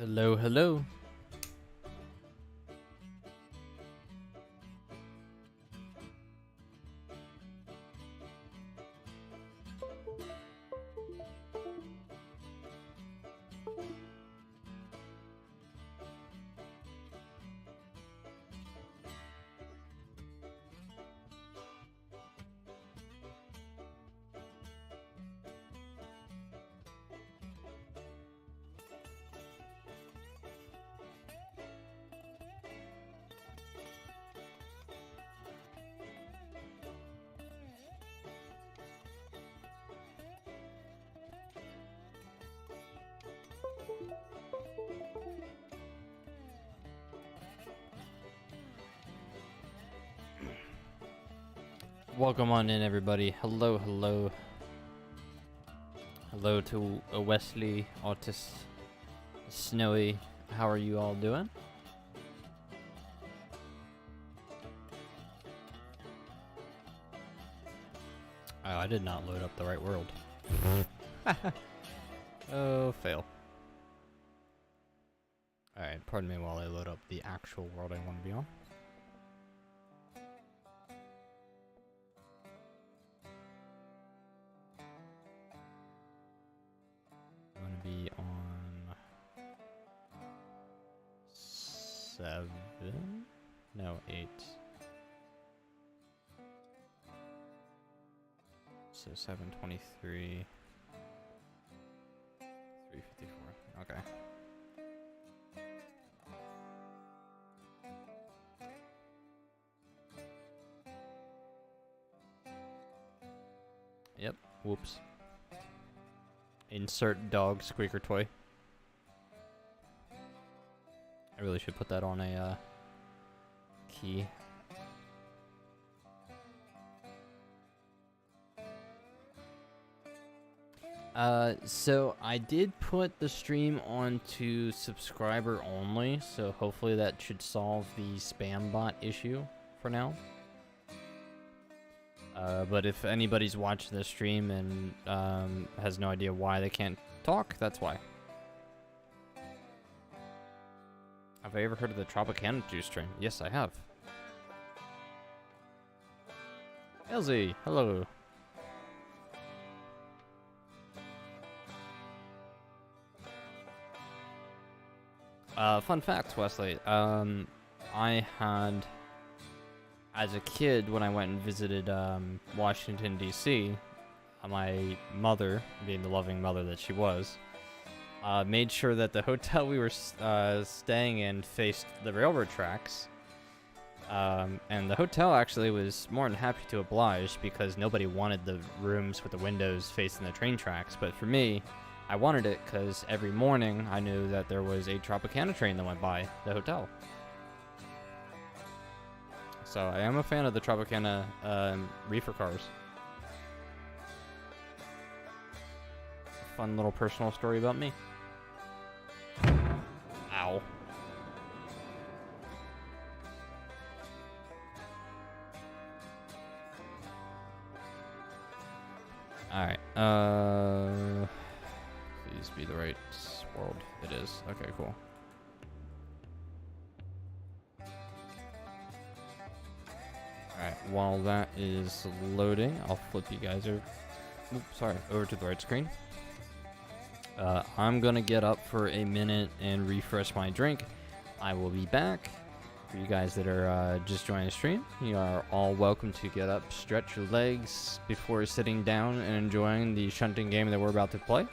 Hello, hello. Welcome on in, everybody. Hello, hello. Hello to Wesley, Autist, Snowy. How are you all doing? Oh, I did not load up the right world. Oh, fail. Alright, pardon me while I load up the actual world I want to be on. I'm going to be on 7? No, 8. So 723. 354. Okay. Yep. Whoops. Insert dog squeaker toy. I really should put that on a key. So I did put the stream onto subscriber only, so hopefully that should solve the spam bot issue for now. But if anybody's watching the stream and has no idea why they can't talk, that's why. Have I ever heard of the Tropicana Juice stream? Yes, I have. Elsie, hello. Fun fact, Wesley. I had, as a kid, when I went and visited Washington, D.C., my mother, being the loving mother that she was, made sure that the hotel we were staying in faced the railroad tracks. And the hotel actually was more than happy to oblige because nobody wanted the rooms with the windows facing the train tracks. But for me, I wanted it because every morning I knew that there was a Tropicana train that went by the hotel. So I am a fan of the Tropicana reefer cars. Fun little personal story about me. Ow. Alright, please be the right world. It is. Okay, cool. Alright, while that is loading, I'll flip you guys over. Oops, sorry, over to the right screen. I'm gonna get up for a minute and refresh my drink. I will be back. For you guys that are just joining the stream, you are all welcome to get up, stretch your legs before sitting down and enjoying the shunting game that we're about to play.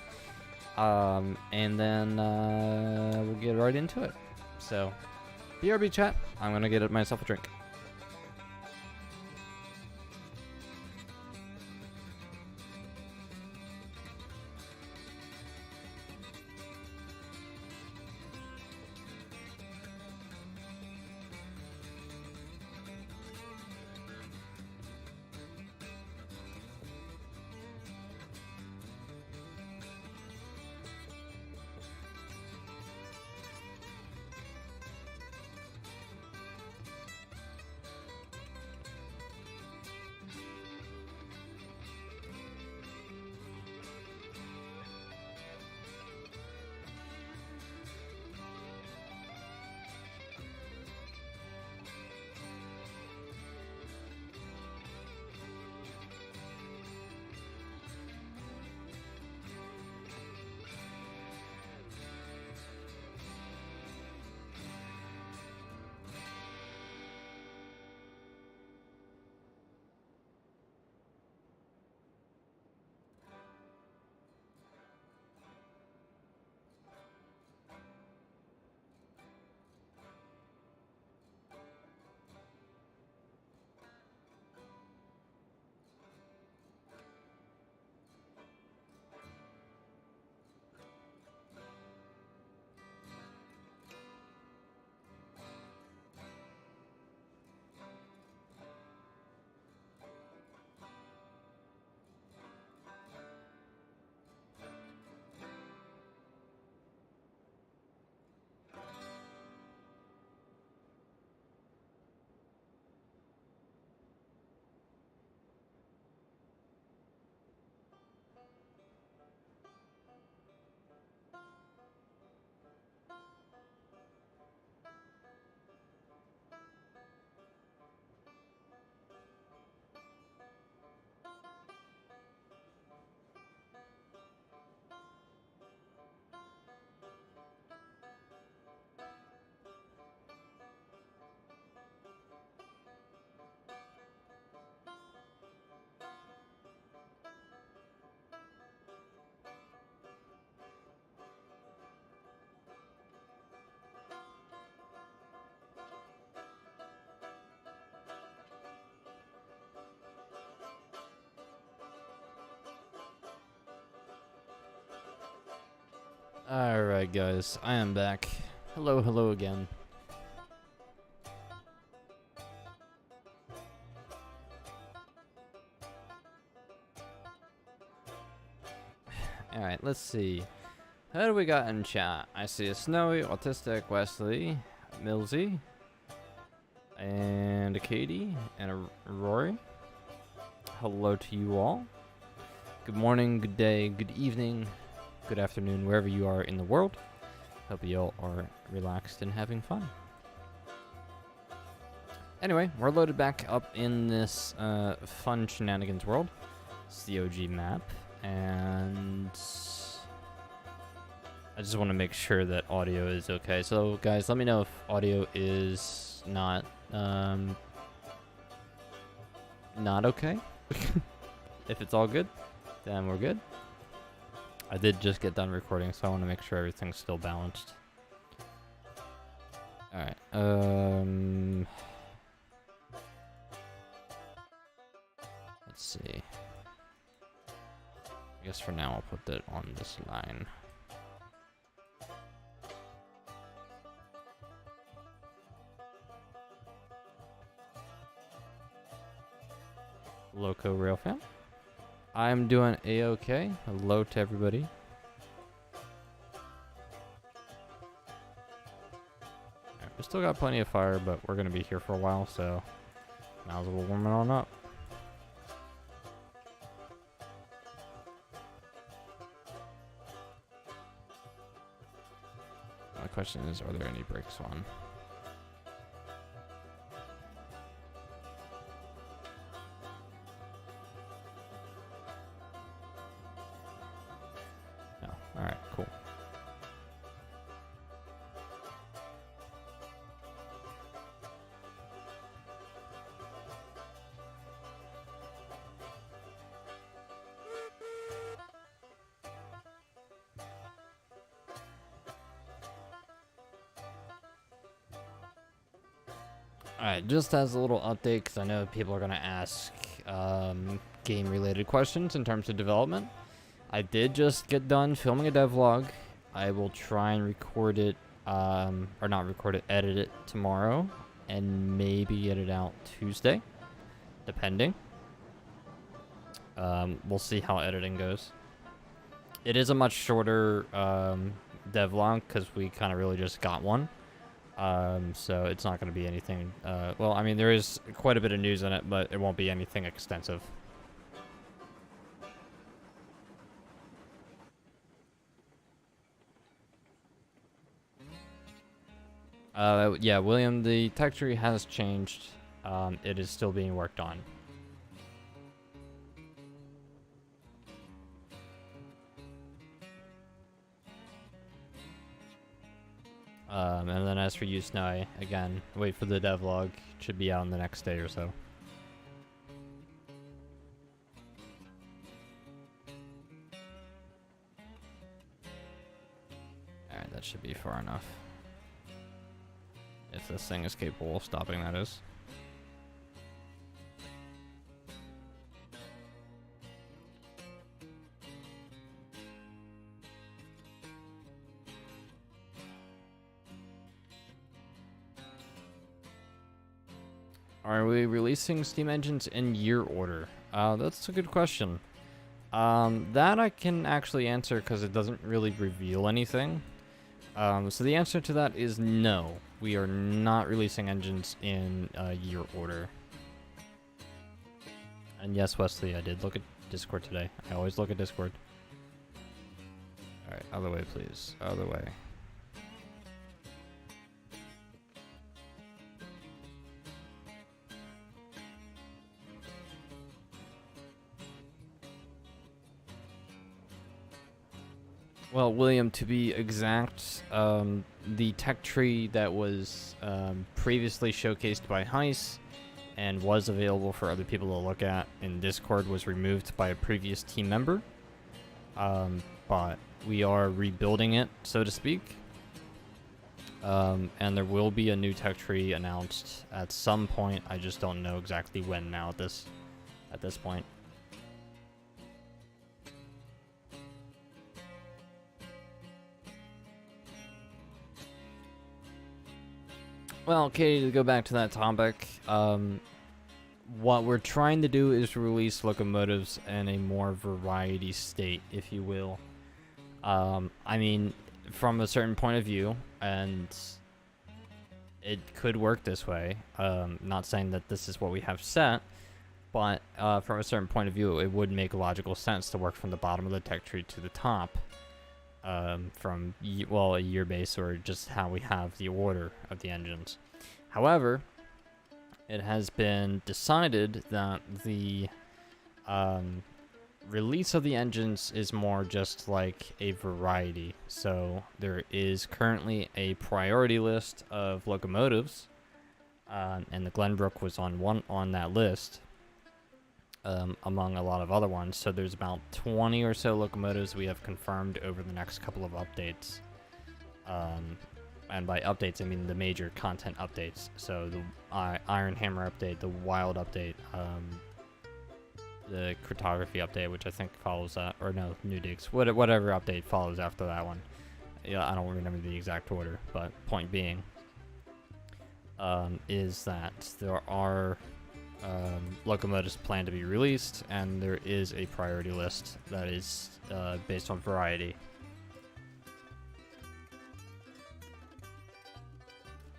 And then we'll get right into it. So, BRB chat, I'm gonna get myself a drink. Alright guys, I am back. Hello again. Alright, let's see. Who do we got in chat? I see a Snowy, Autistic, Wesley, Millsy, and a Katie, and a Rory. Hello to you all. Good morning, good day, good evening, good afternoon, wherever you are in the world. Hope you all are relaxed and having fun. Anyway, we're loaded back up in this fun shenanigans world. It's the OG map, and I just want to make sure that audio is okay. So guys, let me know if audio is not okay. If it's all good, then we're good. I did just get done recording, so I want to make sure everything's still balanced. Alright, let's see. I guess for now I'll put that on this line. Loco Railfan. I'm doing A-okay. Hello to everybody. Right, we still got plenty of fire, but we're going to be here for a while, so might as well warm it on up. My question is, are there any breaks on? Alright, cool. Alright, just as a little update, because I know people are going to ask game-related questions in terms of development. I did just get done filming a devlog. I will try and record it, or not record it, edit it tomorrow, and maybe get it out Tuesday, depending. We'll see how editing goes. It is a much shorter devlog, because we kind of really just got one. So it's not going to be anything, well, I mean, there is quite a bit of news in it, but it won't be anything extensive. Yeah, William, the tech tree has changed. It is still being worked on. And then as for you, Snowy, again, wait for the devlog. It should be out in the next day or so. Alright, that should be far enough. If this thing is capable of stopping, that is. Are we releasing Steam engines in year order? That's a good question. That I can actually answer because it doesn't really reveal anything. So the answer to that is no. We are not releasing engines in year order. And yes, Wesley, I did look at Discord today. I always look at Discord. Alright, other way, please. Other way. Well, William, to be exact, the tech tree that was previously showcased by Heis and was available for other people to look at in Discord was removed by a previous team member. But we are rebuilding it, so to speak. And there will be a new tech tree announced at some point. I just don't know exactly when now at this point. Well, Katie, to go back to that topic, what we're trying to do is release locomotives in a more variety state, if you will. I mean, from a certain point of view, and it could work this way. Not saying that this is what we have set, but from a certain point of view, it would make logical sense to work from the bottom of the tech tree to the top. From, well, a year base, or just how we have the order of the engines. However, it has been decided that the release of the engines is more just like a variety. So there is currently a priority list of locomotives, and the Glenbrook was on that list. Among a lot of other ones. So there's about 20 or so locomotives we have confirmed over the next couple of updates. And by updates, I mean the major content updates. So the Iron Hammer update, the Wild update, the Cryptography update, which I think follows that, or no, New Digs, whatever update follows after that one. Yeah, I don't remember the exact order, but point being is that there are locomotives planned to be released, and there is a priority list that is based on variety.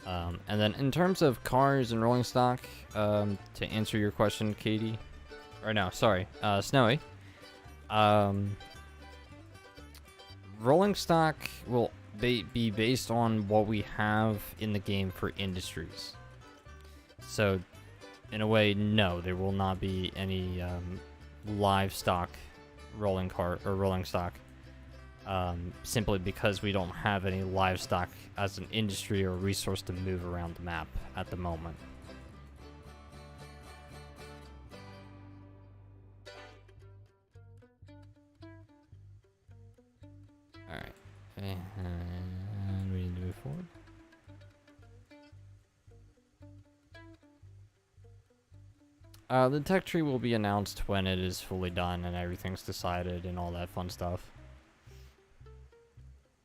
And then in terms of cars and rolling stock, to answer your question, Katie, or no, sorry, Snowy, rolling stock will be based on what we have in the game for industries. So in a way, no, there will not be any livestock rolling stock, simply because we don't have any livestock as an industry or resource to move around the map at the moment. Alright, and we need to move forward. The tech tree will be announced when it is fully done and everything's decided and all that fun stuff.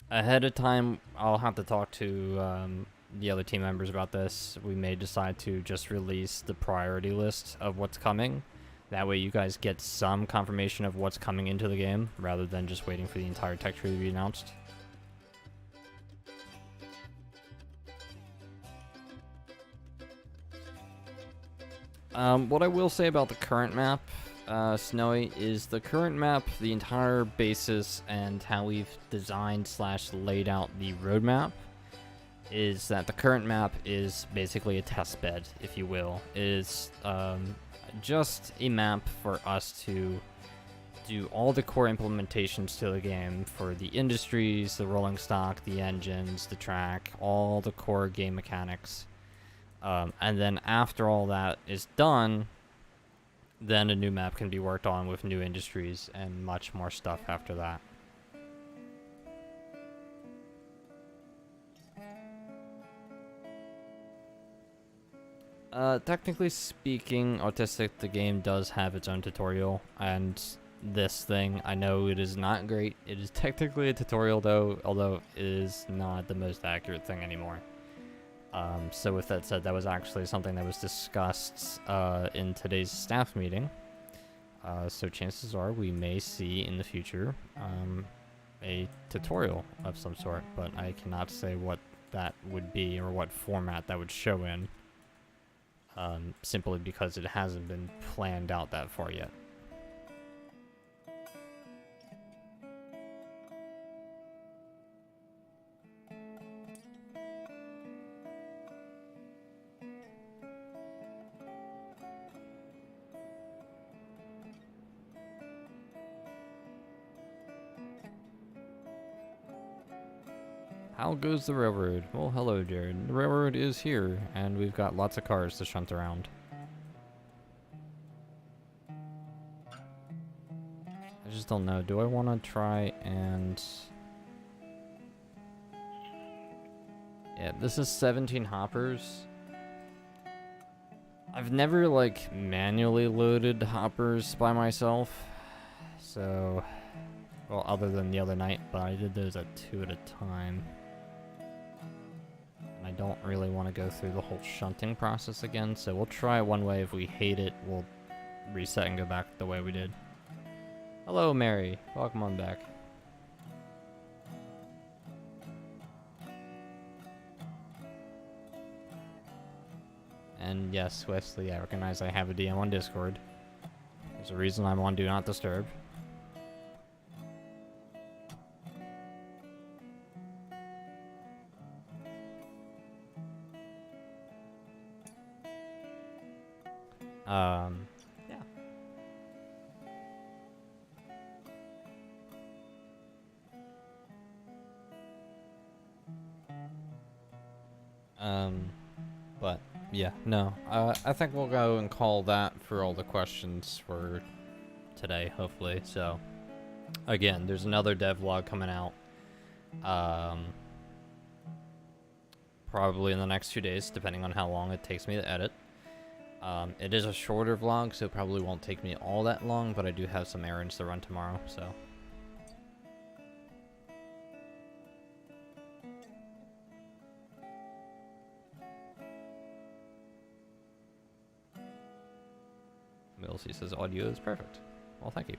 Ahead of time, I'll have to talk to the other team members about this. We may decide to just release the priority list of what's coming. That way you guys get some confirmation of what's coming into the game, rather than just waiting for the entire tech tree to be announced. What I will say about the current map, Snowy, is the current map, the entire basis, and how we've designed / laid out the roadmap, is that the current map is basically a test bed, if you will. It is just a map for us to do all the core implementations to the game for the industries, the rolling stock, the engines, the track, all the core game mechanics. And then after all that is done, then a new map can be worked on with new industries and much more stuff after that. Technically speaking, Autistic, the game does have its own tutorial, and this thing, I know it is not great. It is technically a tutorial though, although it is not the most accurate thing anymore. So with that said, that was actually something that was discussed in today's staff meeting. So chances are we may see in the future a tutorial of some sort, but I cannot say what that would be or what format that would show in, simply because it hasn't been planned out that far yet. How goes the railroad? Well, hello, Jared. The railroad is here, and we've got lots of cars to shunt around. I just don't know. Do I want to try and... Yeah, this is 17 hoppers. I've never, like, manually loaded hoppers by myself. So... Well, other than the other night, but I did those at 2 at a time. I don't really want to go through the whole shunting process again, so we'll try it one way. If we hate it, we'll reset and go back the way we did. Hello, Mary. Welcome on back. And yes, Wesley, I recognize I have a DM on Discord. There's a reason I'm on Do Not Disturb. Yeah. But yeah, no. I think we'll go and call that for all the questions for today, hopefully. So, again, there's another devlog coming out. Probably in the next few days, depending on how long it takes me to edit. It is a shorter vlog, so it probably won't take me all that long, but I do have some errands to run tomorrow, so. Milsey says audio is perfect. Well, thank you.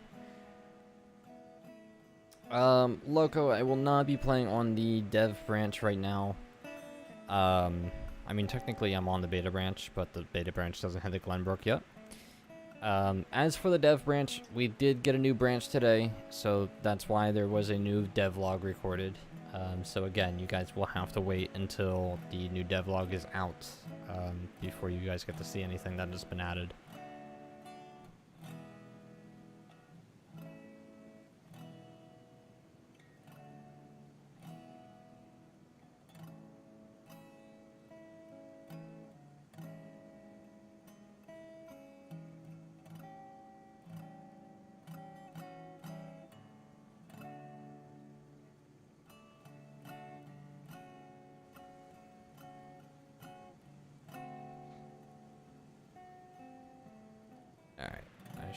Loco, I will not be playing on the dev branch right now. I mean, technically I'm on the beta branch, but the beta branch doesn't have the Glenbrook yet. As for the dev branch, we did get a new branch today, so that's why there was a new devlog recorded. So again, you guys will have to wait until the new devlog is out before you guys get to see anything that has been added.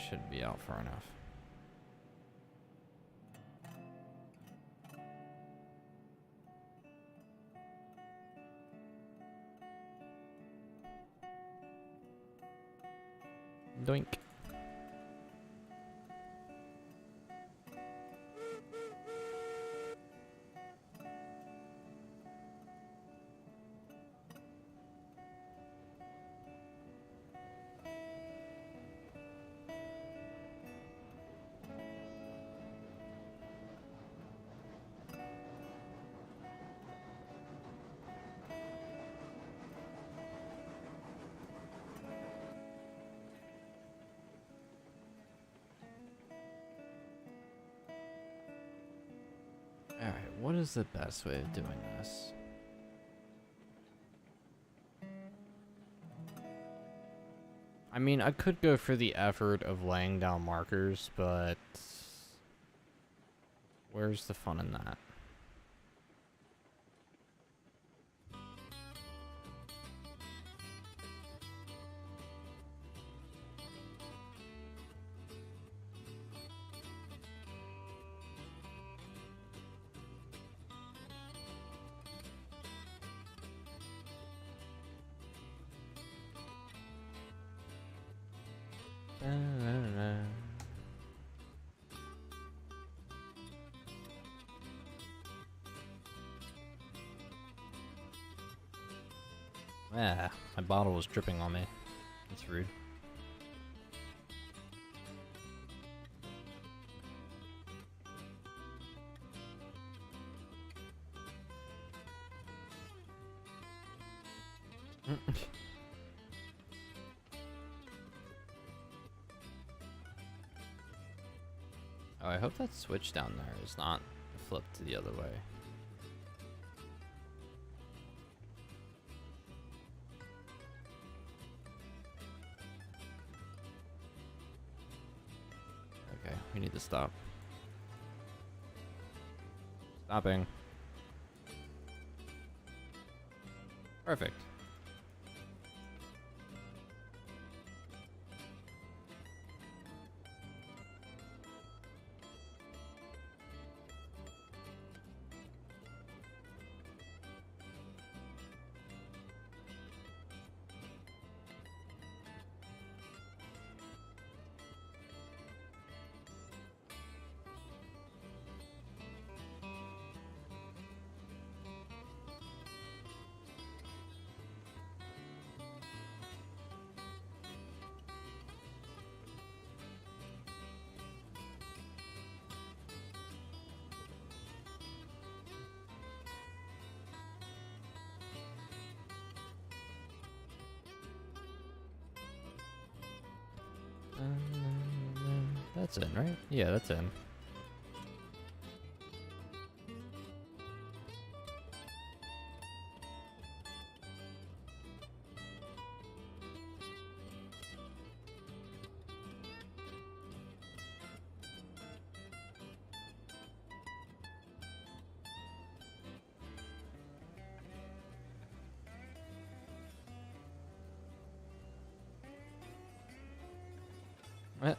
should be out far enough. Doink. Alright, what is the best way of doing this? I mean, I could go for the effort of laying down markers, but where's the fun in that? Ah, my bottle was dripping on me. That's rude. Oh, I hope that switch down there is not flipped the other way. Okay, we need to stop. Stopping. Perfect. That's in, right? Yeah, that's in.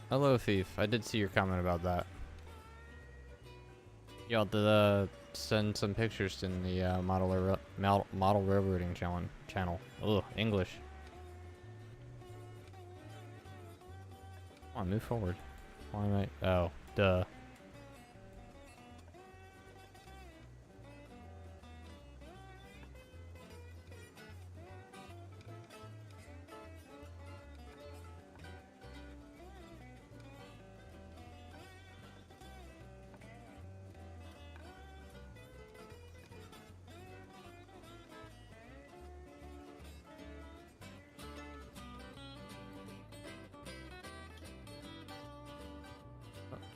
Hello, Thief. I did see your comment about that. Y'all did send some pictures in the model railroading channel. Ugh, English. Come on, move forward. Why am I? Oh, duh.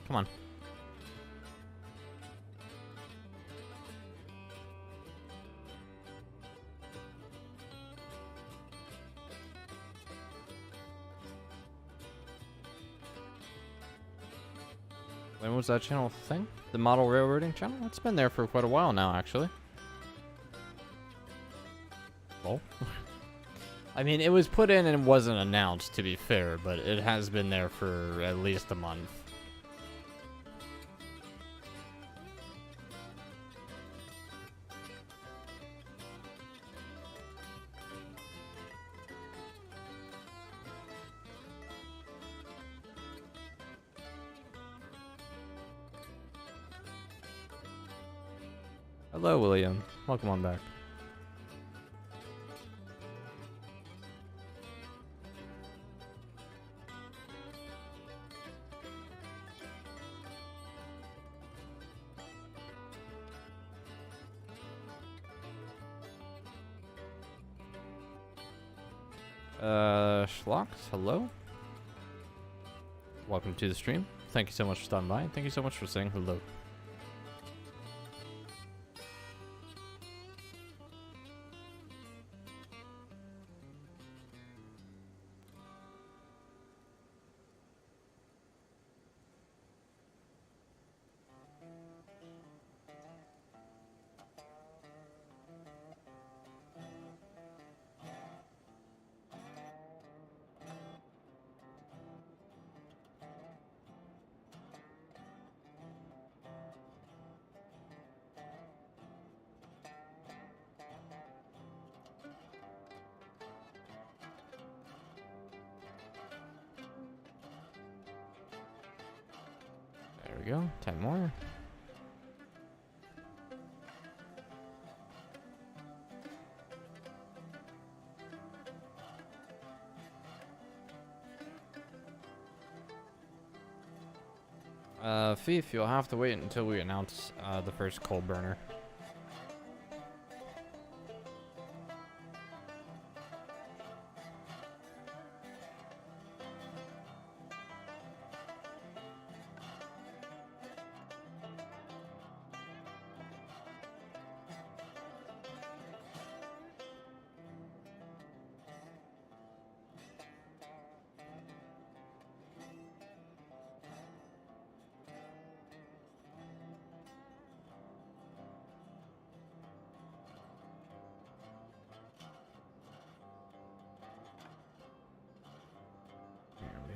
Come on. When was that channel thing? The model railroading channel? It's been there for quite a while now, actually. Lol. I mean, it was put in and wasn't announced, to be fair, but it has been there for at least a month. Hello, William. Welcome on back. Schlocks, hello. Welcome to the stream. Thank you so much for stopping by. Thank you so much for saying hello. There we go. 10 more. Thief, you'll have to wait until we announce the first coal burner.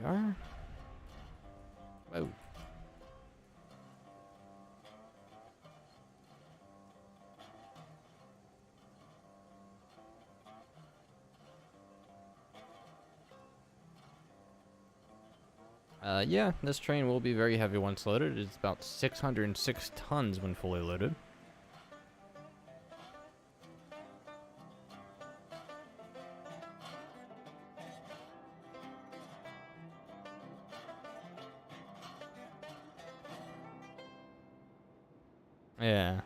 Are. Whoa. Yeah, this train will be very heavy once loaded. It's about 606 tons when fully loaded. Yeah,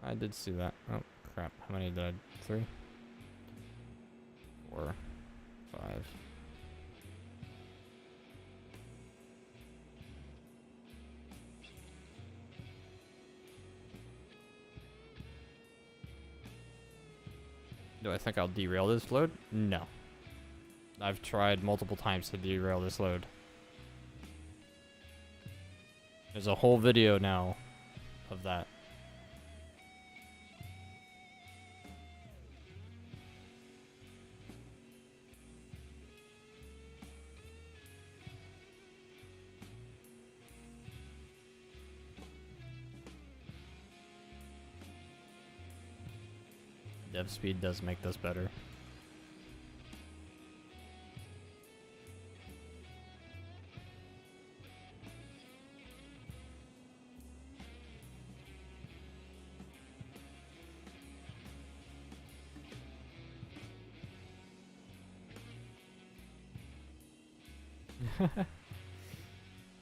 I did see that. Oh, crap. How many did I? 3? 4, 5. Do I think I'll derail this load? No. I've tried multiple times to derail this load. There's a whole video now of that. Dev speed does make this better.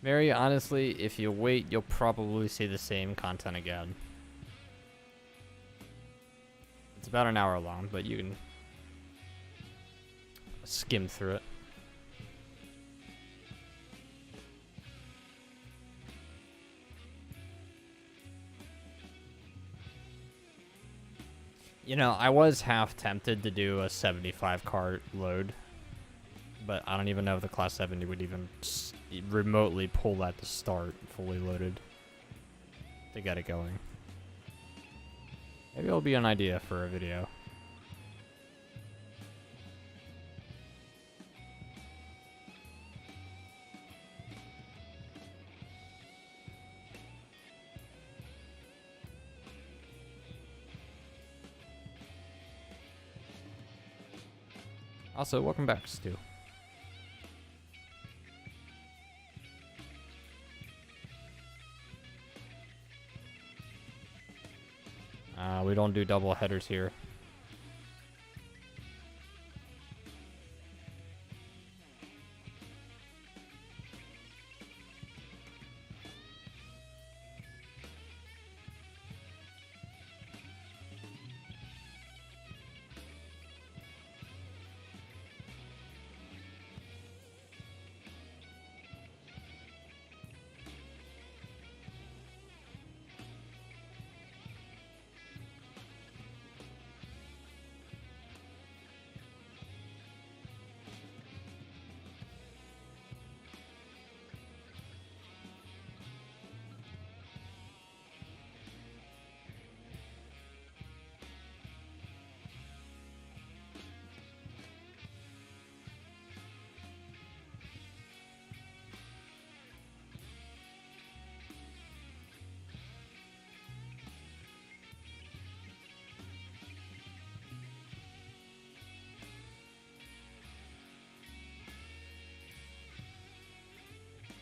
Mary, honestly, if you wait, you'll probably see the same content again. It's about an hour long, but you can skim through it. You know, I was half tempted to do a 75 car load, but I don't even know if the Class 70 would even remotely pull that to start fully loaded to get it going. Maybe it'll be an idea for a video. Also, welcome back, Stu. We don't do double headers here.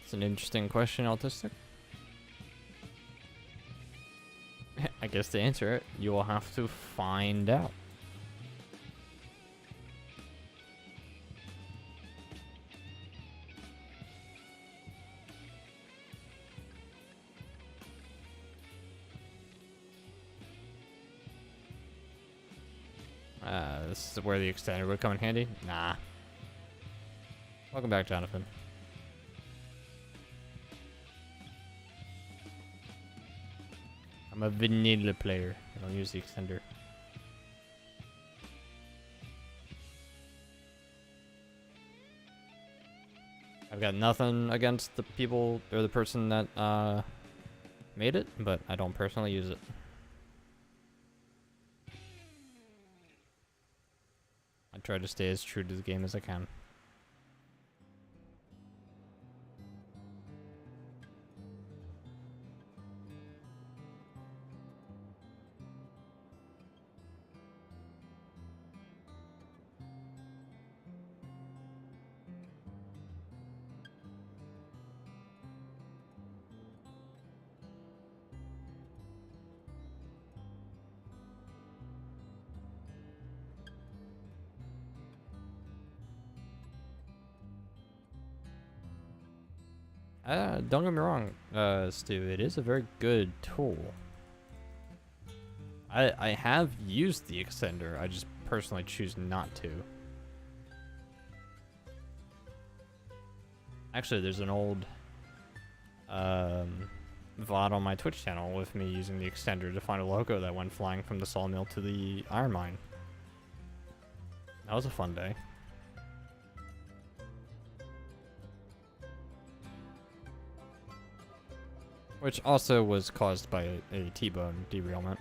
It's an interesting question, Autistic. I guess to answer it, you will have to find out. This is where the extender would come in handy? Nah. Welcome back, Jonathan. I'm a vanilla player. I don't use the extender. I've got nothing against the people or the person that made it, but I don't personally use it. I try to stay as true to the game as I can. Don't get me wrong, Stu, it is a very good tool. I have used the extender, I just personally choose not to. Actually, there's an old VOD on my Twitch channel with me using the extender to find a loco that went flying from the sawmill to the iron mine. That was a fun day. Which also was caused by a T-bone derailment.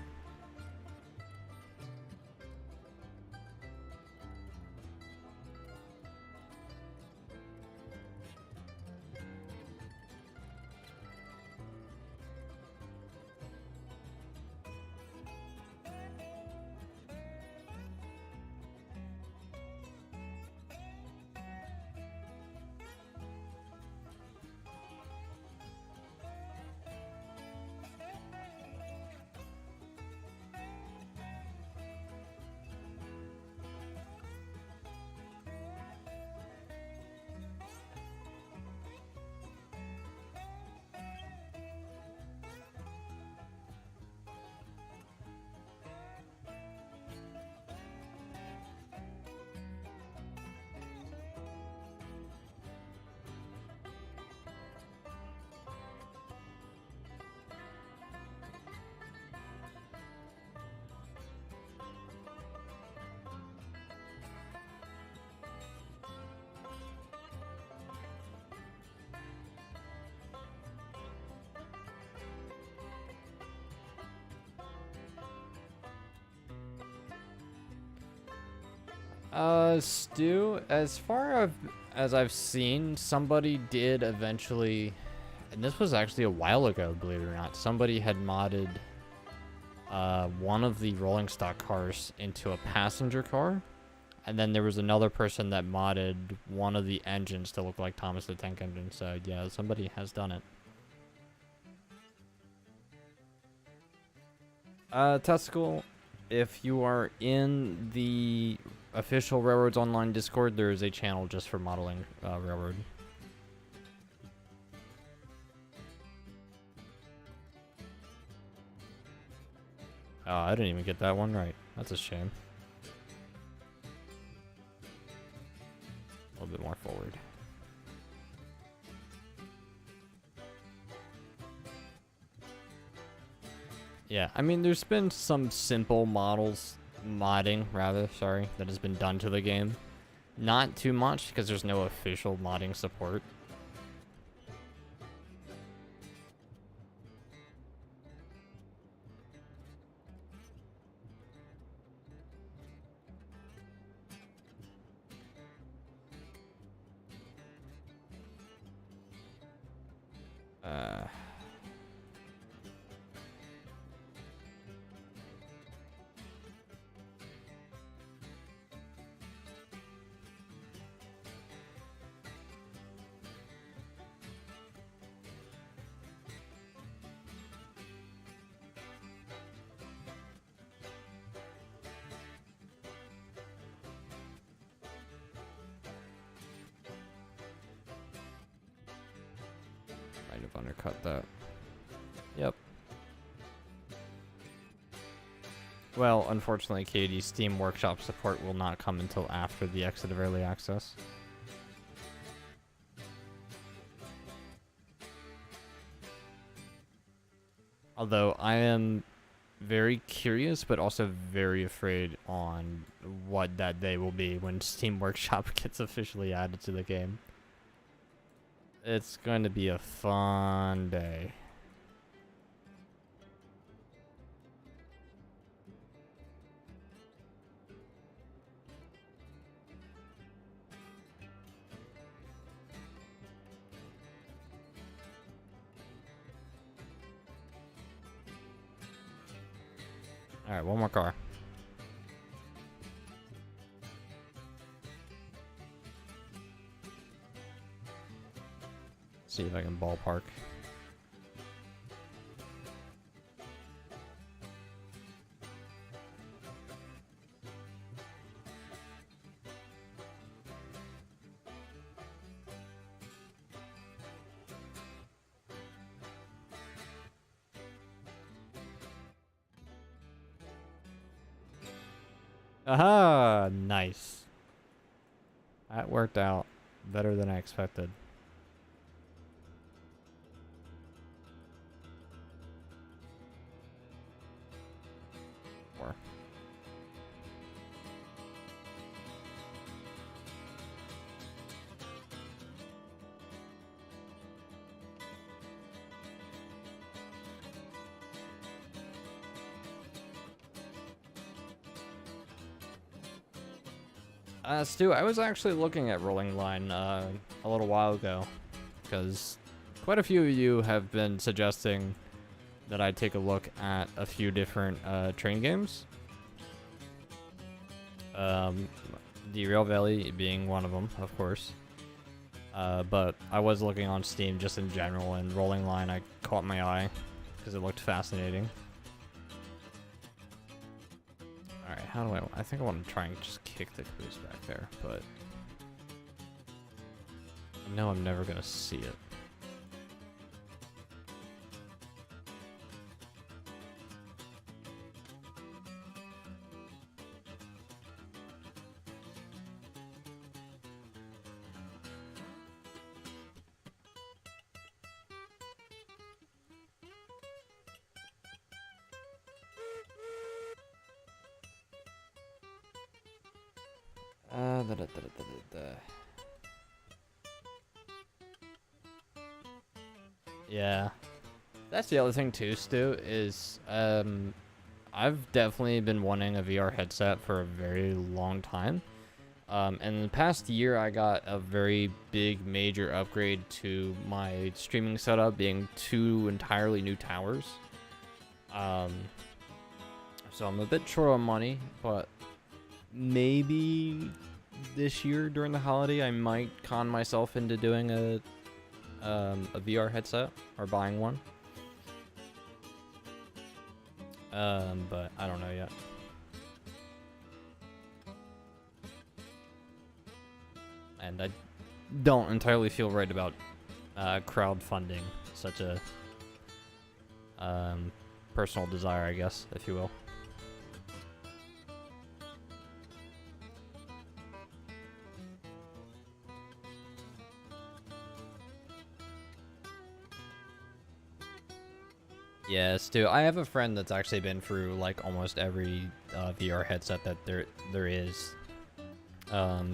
Stu, as far as I've seen, somebody did eventually, and this was actually a while ago, believe it or not, somebody had modded one of the rolling stock cars into a passenger car. And then there was another person that modded one of the engines to look like Thomas the Tank Engine. So yeah, somebody has done it. Testicle, if you are in the official Railroads Online Discord, there is a channel just for modeling Railroad. Oh, I didn't even get that one right. That's a shame. A little bit more forward. Yeah, I mean, there's been some simple modding, that has been done to the game. Not too much, because there's no official modding support. Might have undercut that. Yep. Well, unfortunately, Katie, Steam Workshop support will not come until after the exit of Early Access. Although I am very curious, but also very afraid on what that day will be when Steam Workshop gets officially added to the game. It's going to be a fun day. Alright, one more car. See if I can ballpark. Aha! Nice. That worked out better than I expected. Stu, I was actually looking at Rolling Line a little while ago, because quite a few of you have been suggesting that I take a look at a few different train games. The Rail Valley being one of them, of course. But I was looking on Steam just in general, and Rolling Line I caught my eye because it looked fascinating. Alright, how do I think I want to try and just kick the caboose back there, but I know I'm never gonna see it. Yeah, that's the other thing too, Stu, is I've definitely been wanting a VR headset for a very long time. And in the past year, I got a very big major upgrade to my streaming setup, being 2 entirely new towers. So I'm a bit short on money, but maybe this year during the holiday, I might con myself into doing a VR headset or buying one. But I don't know yet. And I don't entirely feel right about crowdfunding such a personal desire, I guess, if you will. Yeah, Stu, I have a friend that's actually been through like almost every VR headset that there is.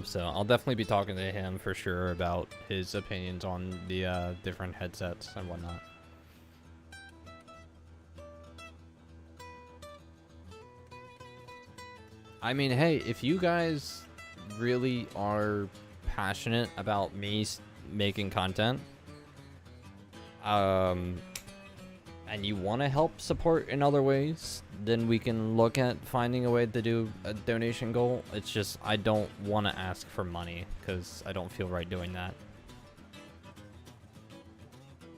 So I'll definitely be talking to him for sure about his opinions on the different headsets and whatnot. I mean, hey, if you guys really are passionate about me making content, and you want to help support in other ways, then we can look at finding a way to do a donation goal. It's just I don't want to ask for money because I don't feel right doing that.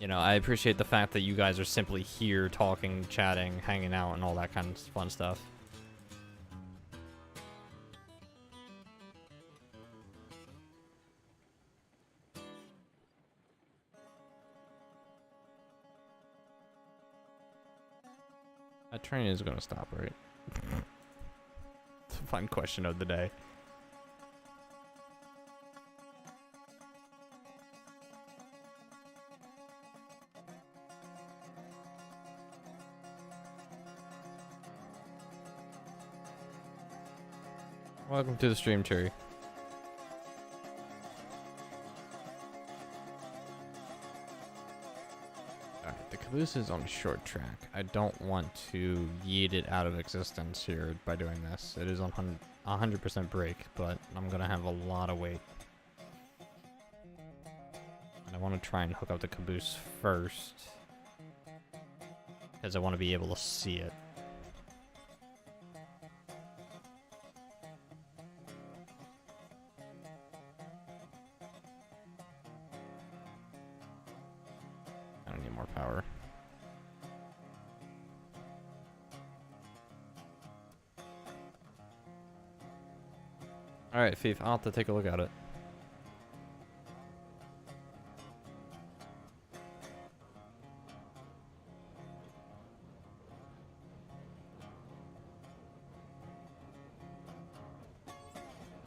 You know, I appreciate the fact that you guys are simply here talking, chatting, hanging out, and all that kind of fun stuff. That train is going to stop, right? It's a fun question of the day. Welcome to the stream, Cherry. Alright, the caboose is on a short track. I don't want to yeet it out of existence here by doing this. It is on 100% brake, but I'm gonna have a lot of weight. And I want to try and hook up the caboose first, because I want to be able to see it. I don't need more power. Alright, Fief, I'll have to take a look at it.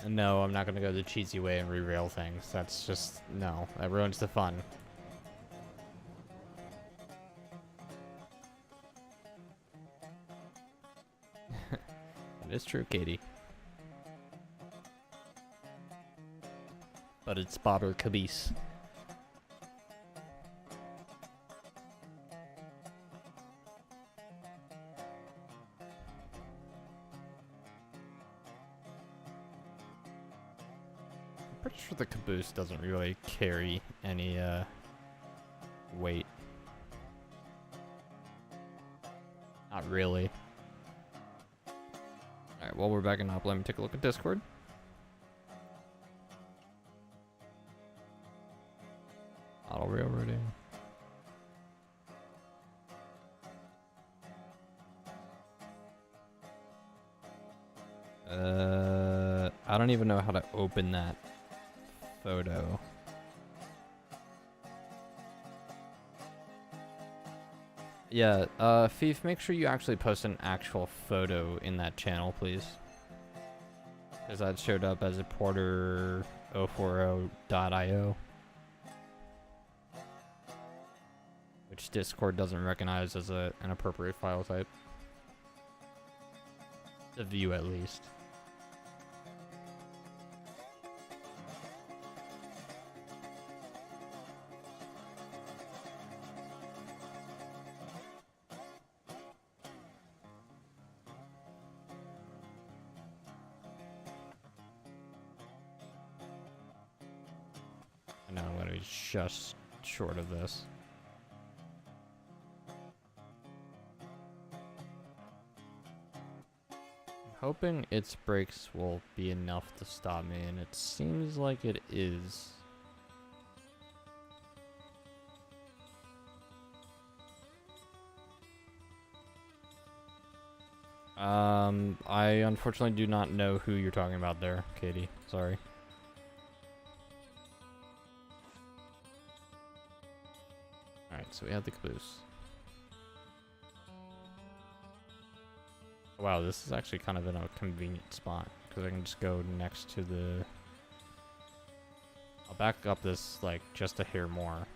No, I'm not gonna go the cheesy way and re-rail things. That's just, no, that ruins the fun. It is true, Katie. But it's Bobber Caboose. I'm pretty sure the caboose doesn't really carry any weight. Not really. Alright, while we're backing up, let me take a look at Discord. Auto railroading. I don't even know how to open that photo. Yeah, Fief, make sure you actually post an actual photo in that channel, please. Because that showed up as a porter040.io. Which Discord doesn't recognize as an appropriate file type. The view, at least. I know I'm going to be just short of this. hoping its brakes will be enough to stop me, and it seems like it is. I unfortunately do not know who you're talking about there, Katie. Sorry. Alright, so we have the caboose. Wow, this is actually kind of in a convenient spot, because I can just go next to the... I'll back up this, like, just a hair more.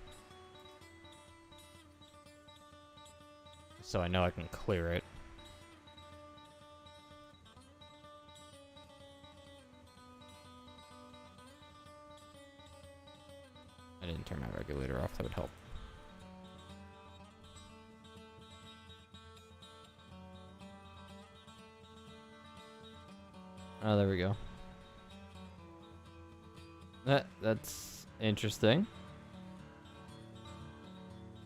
So I know I can clear it. I didn't turn my regulator off, that would help. Oh, there we go. That's interesting.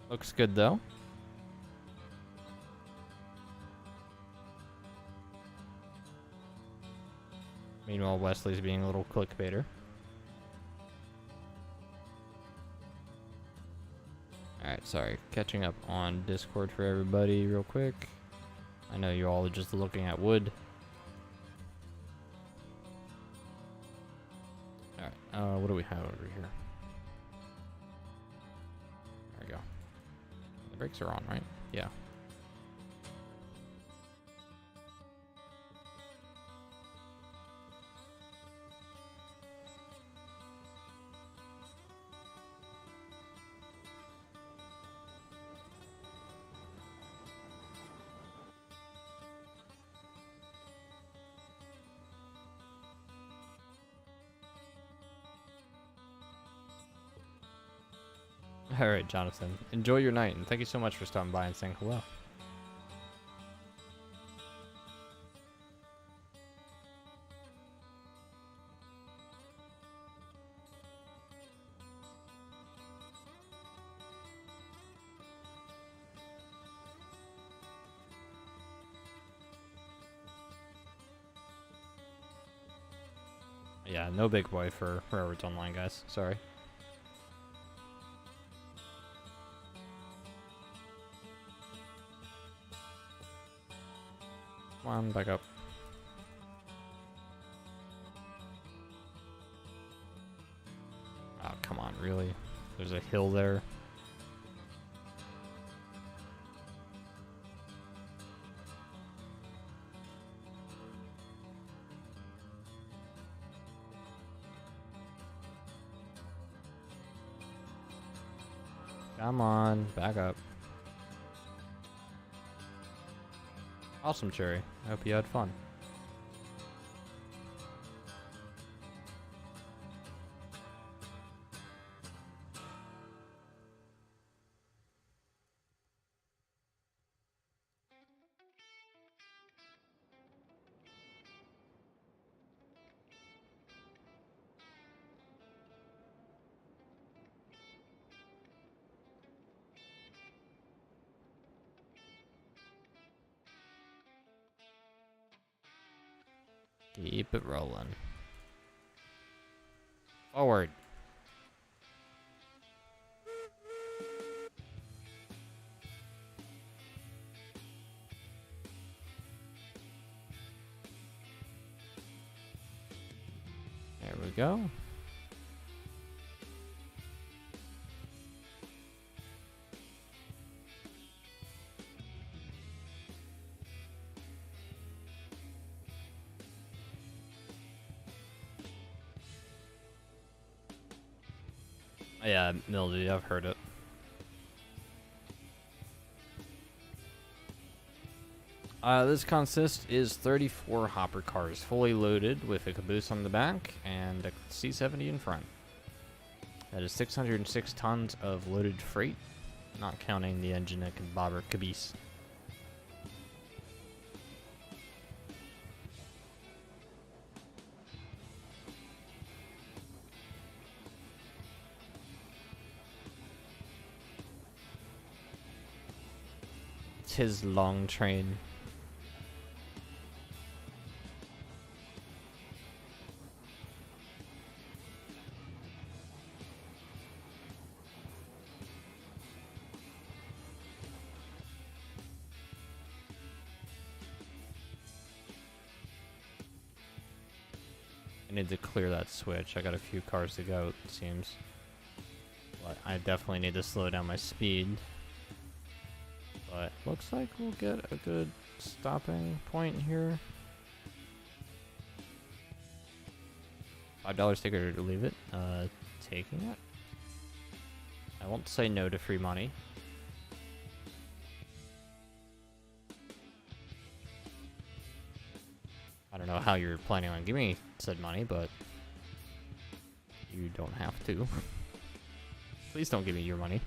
Looks good though. Meanwhile, Wesley's being a little clickbaiter. Alright, sorry. Catching up on Discord for everybody real quick. I know you all are just looking at wood. Alright, what do we have over here? There we go. The brakes are on, right? Yeah. Alright, Jonathan. Enjoy your night, and thank you so much for stopping by and saying hello. Yeah, no big boy for Railroads Online, guys. Sorry. Come on, back up. Oh, come on, really? There's a hill there. Come on, back up. Awesome, Cherry. I hope you had fun. Keep it rolling. Forward. There we go. Yeah, mildew, I've heard it. This consist is 34 hopper cars, fully loaded with a caboose on the back and a C70 in front. That is 606 tons of loaded freight, not counting the engine and bobber caboose. It's his long train. I need to clear that switch. I got a few cars to go, it seems. But I definitely need to slow down my speed. But looks like we'll get a good stopping point here. $5 take it or leave it. Taking it. I won't say no to free money. I don't know how you're planning on giving me said money, but you don't have to. Please don't give me your money.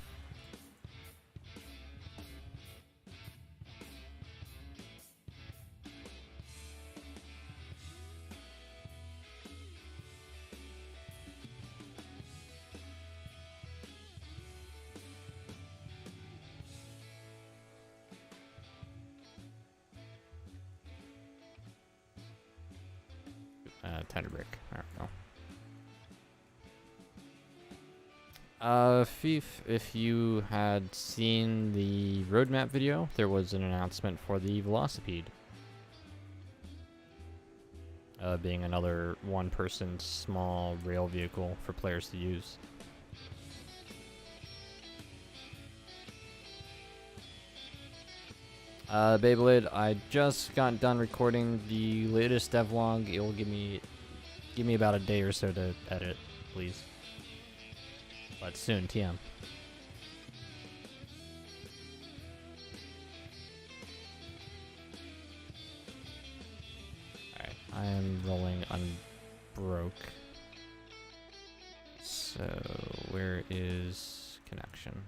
Tender break. There we go. If you had seen the roadmap video, there was an announcement for the Velocipede. Being another one-person small rail vehicle for players to use. Beyblade, I just got done recording the latest devlog. It will give me about a day or so to edit, please. But soon, TM. Alright, I am rolling unbroke. So, where is connection?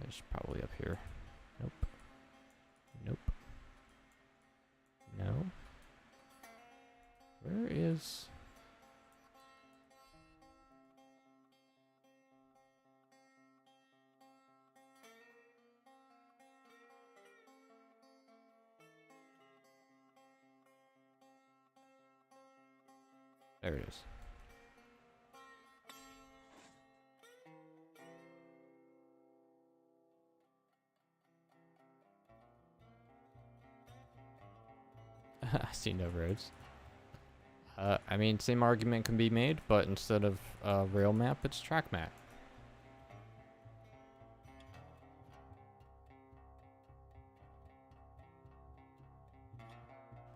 It's probably up here. Nope. Nope. No. Where is... There it is. I see no roads. I mean, same argument can be made, but instead of rail map, it's track map.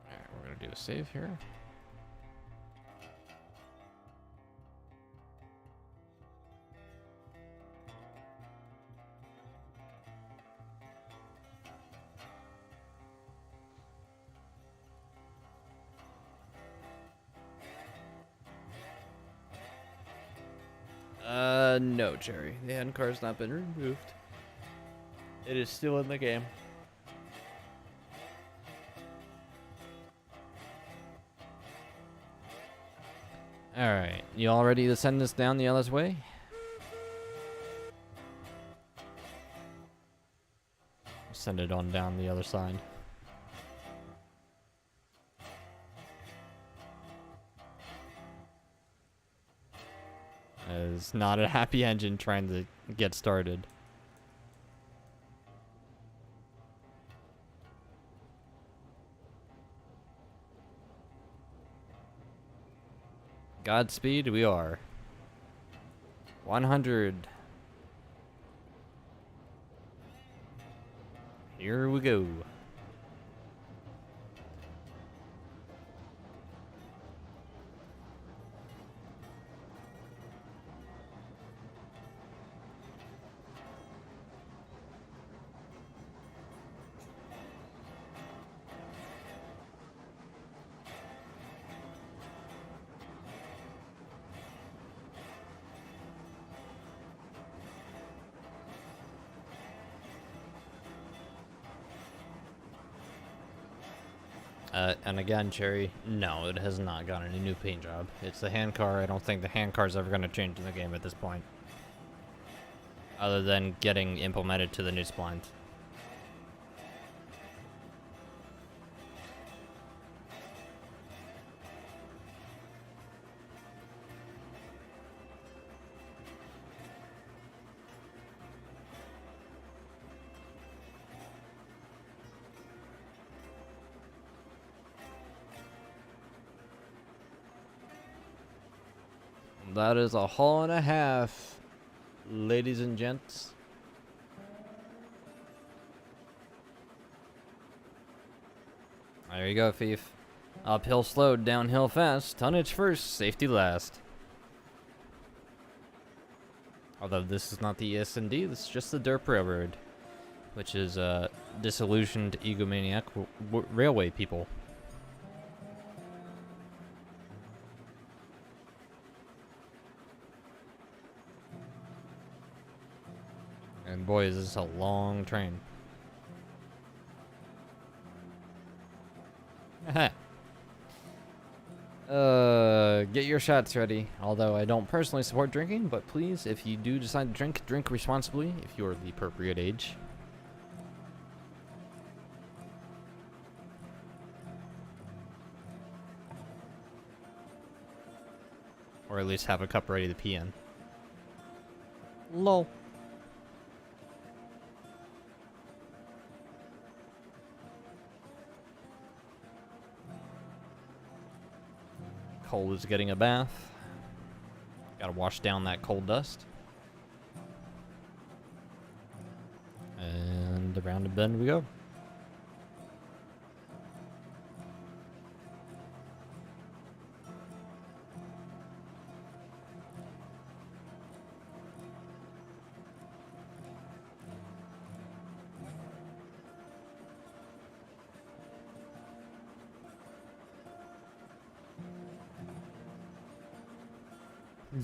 Alright, we're gonna do a save here. No, Jerry. The hand card's not been removed. It is still in the game. Alright, you all ready to send this down the other way? Send it on down the other side. It's not a happy engine trying to get started. Godspeed, we are. 100. Here we go. And again, Cherry, no, it has not gotten a new paint job. It's the hand car. I don't think the hand car's ever going to change in the game at this point. Other than getting implemented to the new splines. that is a haul and a half, ladies and gents. There you go, Thief. Uphill slowed, downhill fast, tonnage first, safety last. Although this is not the S&D, this is just the Derp Railroad, which is disillusioned egomaniac railway people. And boy, is this a long train. Get your shots ready. Although I don't personally support drinking, but please, if you do decide to drink, drink responsibly if you are the appropriate age. Or at least have a cup ready to pee in. Lol. Cole is getting a bath. Gotta wash down that coal dust. And around the bend we go.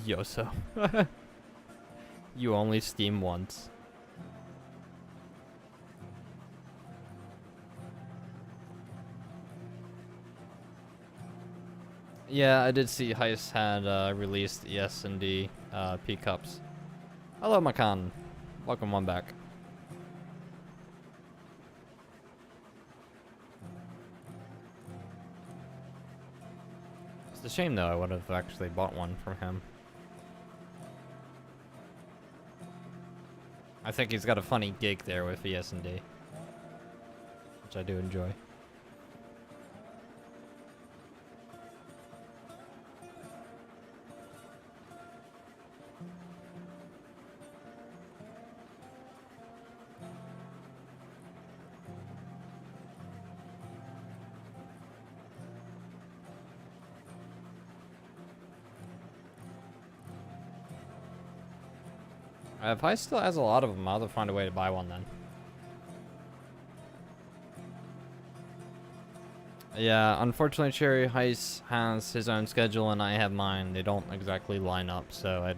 Yoso. You only steam once. Yeah, I did see Heist had released ES&D P cups. Hello, Makan. Welcome on back. It's a shame though, I would have actually bought one from him. I think he's got a funny gig there with ES&D, which I do enjoy. If Heist still has a lot of them, I'll have to find a way to buy one then. Yeah, unfortunately, Cherry Heist has his own schedule and I have mine. They don't exactly line up, so I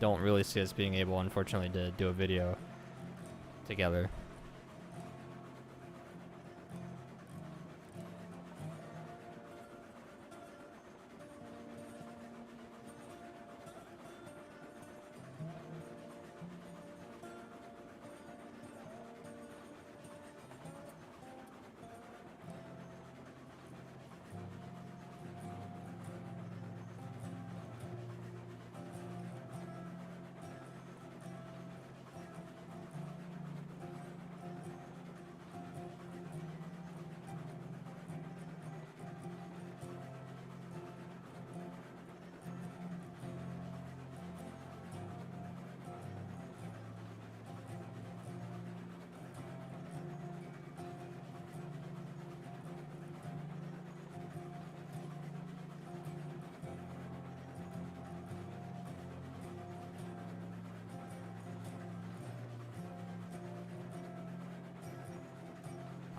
don't really see us being able, unfortunately, to do a video together.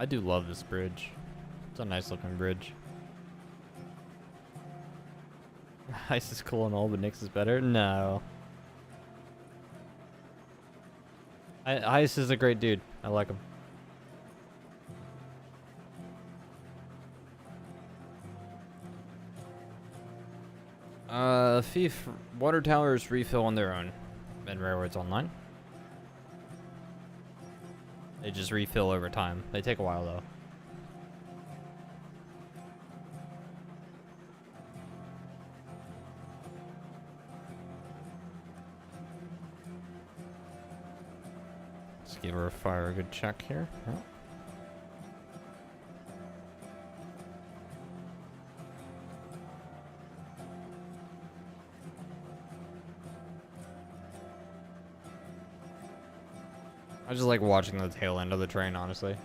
I do love this bridge. It's a nice looking bridge. Heist is cool and all, but Nyx is better? No. Heist is a great dude. I like him. Thief, water towers refill on their own. And Railroads Online. They just refill over time. They take a while though. Let's give her a fire a good check here. Oh. I just like watching the tail end of the train, honestly.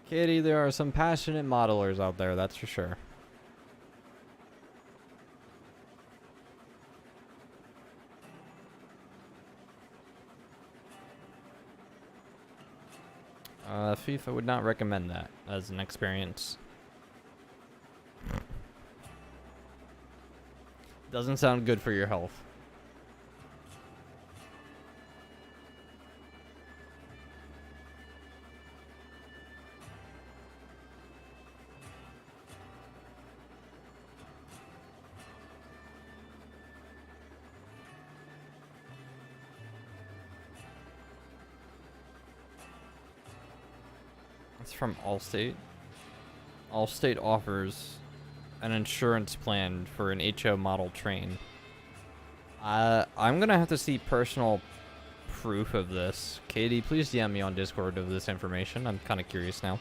Kitty, there are some passionate modelers out there, that's for sure. FIFA would not recommend that as an experience. Doesn't sound good for your health. It's from Allstate. Allstate offers an insurance plan for an HO model train. I'm gonna have to see personal proof of this. Katie, please DM me on Discord of this information. I'm kind of curious now.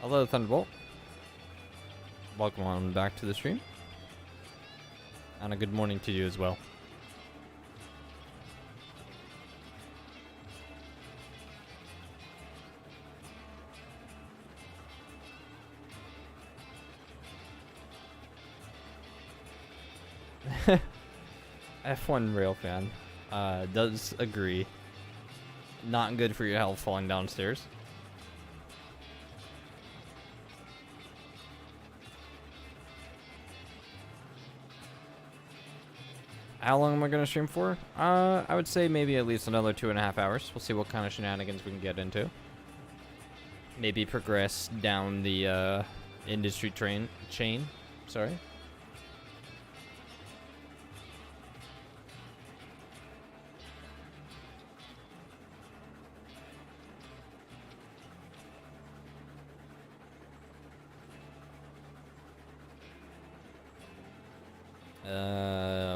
Hello, Thunderbolt. Welcome on back to the stream. And a good morning to you as well. F1 rail fan does agree. Not good for your health falling downstairs. How long am I going to stream for? I would say maybe at least another 2.5 hours. We'll see what kind of shenanigans we can get into. Maybe progress down the industry chain. Sorry.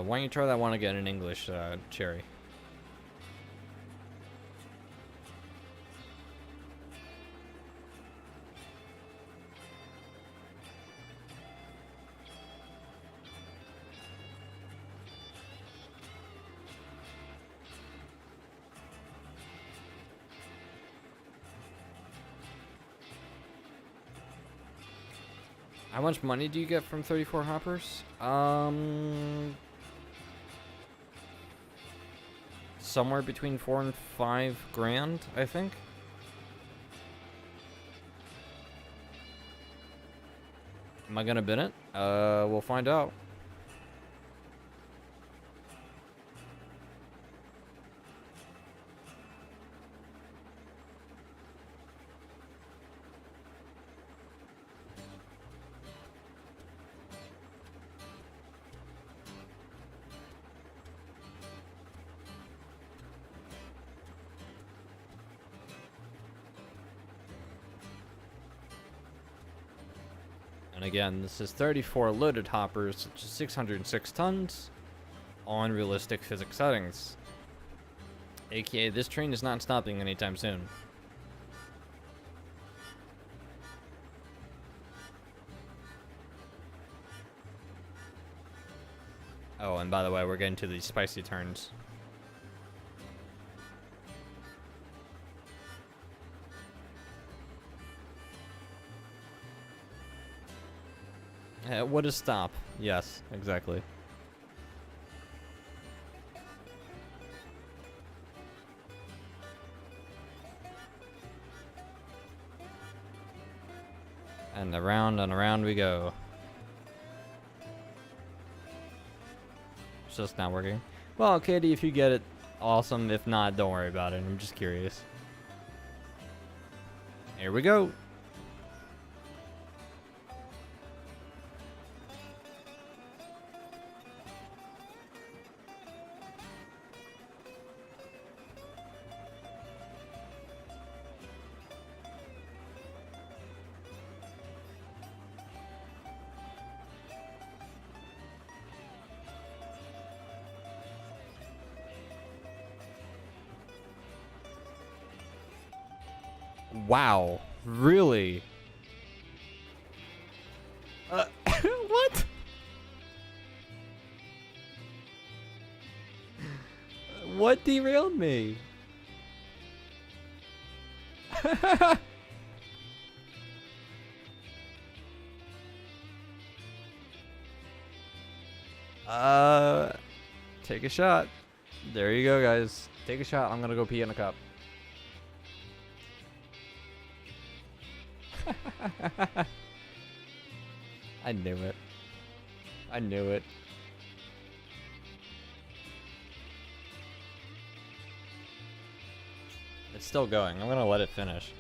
Why don't you try that one again in English, Cherry? How much money do you get from 34 hoppers? Somewhere between 4 and 5 grand, I think. Am I gonna bid it? We'll find out. Again, this is 34 loaded hoppers, which is 606 tons on realistic physics settings. AKA, this train is not stopping anytime soon. Oh, and by the way, we're getting to these spicy turns. What is stop? Yes, exactly. And around we go. It's just not working. Well, Katie, if you get it, awesome. If not, don't worry about it. I'm just curious. Here we go. Wow, really? What? What derailed me? Take a shot. There you go, guys. Take a shot. I'm gonna go pee in a cup. I knew it. I knew it. It's still going. I'm gonna let it finish.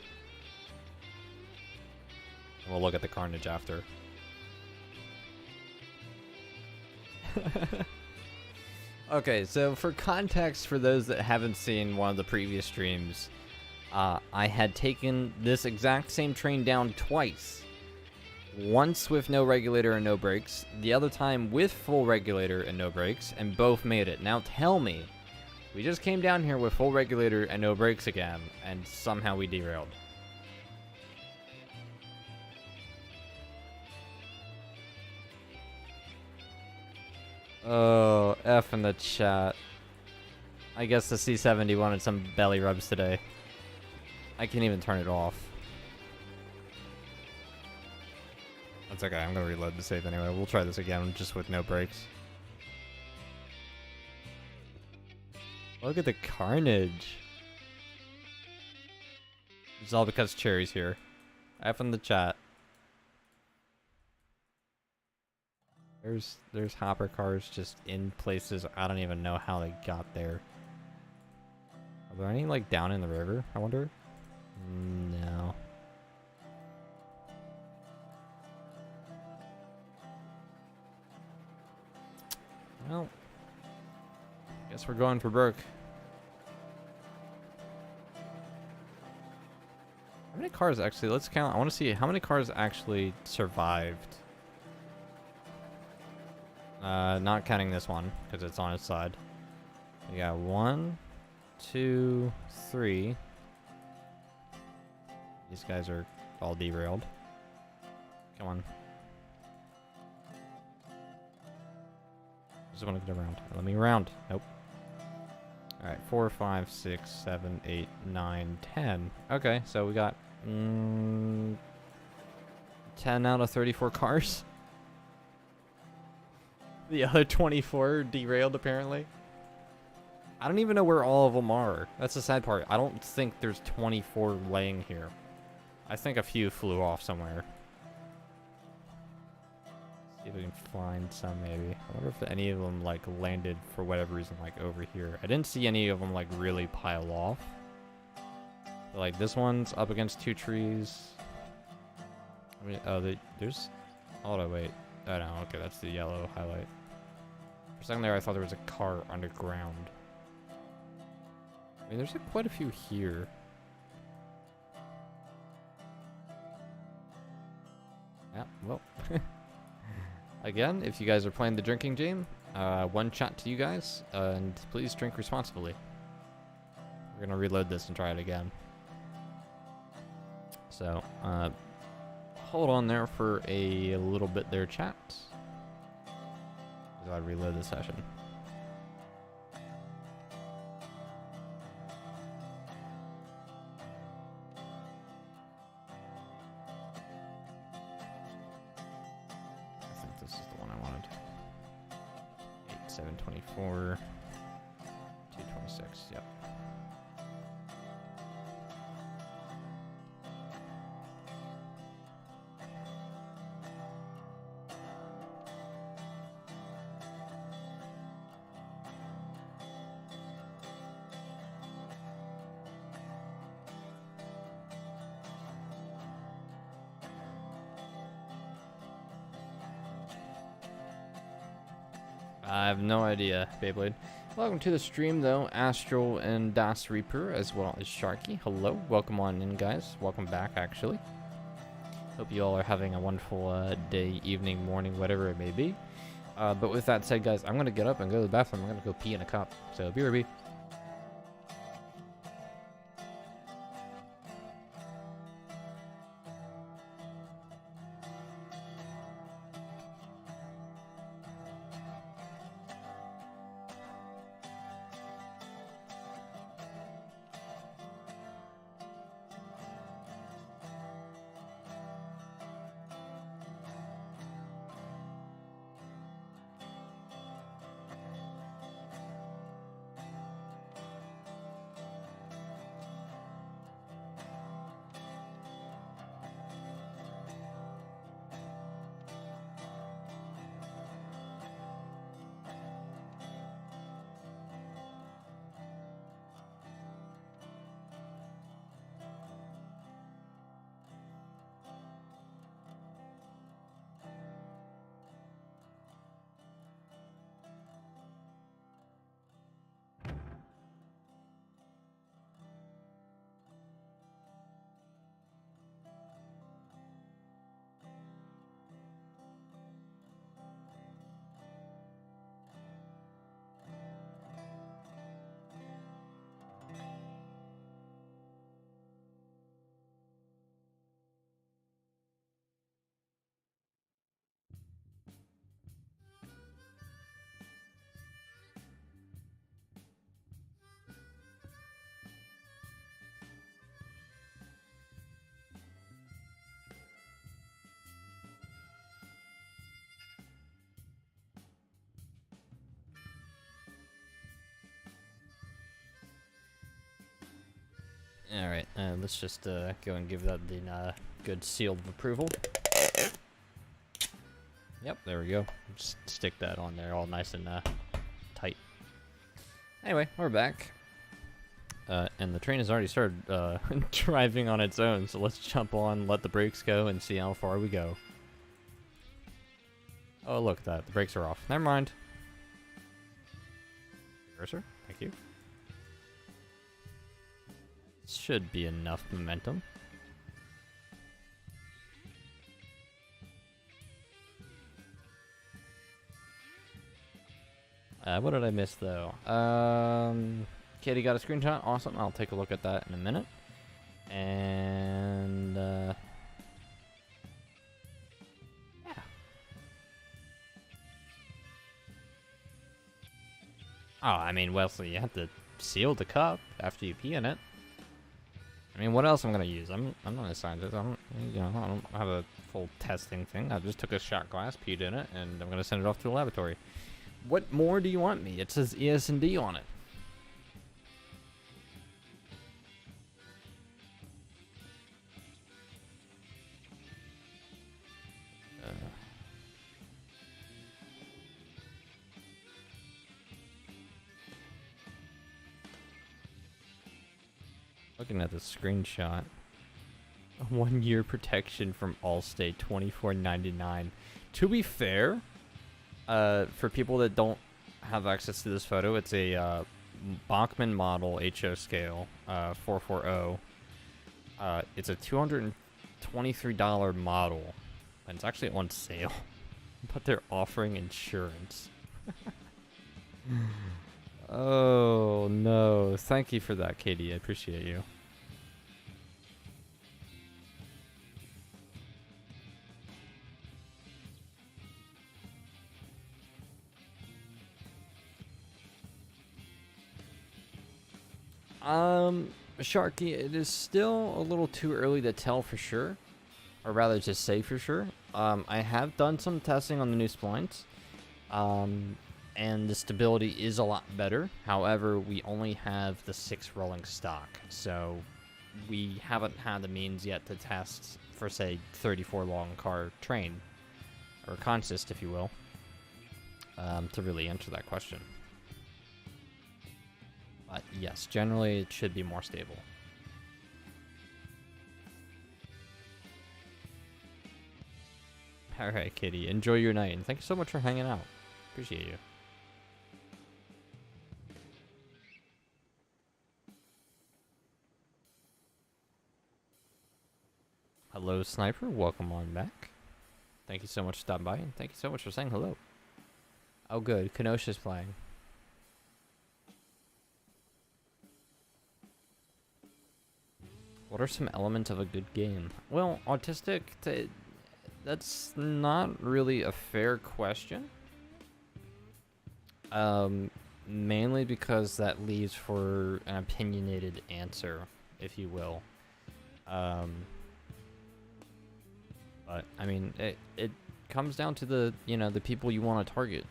And we'll look at the carnage after. Okay, so for context, for those that haven't seen one of the previous streams, I had taken this exact same train down twice. Once with no regulator and no brakes, the other time with full regulator and no brakes, and both made it. Now tell me, we just came down here with full regulator and no brakes again, and somehow we derailed. Oh, F in the chat. I guess the C70 wanted some belly rubs today. I can't even turn it off. That's okay, I'm gonna reload the save anyway. We'll try this again, just with no brakes. Look at the carnage. It's all because Cherry's here. F in the chat. There's hopper cars just in places I don't even know how they got there. Are there any like down in the river, I wonder? No. Well, guess we're going for broke. How many cars actually, let's count. I want to see how many cars actually survived. Not counting this one, because it's on its side. We got 1, 2, 3. These guys are all derailed. Come on. Just want to get around. Let me round. Nope. Alright, 4, 5, 6, 7, 8, 9, 10. Okay, so we got 10 out of 34 cars. The other 24 derailed, apparently. I don't even know where all of them are. That's the sad part. I don't think there's 24 laying here. I think a few flew off somewhere. See if we can find some, maybe. I wonder if any of them, like, landed for whatever reason, like, over here. I didn't see any of them, like, really pile off. But, like, this one's up against 2 trees. I mean, oh, there's... Hold on, wait. Oh, no, okay, that's the yellow highlight. For a second there, I thought there was a car underground. I mean, there's like, quite a few here. Yeah, well. Again, if you guys are playing the drinking game, one shot to you guys, and please drink responsibly. We're gonna reload this and try it again. So, hold on there for a little bit there, chat. As I reload the session. I think this is the one I wanted. 8724. 226, yep. I have no idea, Beyblade. Welcome to the stream, though, Astral and Das Reaper, as well as Sharky. Hello, welcome on in, guys. Welcome back, actually. Hope you all are having a wonderful day, evening, morning, whatever it may be. But with that said, guys, I'm going to get up and go to the bathroom. I'm going to go pee in a cup. So, BRB. Alright, let's just go and give that the good seal of approval. Yep, there we go. Just stick that on there all nice and tight. Anyway, we're back. And the train has already started driving on its own, so let's jump on, let the brakes go, and see how far we go. Oh, look at that. The brakes are off. Never mind. Cursor, thank you. Should be enough momentum. What did I miss though? Katie got a screenshot. Awesome. I'll take a look at that in a minute. And yeah. Oh, I mean, Wesley, you have to seal the cup after you pee in it. I mean, what else I'm gonna use? I'm not a scientist. I don't have a full testing thing. I just took a shot glass, peed in it, and I'm gonna send it off to the laboratory. What more do you want me? It says ES&D on it. Looking at the screenshot. 1 year protection from Allstate, $24.99. To be fair, for people that don't have access to this photo, it's a Bachmann model HO scale 440. It's a $223 model, and it's actually on sale, but they're offering insurance. Oh no! Thank you for that, Katie. I appreciate you. Sharky, it is still a little too early to tell for sure, or rather to say for sure. I have done some testing on the new splines, and the stability is a lot better. However, we only have the 6 rolling stock, so we haven't had the means yet to test for, say, 34 long car train, or consist, if you will, to really answer that question. But yes, generally it should be more stable. Alright, Kitty, enjoy your night, and thank you so much for hanging out. Appreciate you. Hello, Sniper. Welcome on back. Thank you so much for stopping by, and thank you so much for saying hello. Oh, good. Kenosha's playing. What are some elements of a good game? Well, autistic, that's not really a fair question. Mainly because that leaves for an opinionated answer, if you will. But I mean, it comes down to the the people you want to target.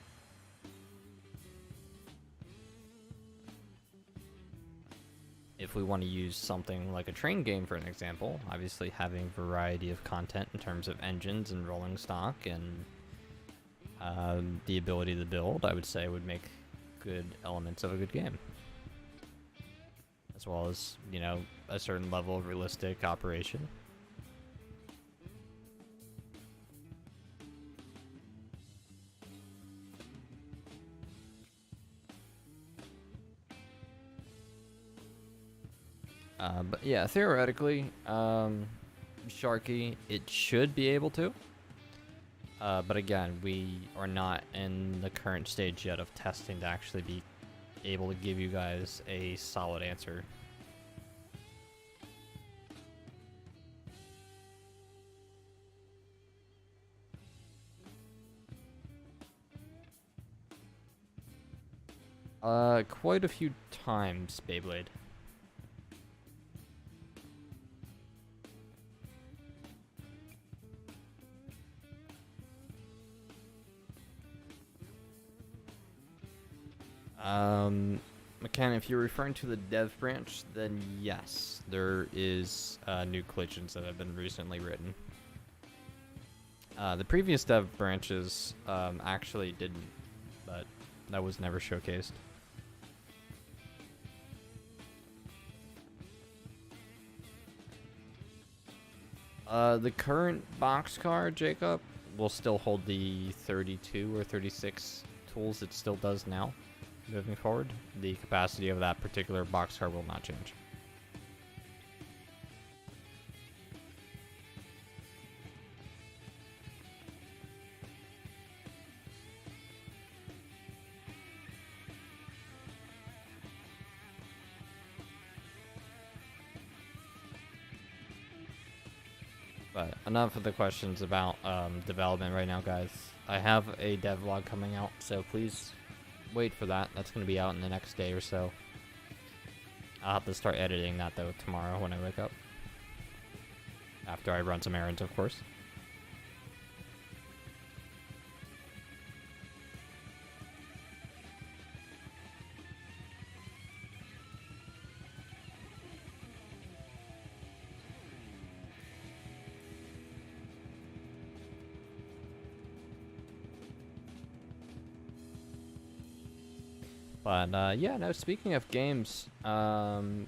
If we want to use something like a train game for an example, obviously having variety of content in terms of engines and rolling stock and the ability to build, I would say would make good elements of a good game. As well as, a certain level of realistic operation. But yeah, theoretically, Sharky, it should be able to. But again, we are not in the current stage yet of testing to actually be able to give you guys a solid answer. Quite a few times, Beyblade. McKenna, if you're referring to the dev branch, then yes, there is new collisions that have been recently written. The previous dev branches actually didn't, but that was never showcased. The current boxcar, Jacob, will still hold the 32 or 36 tools it still does now. Moving forward, the capacity of that particular boxcar will not change. But enough of the questions about development right now, guys. I have a devlog coming out, so please wait for that. That's going to be out in the next day or so. I'll have to start editing that, though, tomorrow when I wake up. After I run some errands, of course. But yeah, no, speaking of games, and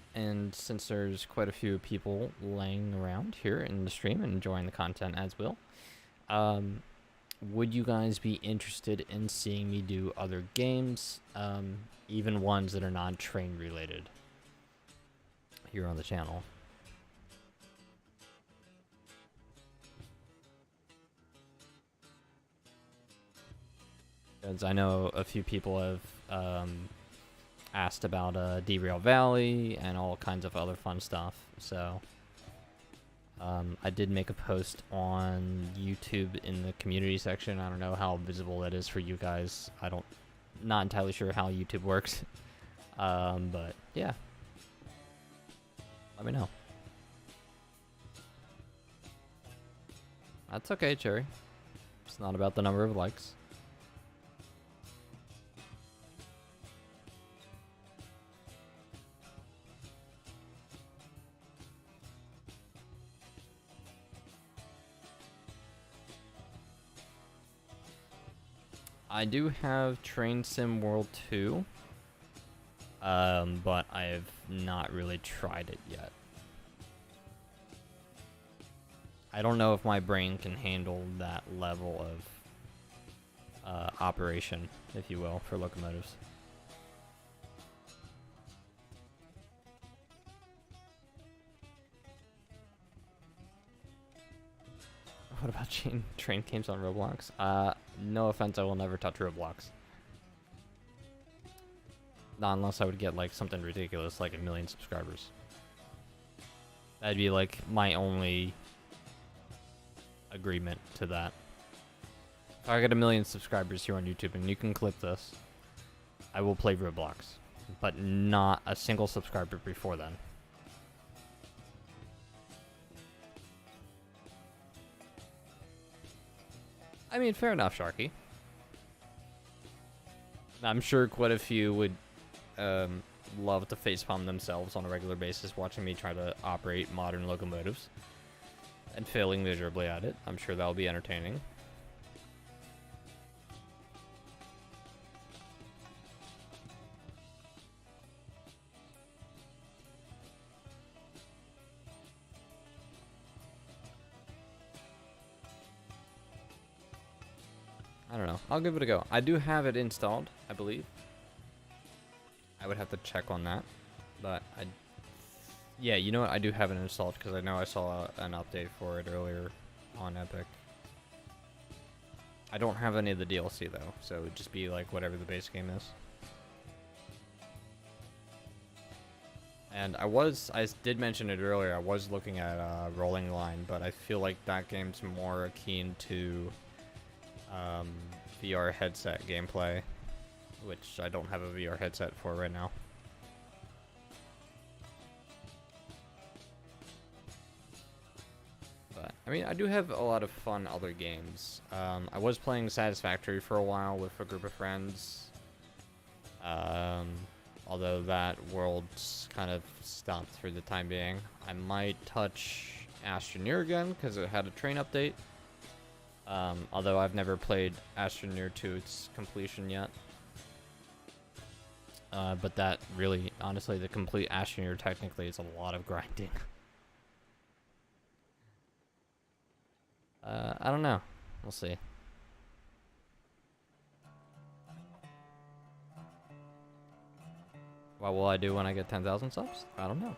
since there's quite a few people laying around here in the stream and enjoying the content as well, would you guys be interested in seeing me do other games, even ones that are non-train related, here on the channel? Because I know a few people have asked about Derail Valley and all kinds of other fun stuff. So I did make a post on YouTube in the community section. I don't know how visible that is for you guys. Not entirely sure how YouTube works. But yeah, let me know. That's okay, Cherry. It's not about the number of likes. I do have Train Sim World 2, but I have not really tried it yet. I don't know if my brain can handle that level of operation, if you will, for locomotives. What about train games on Roblox? No offense, I will never touch Roblox. Not unless I would get like something ridiculous, like 1 million subscribers. That'd be like my only agreement to that. If I get 1 million subscribers here on YouTube, and you can clip this, I will play Roblox, but not a single subscriber before then. I mean, fair enough, Sharky. I'm sure quite a few would love to facepalm themselves on a regular basis watching me try to operate modern locomotives and failing miserably at it. I'm sure that'll be entertaining. I don't know. I'll give it a go. I do have it installed, I believe. I would have to check on that. But yeah, you know what? I do have it installed because I know I saw an update for it earlier on Epic. I don't have any of the DLC though, so it would just be like whatever the base game is. And I did mention it earlier, I was looking at Rolling Line, but I feel like that game's more akin to VR headset gameplay, which I don't have a VR headset for right now. But I mean, I do have a lot of fun other games. I was playing Satisfactory for a while with a group of friends, although that world's kind of stopped for the time being. I might touch Astroneer again because it had a train update. Although I've never played Astroneer to its completion yet. But that really, honestly, the complete Astroneer technically is a lot of grinding. I don't know. We'll see. What will I do when I get 10,000 subs? I don't know.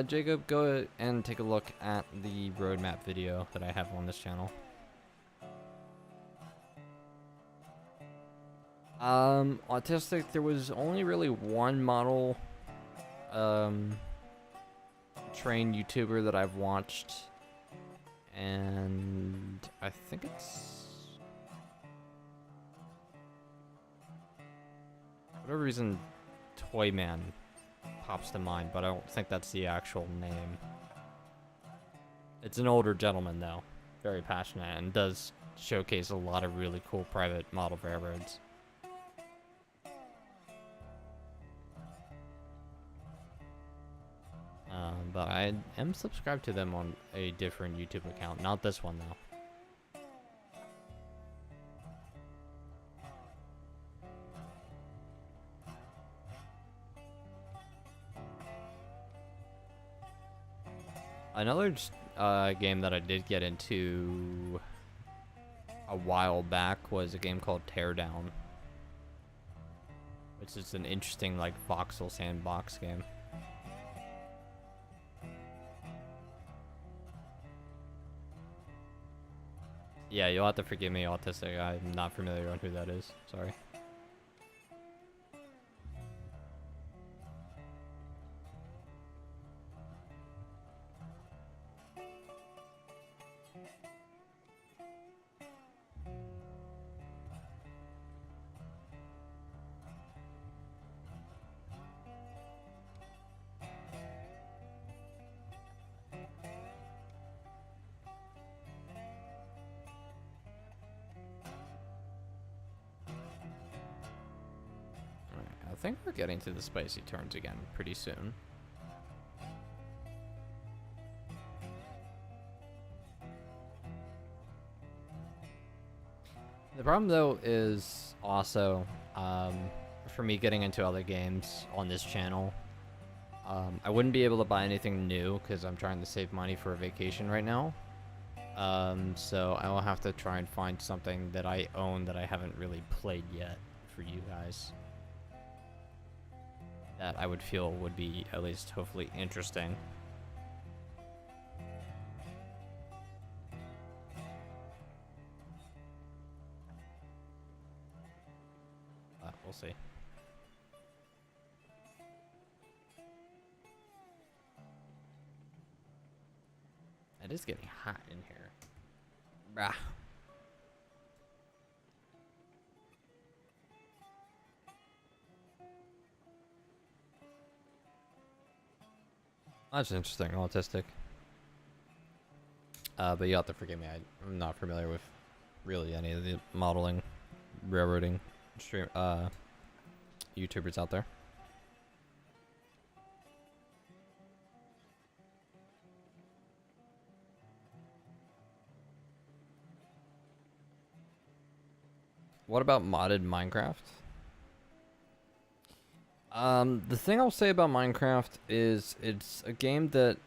Jacob, go and take a look at the roadmap video that I have on this channel. Autistic, there was only really one model, train YouTuber that I've watched, and I think it's... for whatever reason, Toyman pops to mind, but I don't think that's the actual name. It's an older gentleman though, very passionate, and does showcase a lot of really cool private model railroads. But I am subscribed to them on a different YouTube account, not this one though. Another game that I did get into a while back was a game called Teardown, which is an interesting like voxel sandbox game. Yeah, you'll have to forgive me, Autistic. I'm not familiar on who that is. Sorry. I think we're getting to the spicy turns again pretty soon. The problem though is also for me getting into other games on this channel, I wouldn't be able to buy anything new because I'm trying to save money for a vacation right now. So I will have to try and find something that I own that I haven't really played yet for you guys. that I would feel would be at least hopefully interesting. We'll see. It is getting hot in here. Brah. That's interesting, autistic. But you have to forgive me, I'm not familiar with really any of the modeling, railroading stream YouTubers out there. What about modded Minecraft? The thing I'll say about Minecraft is it's a game that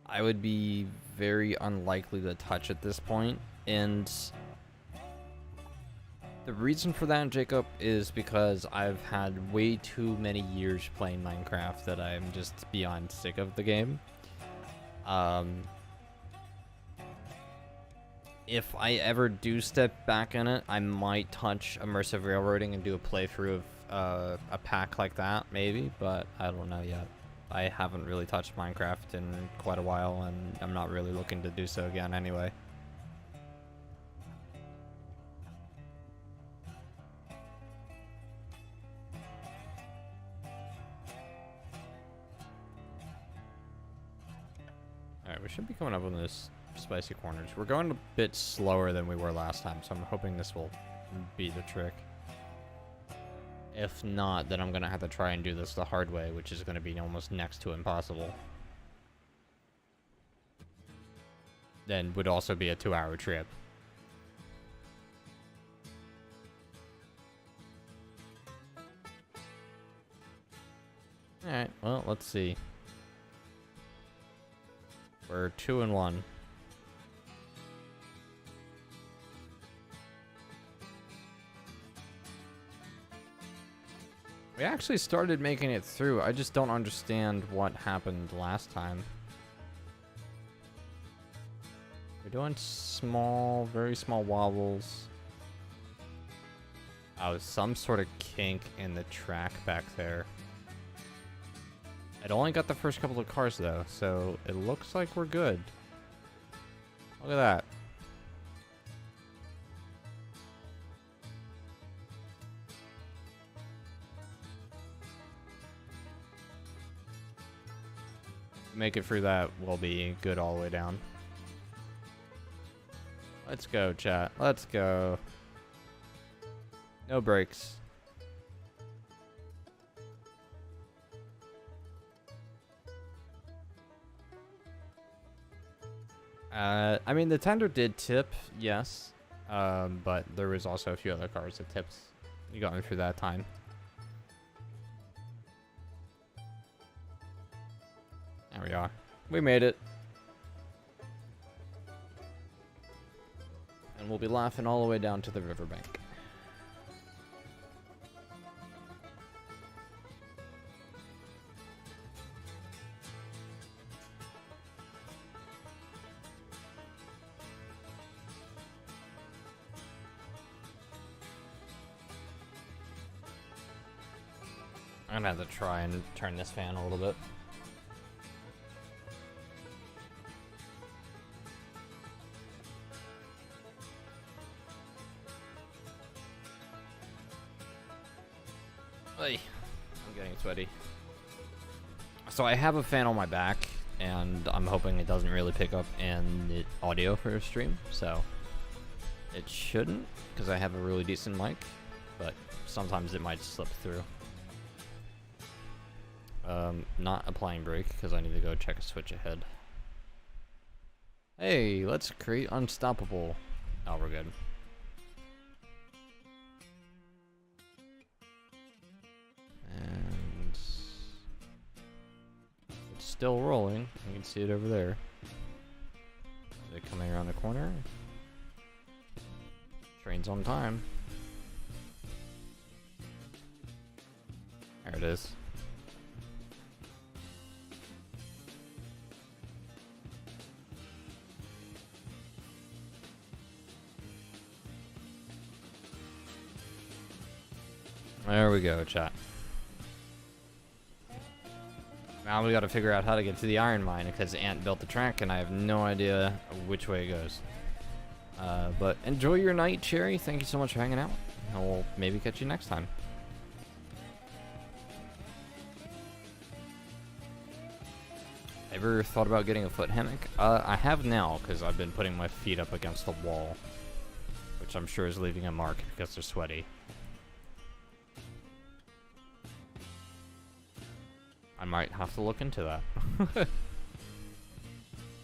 I would be very unlikely to touch at this point, and the reason for that, Jacob, is because I've had way too many years playing Minecraft that I'm just beyond sick of the game. If I ever do step back in it, I might touch immersive railroading and do a playthrough of a pack like that, maybe, but I don't know yet. I haven't really touched Minecraft in quite a while, and I'm not really looking to do so again anyway. Alright, we should be coming up on this spicy corners. We're going a bit slower than we were last time, so I'm hoping this will be the trick. If not, then I'm gonna have to try and do this the hard way, which is gonna be almost next to impossible. Then would also be a 2-hour trip. Alright, well, let's see. We're 2-1. We actually started making it through. I just don't understand what happened last time. We're doing small, very small wobbles. Oh, some sort of kink in the track back there. It only got the first couple of cars though, so it looks like we're good. Look at that. Make it through that, we'll be good all the way down. Let's go, chat. Let's go. No brakes. I mean, the tender did tip, yes. But there was also a few other cars that tipped. You got me through that time. There we are. We made it. And we'll be laughing all the way down to the riverbank. I'm gonna have to try and turn this fan a little bit. Hey, I'm getting sweaty. So I have a fan on my back, and I'm hoping it doesn't really pick up in the audio for a stream, so it shouldn't, because I have a really decent mic, but sometimes it might slip through. Not applying brake, because I need to go check a switch ahead. Hey, let's create Unstoppable. Oh, we're good. And it's still rolling. You can see it over there. Is it coming around the corner? Train's on time. There it is. There we go, chat. Now we gotta figure out how to get to the iron mine because Ant built the track and I have no idea which way it goes. But enjoy your night, Cherry. Thank you so much for hanging out. And we'll maybe catch you next time. Ever thought about getting a foot hammock? I have now because I've been putting my feet up against the wall, which I'm sure is leaving a mark because they're sweaty. I might have to look into that.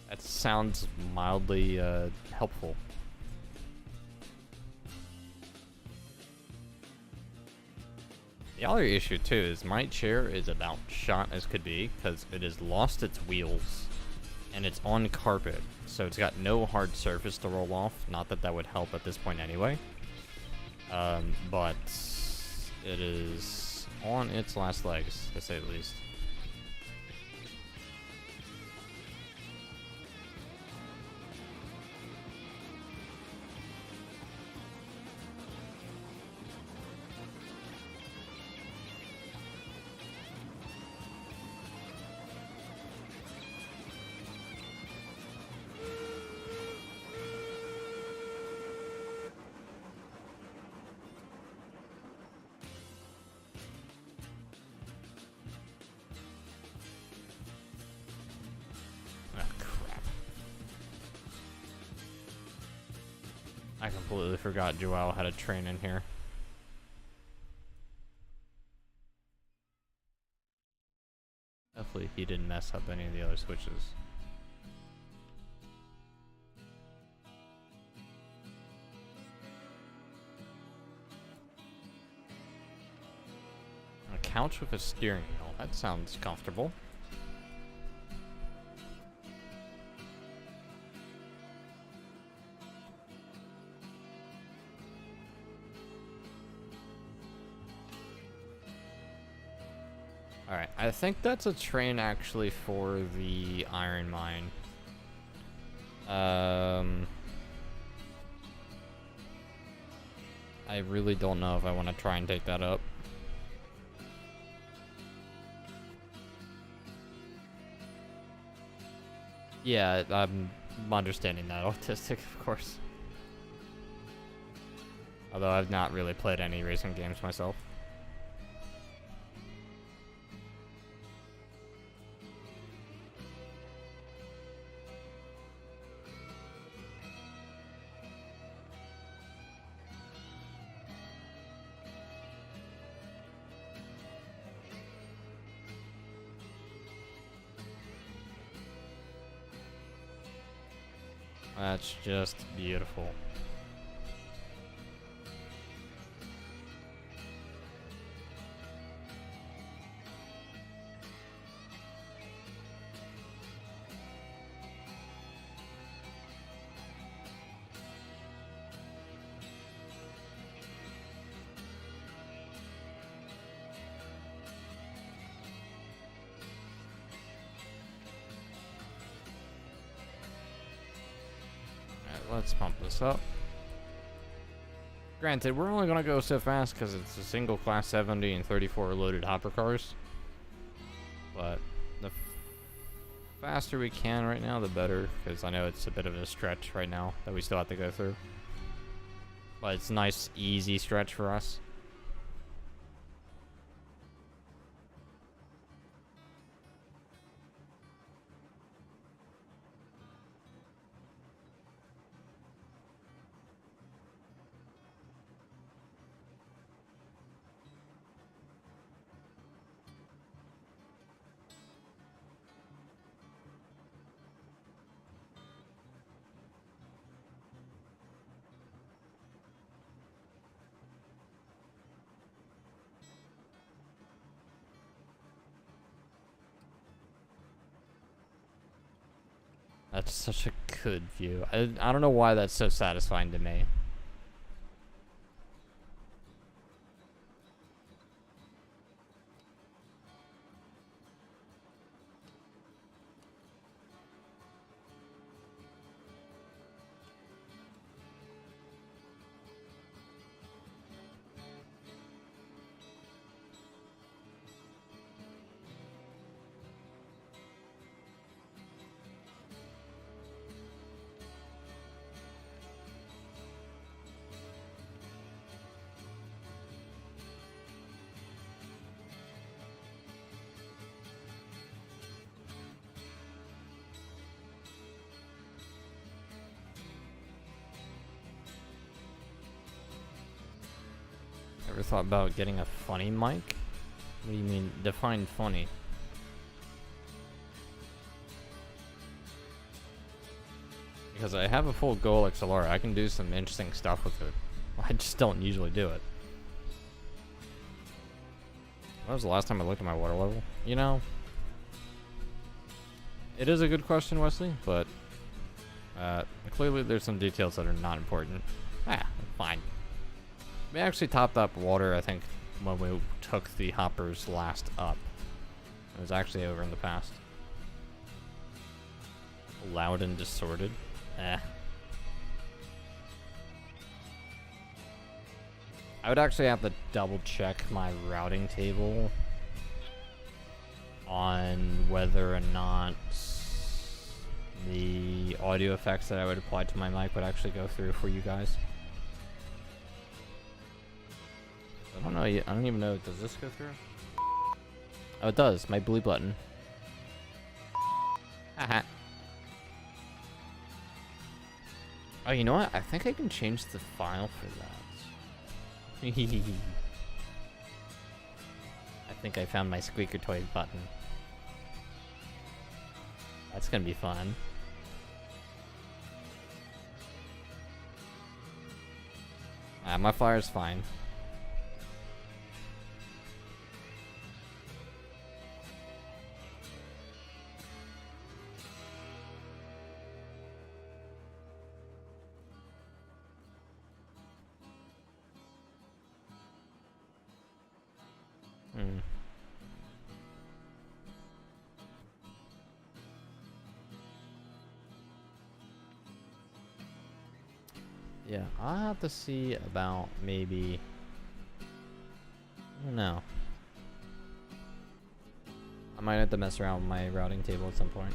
That sounds mildly helpful. The other issue too is my chair is about shot as could be because it has lost its wheels and it's on carpet, so it's got no hard surface to roll off. Not that that would help at this point anyway, but it is on its last legs, to say the least. I completely forgot Joel had a train in here. Hopefully he didn't mess up any of the other switches. A couch with a steering wheel. That sounds comfortable. Alright, I think that's a train actually for the iron mine. I really don't know if I want to try and take that up. Yeah, I'm understanding that. Autistic, of course. Although I've not really played any racing games myself. That's just beautiful. Let's pump this up. Granted, we're only gonna go so fast because it's a single class 70 and 34 loaded hopper cars. But the faster we can right now, the better, because I know it's a bit of a stretch right now that we still have to go through. But it's a nice, easy stretch for us. That's such a good view. I don't know why that's so satisfying to me. Ever thought about getting a funny mic? What do you mean? Define funny. Because I have a full Goal XLR. I can do some interesting stuff with it. I just don't usually do it. When was the last time I looked at my water level? You know, it is a good question, Wesley, but clearly there's some details that are not important. Fine. We actually topped up water, I think, when we took the hoppers last up. It was actually over in the past. Loud and distorted. I would actually have to double check my routing table on whether or not the audio effects that I would apply to my mic would actually go through for you guys. I don't know. I don't even know. Does this go through? Oh, it does. My blue button. Haha. Oh, you know what? I think I can change the file for that. I think I found my squeaker toy button. That's gonna be fun. My fire's fine. Yeah, I'll have to see about maybe... I don't know. I might have to mess around with my routing table at some point.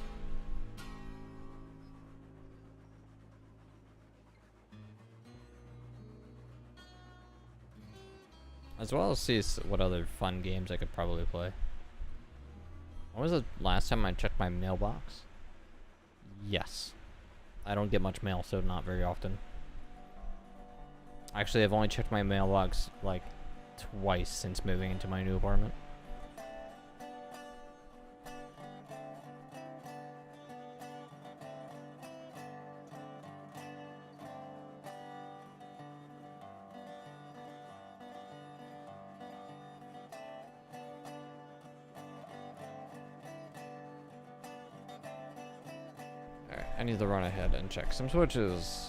As well as see what other fun games I could probably play. When was the last time I checked my mailbox? Yes. I don't get much mail, so not very often. Actually, I've only checked my mailbox like twice since moving into my new apartment. Alright, I need to run ahead and check some switches.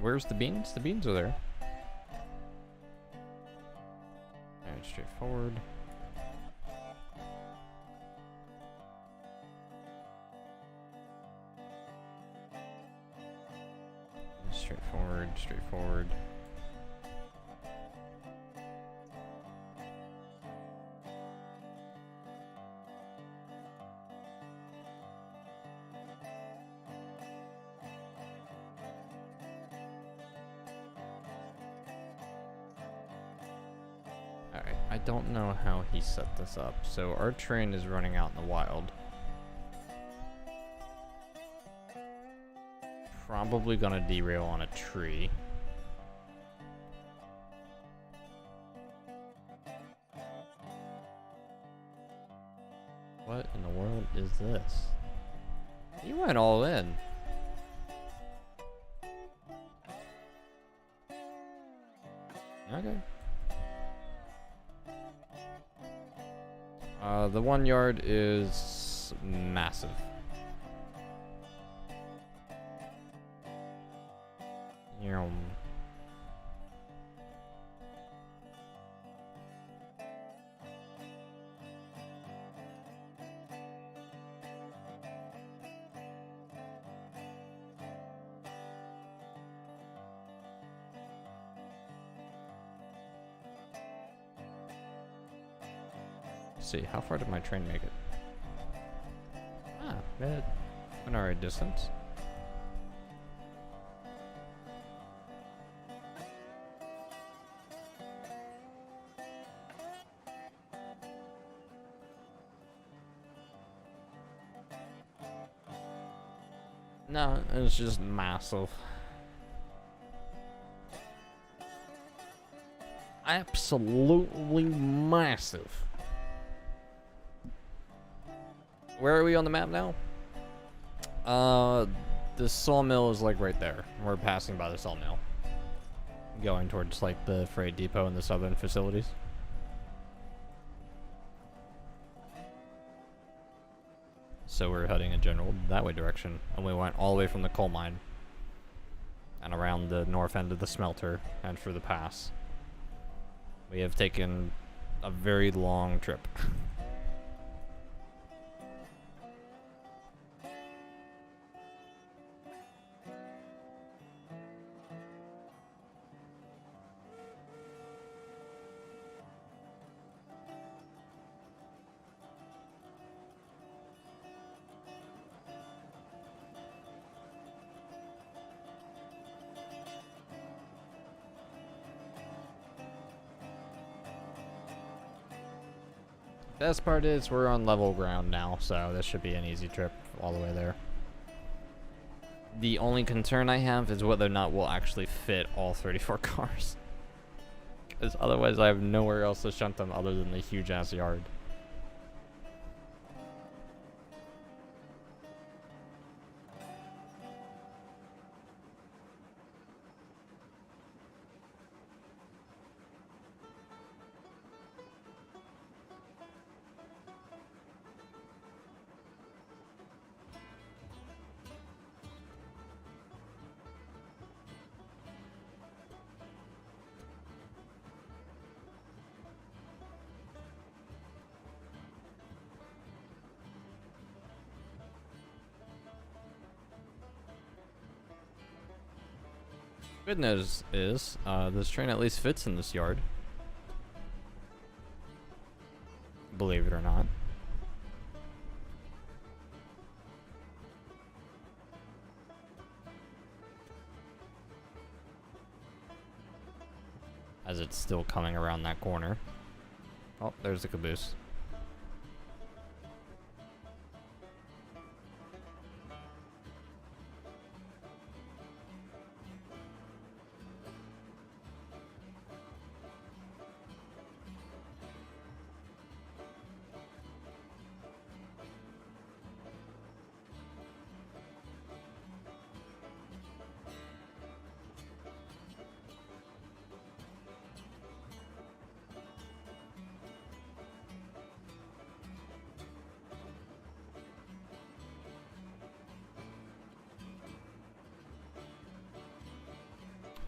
Where's the beans? The beans are there. Alright, straightforward. Straightforward, straightforward. Alright, I don't know how he set this up. So our train is running out in the wild. Probably gonna derail on a tree. What in the world is this? He went all in. Okay. The 1 yard is massive. See, how far did my train make it? Ah, an alright distance. No, it's just massive. Absolutely massive. Where are we on the map now? The sawmill is like right there. We're passing by the sawmill. Going towards like the freight depot and the southern facilities. So we're heading in general that way direction. And we went all the way from the coal mine. And around the north end of the smelter and through the pass. We have taken a very long trip. Best part is we're on level ground now, so this should be an easy trip all the way there. The only concern I have is whether or not we'll actually fit all 34 cars. Because otherwise I have nowhere else to shunt them other than the huge ass yard. Good news is, this train at least fits in this yard. Believe it or not. As it's still coming around that corner. Oh, there's the caboose.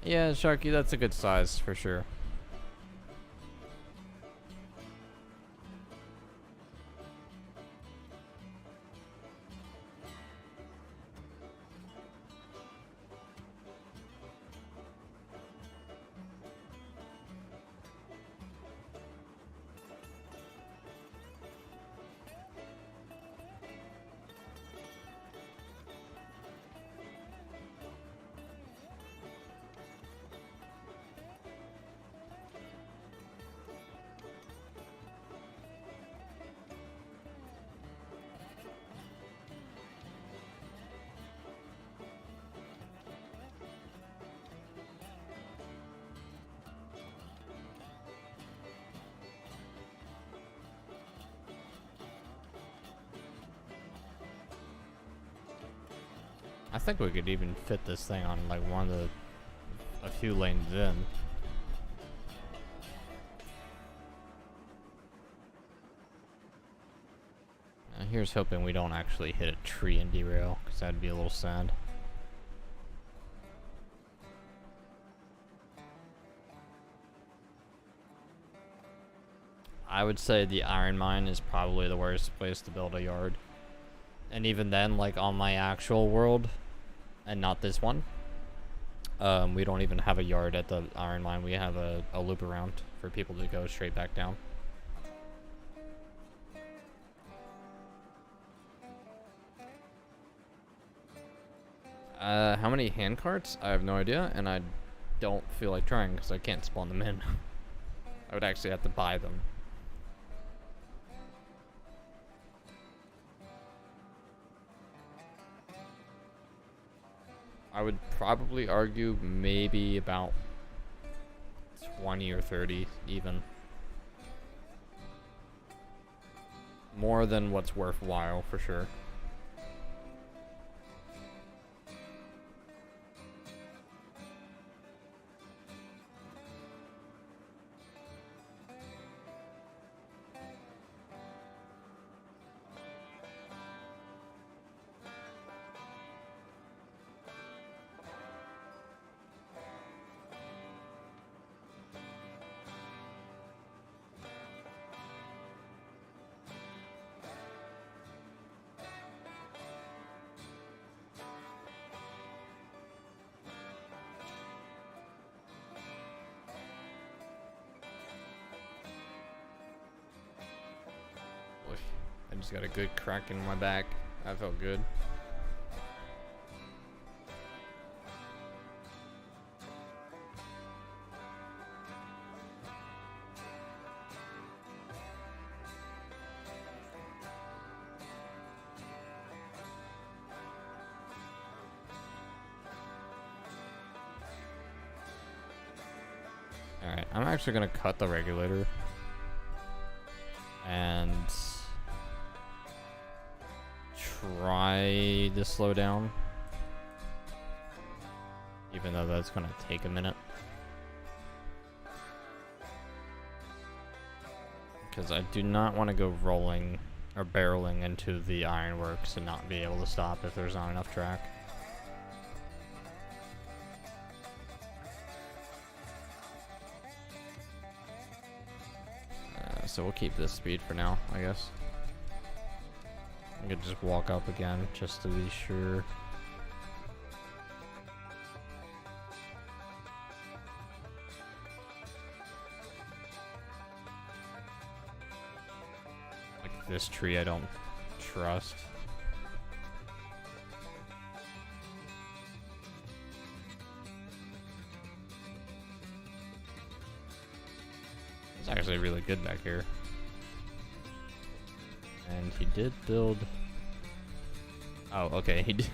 Yeah, Sharky, that's a good size for sure. I think we could even fit this thing on like one of a few lanes in. Now here's hoping we don't actually hit a tree and derail, because that'd be a little sad. I would say the iron mine is probably the worst place to build a yard. And even then, like on my actual world, and not this one, we don't even have a yard at the iron mine. We have a loop around for people to go straight back down. How many hand carts? I have no idea, and I don't feel like trying because I can't spawn them in. I would actually have to buy them. I would probably argue maybe about 20 or 30 even. More than what's worthwhile for sure. I just got a good crack in my back. That felt good. Alright, I'm actually gonna cut the regulator. And try to slow down, even though that's gonna take a minute, because I do not want to go rolling or barreling into the ironworks and not be able to stop if there's not enough track. So we'll keep this speed for now, I guess. I could just walk up again, just to be sure. Like this tree I don't trust. It's actually really good back here. And he did build... Oh, okay, he did...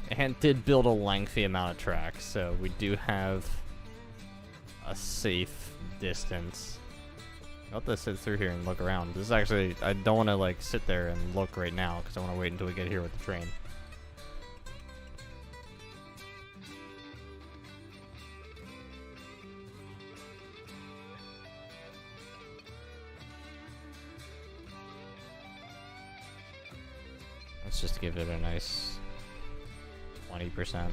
and did build a lengthy amount of tracks, so we do have a safe distance. I'll have to sit through here and look around. This is actually... I don't want to, like, sit there and look right now, because I want to wait until we get here with the train. Let's just give it a nice 20%.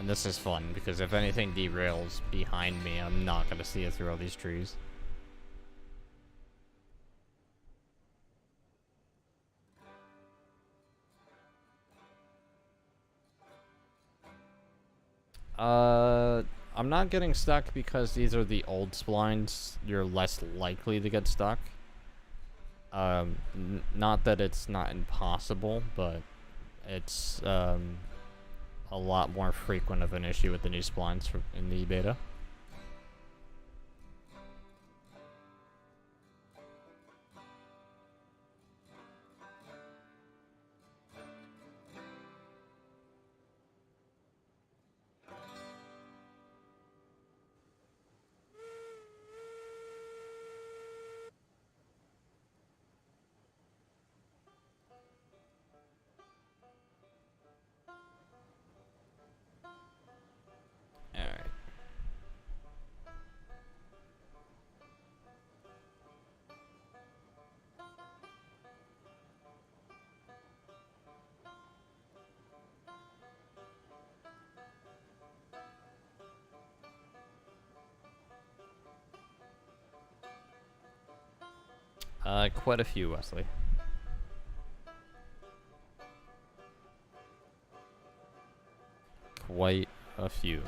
And this is fun, because if anything derails behind me, I'm not going to see it through all these trees. I'm not getting stuck because these are the old splines. You're less likely to get stuck. Not that it's not impossible, but it's a lot more frequent of an issue with the new splines in the beta. Quite a few, Wesley. Quite a few.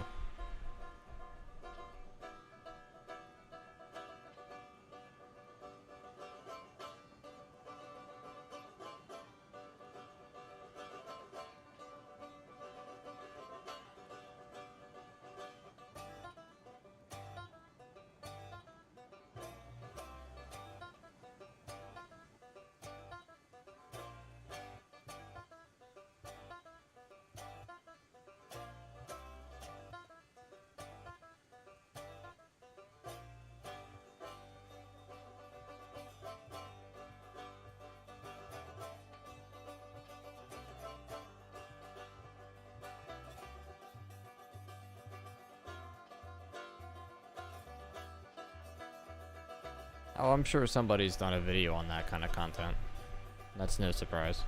Oh, I'm sure somebody's done a video on that kind of content. That's no surprise.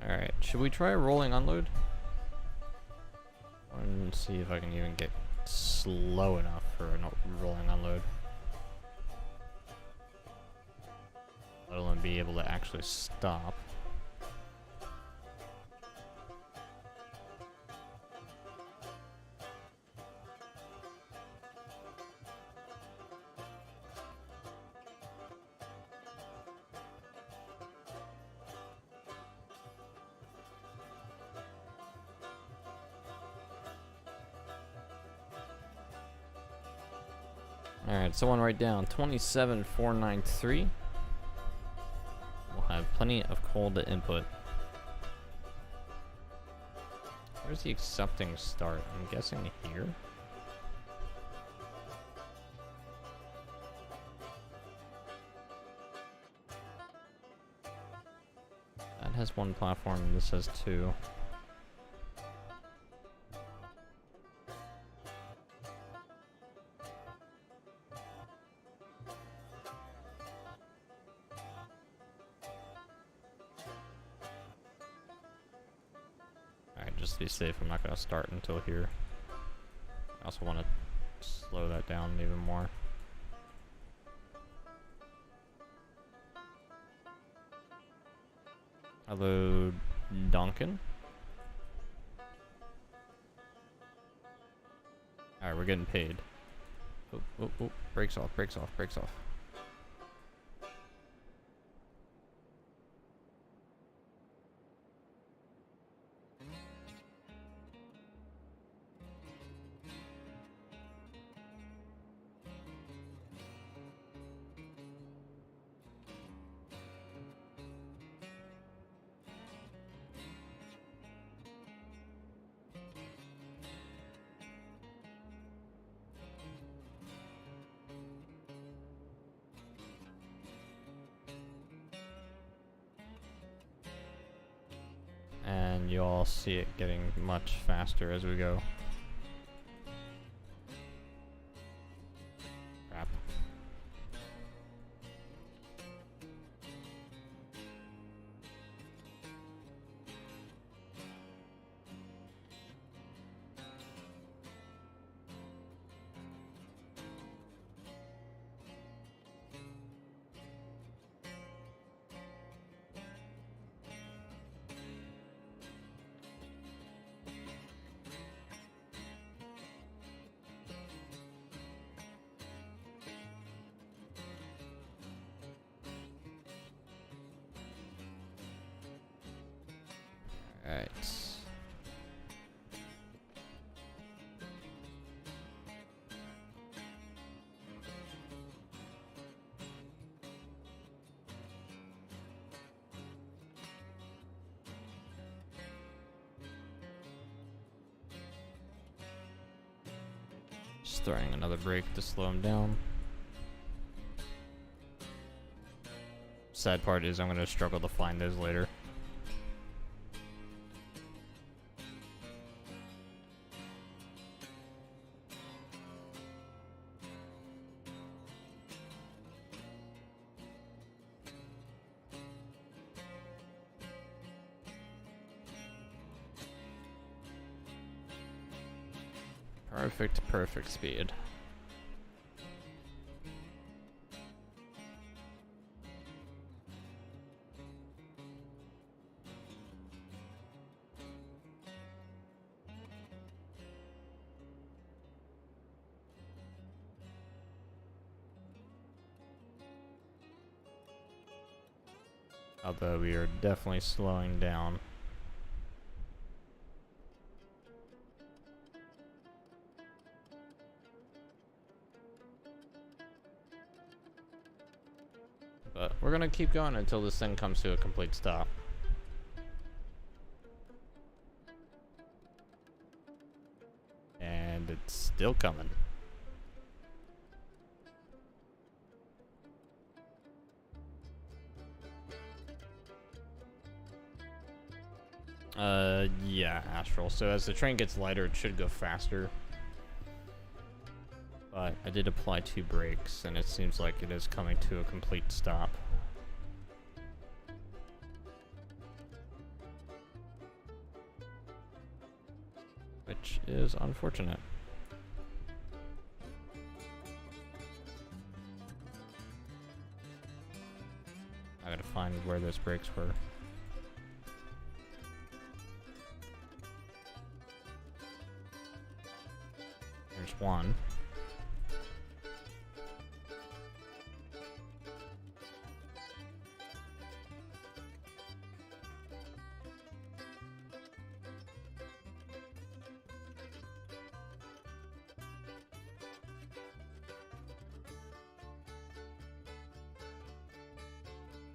Alright, should we try a rolling unload? And see if I can even get slow enough for a rolling unload. Let alone be able to actually stop. Alright, someone write down 27493. We'll have plenty of coal to input. Where's the accepting start? I'm guessing here. That has one platform, and this has two. Just to be safe, I'm not going to start until here. I also want to slow that down even more. Hello, Duncan. Alright, we're getting paid. Oh, oh, oh, breaks off, breaks off, breaks off. And you'll see it getting much faster as we go. Crap. Alright. Just throwing another brake to slow him down. Sad part is I'm going to struggle to find those later. Perfect speed. Although we are definitely slowing down. But we're gonna keep going until this thing comes to a complete stop. And it's still coming. Yeah, Astral. So as the train gets lighter, it should go faster. But I did apply 2 brakes, and it seems like it is coming to a complete stop. Which is unfortunate. I gotta find where those brakes were. There's one.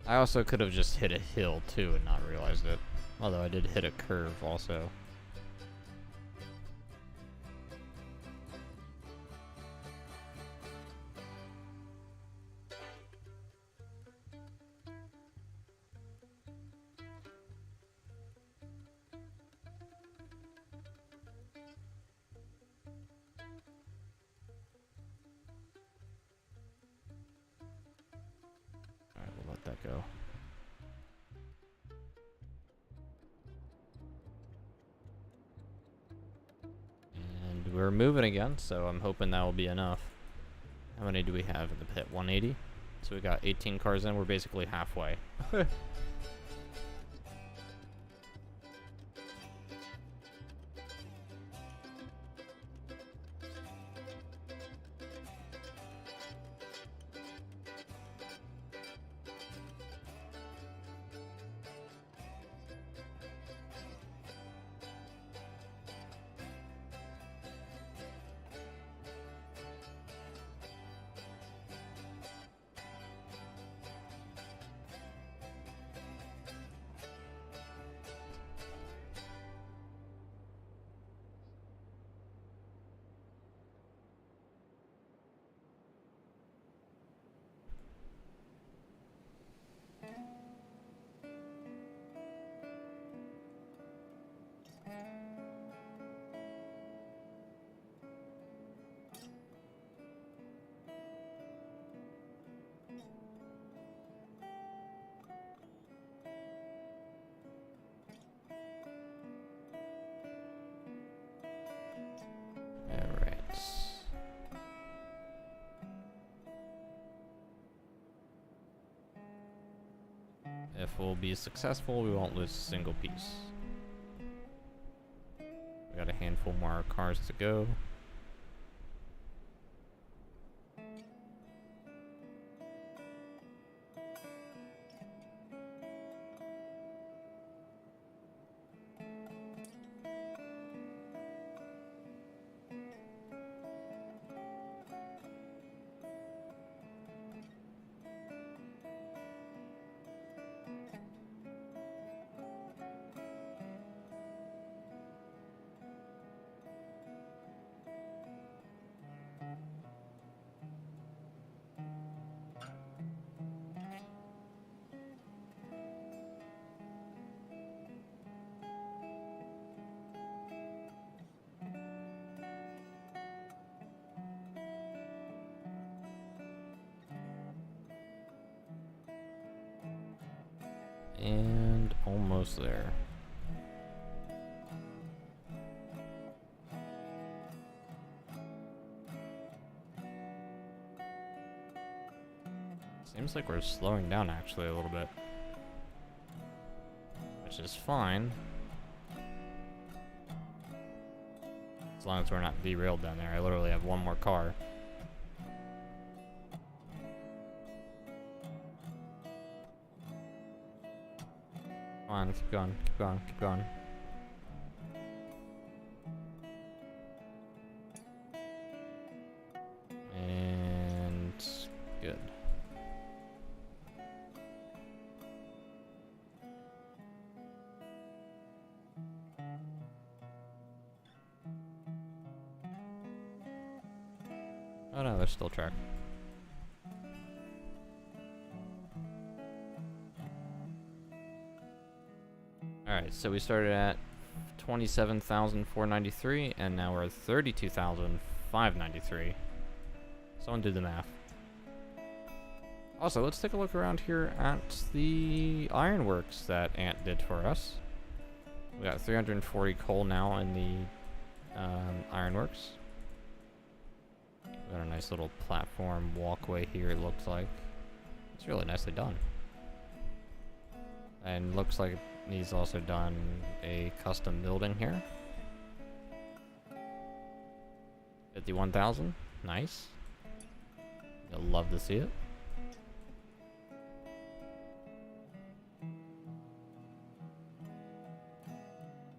I also could have just hit a hill too and not realized it. Although I did hit a curve also. Alright, we'll let that go. And we're moving again, so I'm hoping that will be enough. How many do we have in the pit? 180? So we got 18 cars in, we're basically halfway. Alright. If we'll be successful, we won't lose a single piece. We got a handful more cars to go. And almost there. Seems like we're slowing down actually a little bit. Which is fine. As long as we're not derailed down there. I literally have one more car. Come on, keep going, keep going, keep going. And good. Oh, there's still track. Alright, so we started at 27,493, and now we're at 32,593. Someone do the math. Also, let's take a look around here at the ironworks that Ant did for us. We got 340 coal now in the ironworks. We got a nice little platform walkway here, it looks like. It's really nicely done. And looks like he's also done a custom building here. 51,000, nice. You'll love to see it.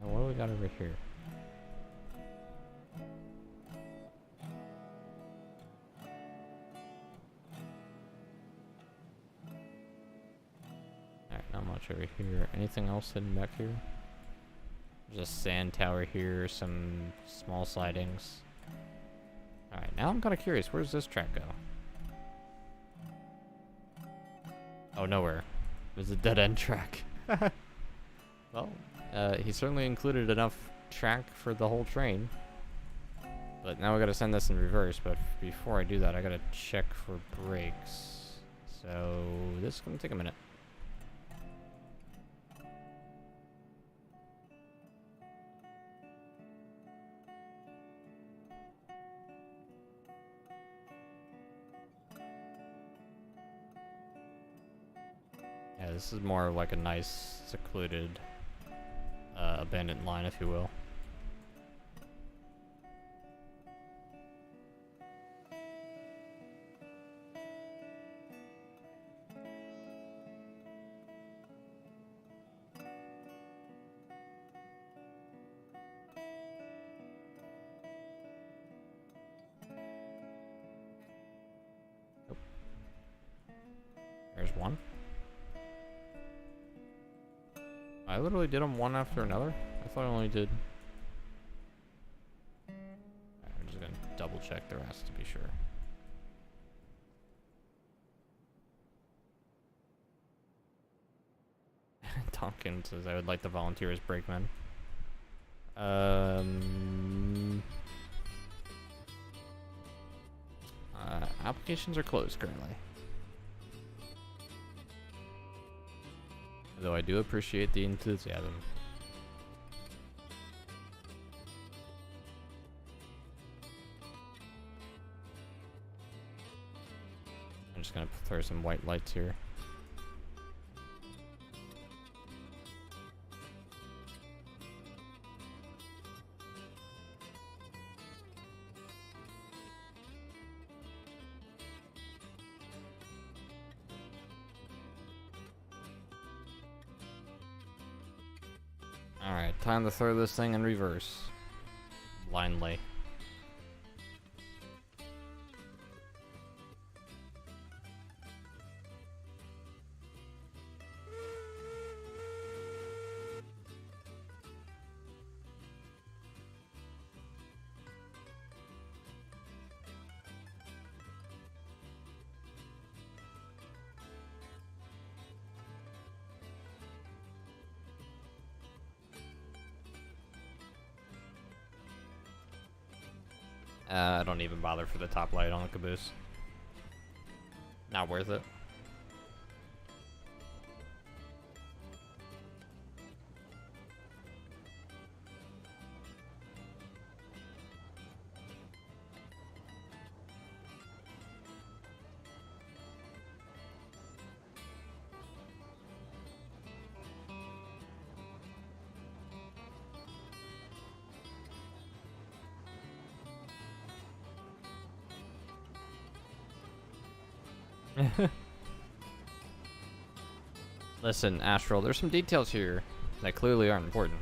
And what do we got over here? Alright, not much over here. Anything else hidden back here? There's a sand tower here, some small sidings. Alright, now I'm kind of curious. Where's this track go? Oh, nowhere. There's a dead-end track. Well, he certainly included enough track for the whole train. But now we gotta send this in reverse, but before I do that, I gotta check for brakes. So, this is gonna take a minute. Yeah, this is more of like a nice, secluded, abandoned line, if you will. Nope. There's one. I literally did them one after another. I thought I only did. Alright, I'm just gonna double check the rest to be sure. Tonkin says I would like to volunteer as brakeman. Applications are closed currently. Though I do appreciate the enthusiasm. I'm just gonna throw some white lights here. Alright, time to throw this thing in reverse. Blindly. I don't even bother for the top light on a caboose. Not worth it. Listen, Astral, there's some details here that clearly aren't important.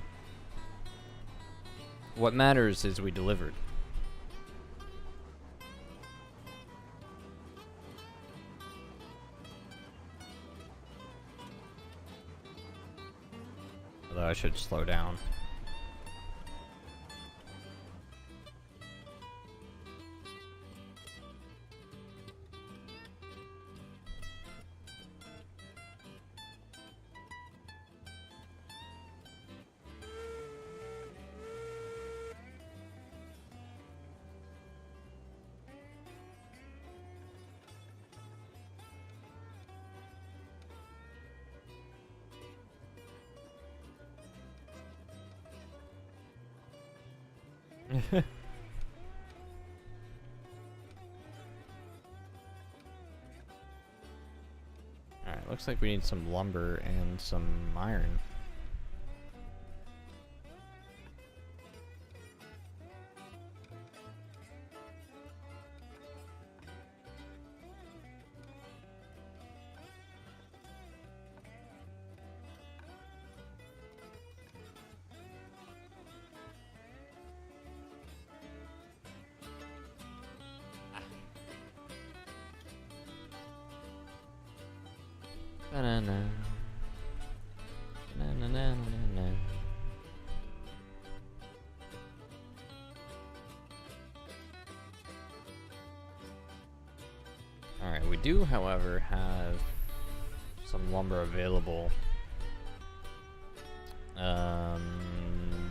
What matters is we delivered. Although I should slow down. Alright, looks like we need some lumber and some iron. Banana. Banana. Alright, we do, however, have some lumber available.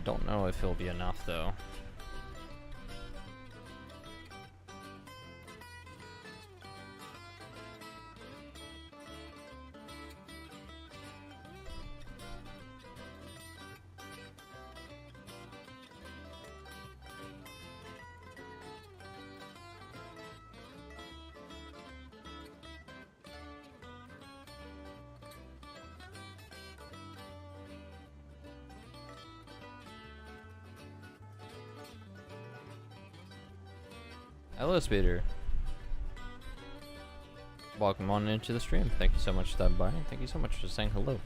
Don't know if it'll be enough, though. Hello, Speeder. Welcome on into the stream. Thank you so much for stopping by, and thank you so much for saying hello.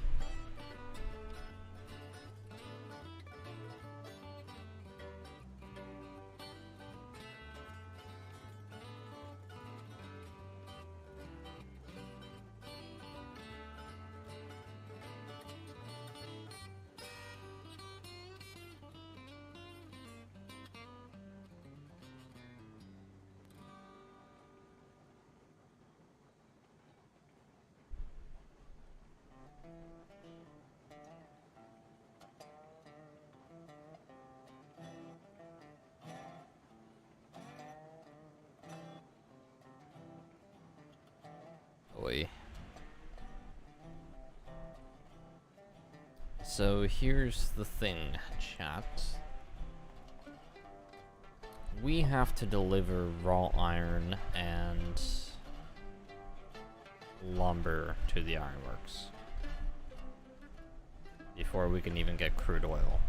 So here's the thing, chat. We have to deliver raw iron and lumber to the ironworks before we can even get crude oil.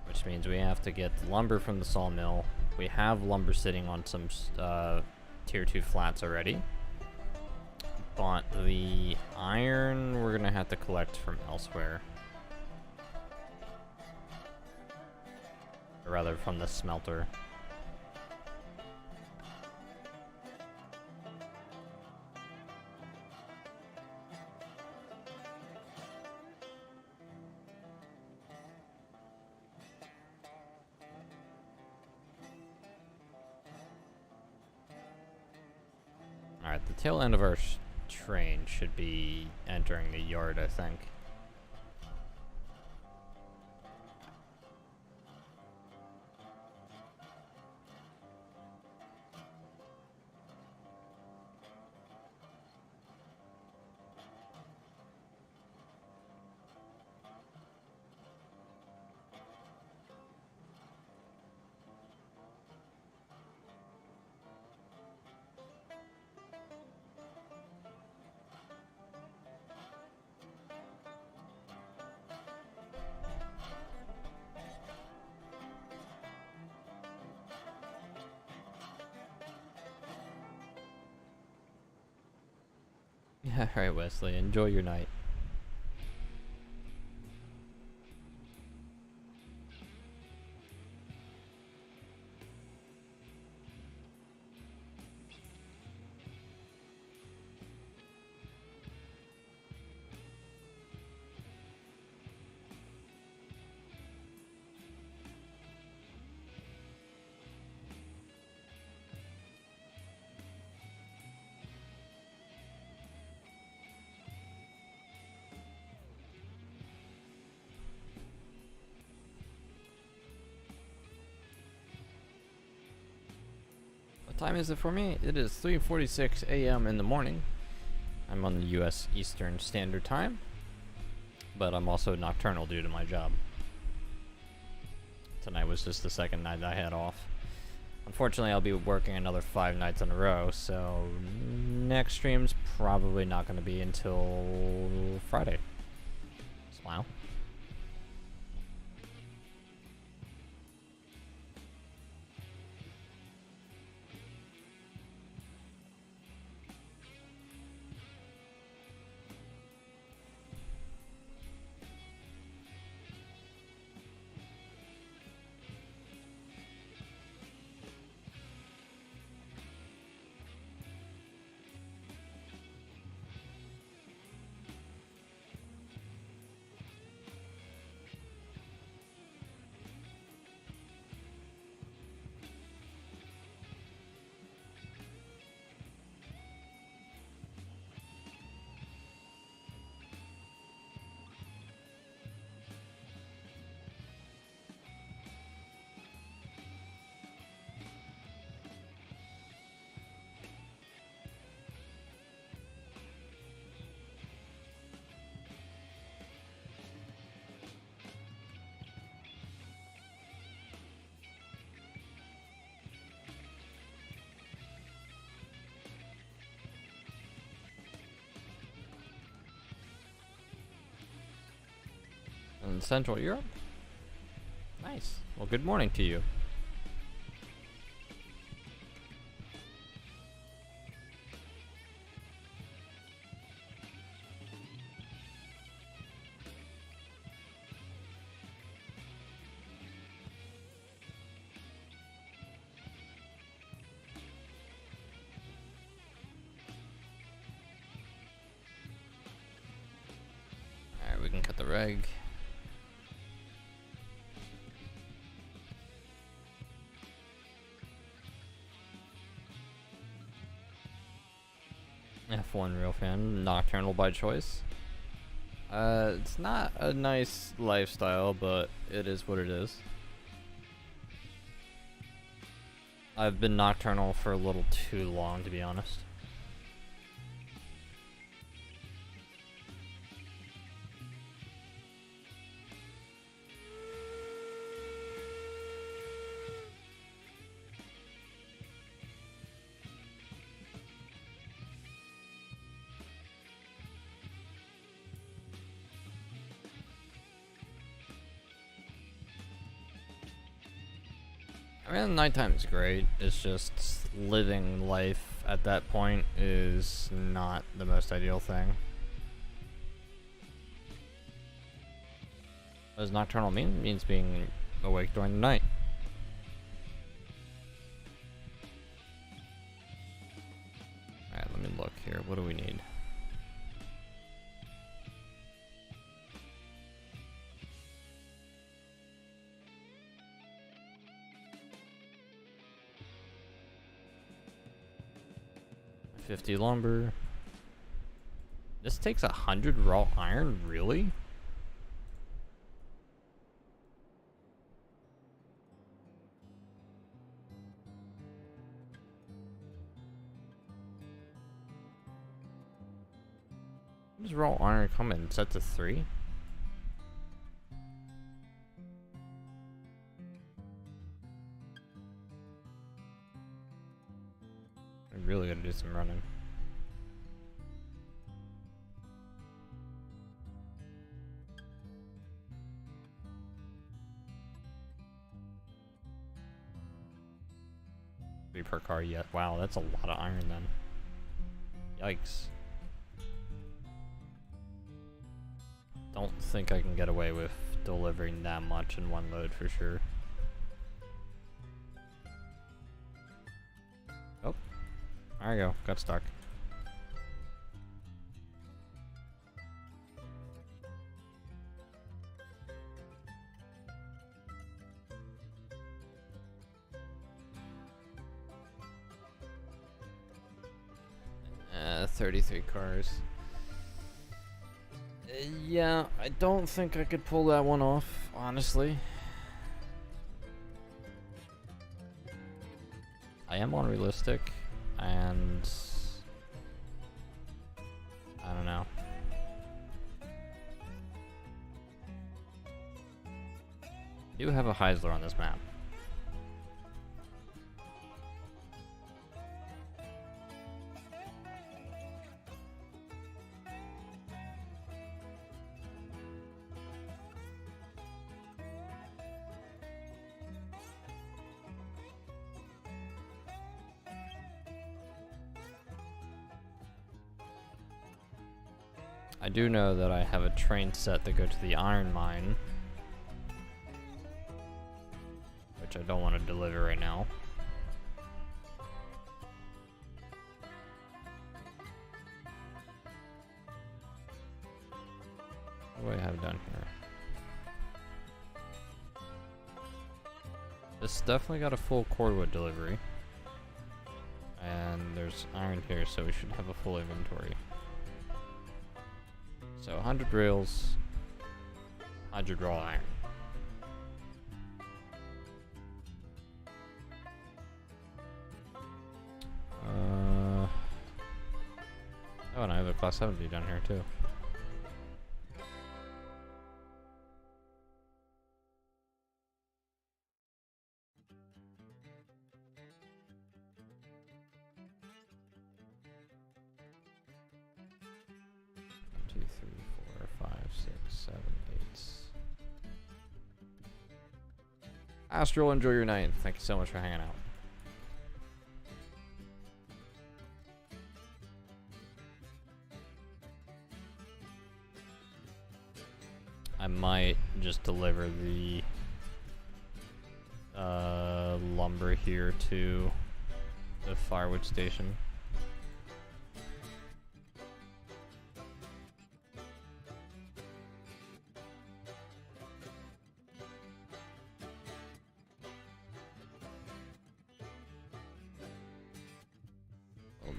Which means we have to get the lumber from the sawmill. We have lumber sitting on some tier 2 flats already. But the iron we're gonna have to collect from elsewhere. Or rather from the smelter. Alright, the tail end of our train should be entering the yard, I think. Yeah, alright, Wesley. Enjoy your night. What time is it for me? It is 3:46 a.m. in the morning. I'm on the U.S. Eastern Standard Time. but I'm also nocturnal due to my job. Tonight was just the second night I had off. Unfortunately, I'll be working another 5 nights in a row, so next stream's probably not going to be until Friday. Smile. In Central Europe? Nice. Well, good morning to you. Alright, we can cut the reg. F1 real fan, nocturnal by choice. It's not a nice lifestyle, but it is what it is. I've been nocturnal for a little too long, to be honest. I mean, nighttime's great. It's just living life at that point is not the most ideal thing. What does nocturnal mean? It means being awake during the night. Alright, let me look here. What do we need? $50 lumber. This takes 100 raw iron, really? Does raw iron come in sets of 3? I really gotta do some running. Per car yet. Wow, that's a lot of iron then. Yikes. Don't think I can get away with delivering that much in one load for sure. Oh, there we go. Got stuck. Uh, 33 cars. Yeah, I don't think I could pull that one off, honestly. I am unrealistic, and I don't know. do have a Heisler on this map. I do know that I have a train set that go to the iron mine, which I don't want to deliver right now. What do I have done here? This definitely got a full cordwood delivery. And there's iron here, so we should have a full inventory. So 100 rails, 100 raw iron. Oh, and I have a class 70 down here too. Astral, enjoy your night. Thank you so much for hanging out. I might just deliver the lumber here to the firewood station.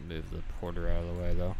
Move the porter out of the way though.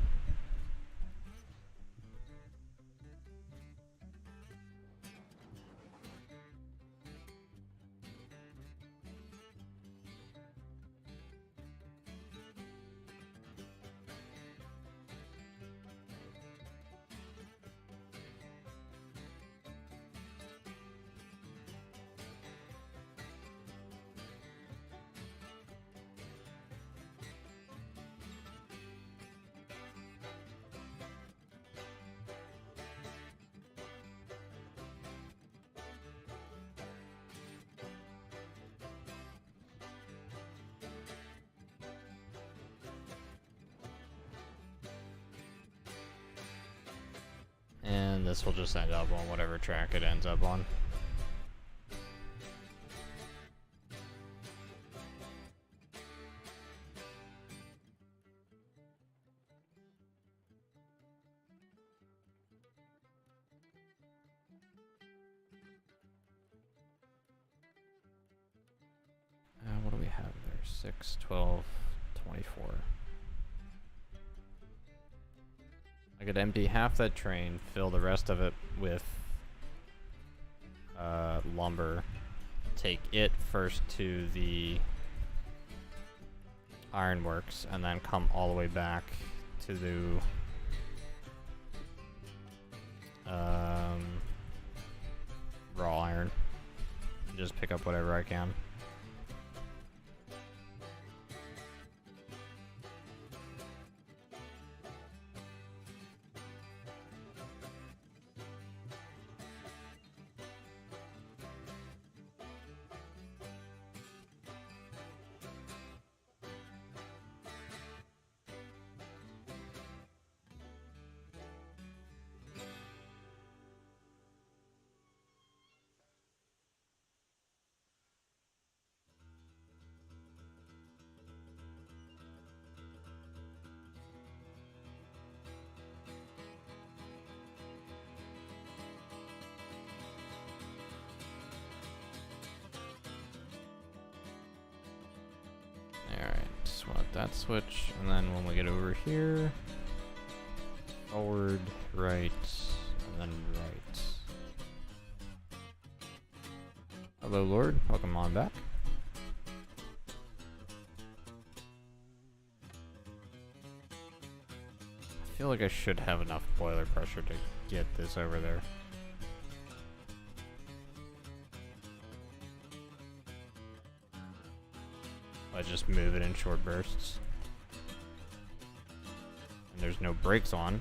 And this will just end up on whatever track it ends up on. What do we have there? 6, 12, 24. I could empty half that train, fill the rest of it with lumber, take it first to the ironworks, and then come all the way back to the raw iron. Just pick up whatever I can. Want that switch, and then when we get over here, forward, right, and then right. Hello, Lord. Welcome on back. I feel like I should have enough boiler pressure to get this over there. just move it in short bursts. And there's no brakes on.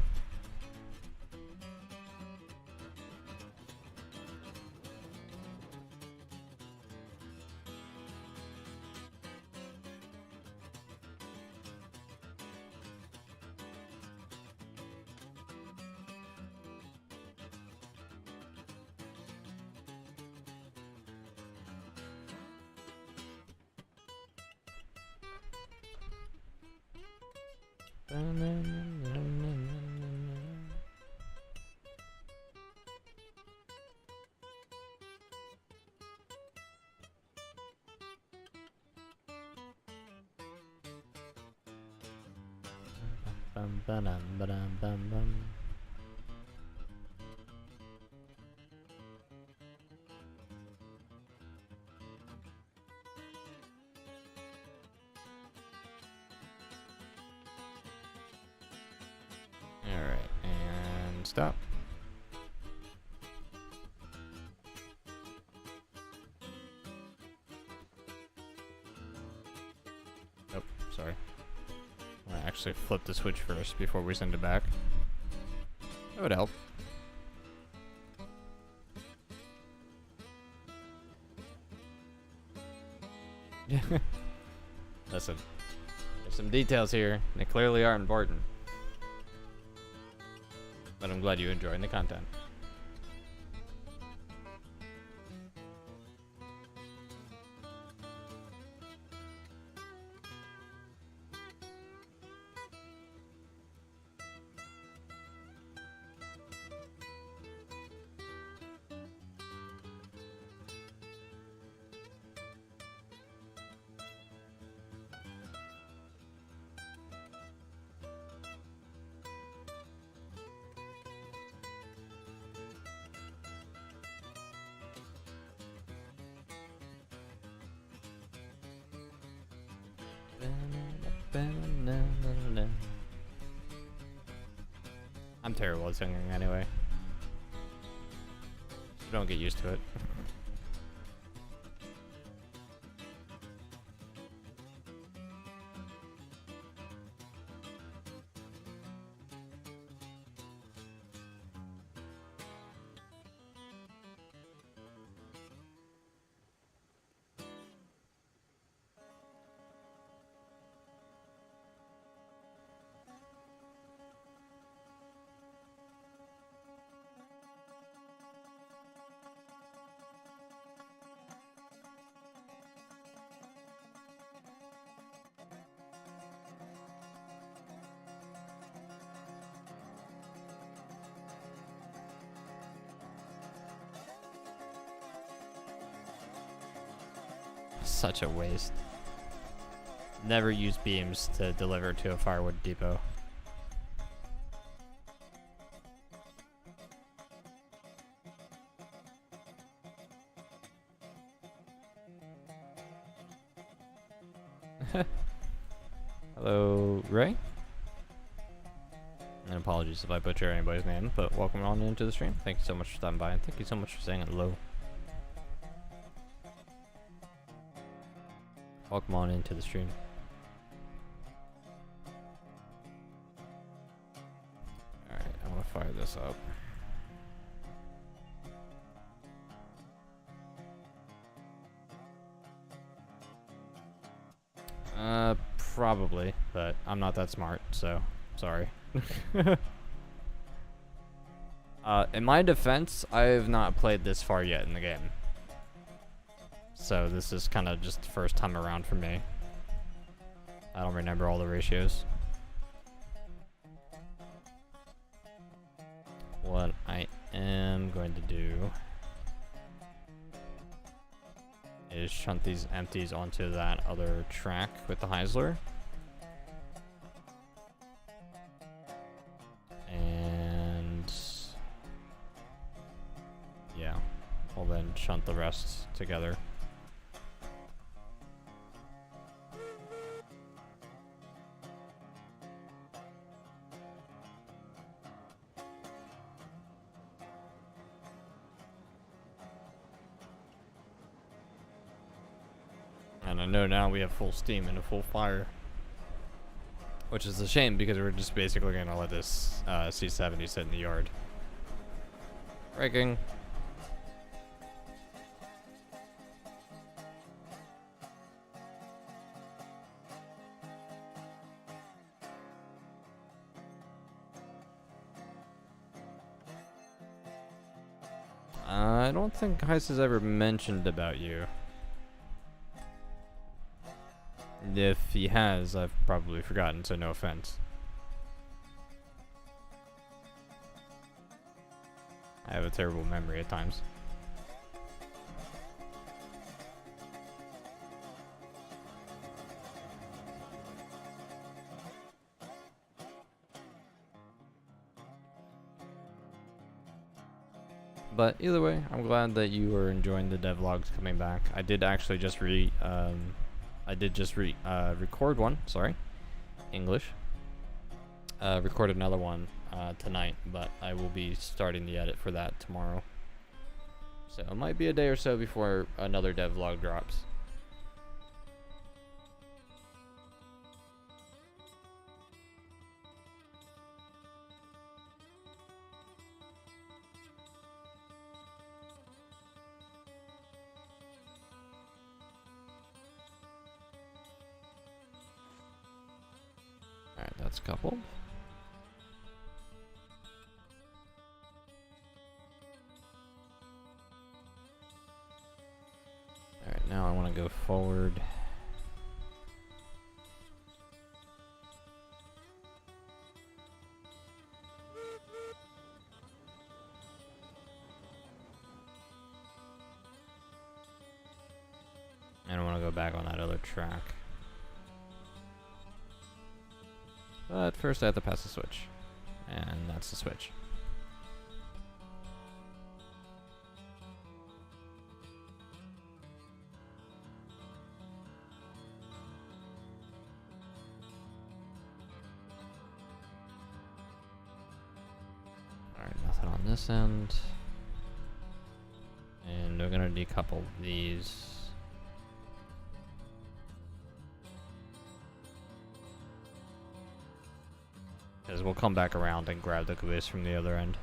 Bum, ba-dum, ba-dum, bum, bum. Alright, and stop. Oh, sorry. I actually flip the switch first before we send it back. That would help. Listen, there's some details here, and they clearly are important. But I'm glad you're enjoying the content. I'm terrible at singing anyway. So don't get used to it. Such a waste. Never use beams to deliver to a firewood depot. Hello, Ray? And apologies if I butcher anybody's name, but welcome on into the stream. Thank you so much for stopping by, and thank you so much for saying hello. Welcome on into the stream. Alright, I want to fire this up. Probably, but I'm not that smart, so sorry. In my defense, I have not played this far yet in the game. So this is kind of just the first time around for me. I don't remember all the ratios. What I am going to do is shunt these empties onto that other track with the Heisler. And yeah, I'll then shunt the rest together. And I know now we have full steam and a full fire. Which is a shame because we're just basically going to let this C70 sit in the yard. Breaking. I don't think Heist has ever mentioned about you. If he has, I've probably forgotten, so no offense. I have a terrible memory at times. But either way, I'm glad that you are enjoying the devlogs coming back. I did actually just record one, sorry, English. Record another one tonight, but I will be starting the edit for that tomorrow. So it might be a day or so before another devlog drops. Alright, that's coupled. Alright, now I want to go forward. And I want to go back on that other track. But first I have to pass the switch. And that's the switch. Alright, nothing on this end. And we're gonna decouple these. Because we'll come back around and grab the caboose from the other end.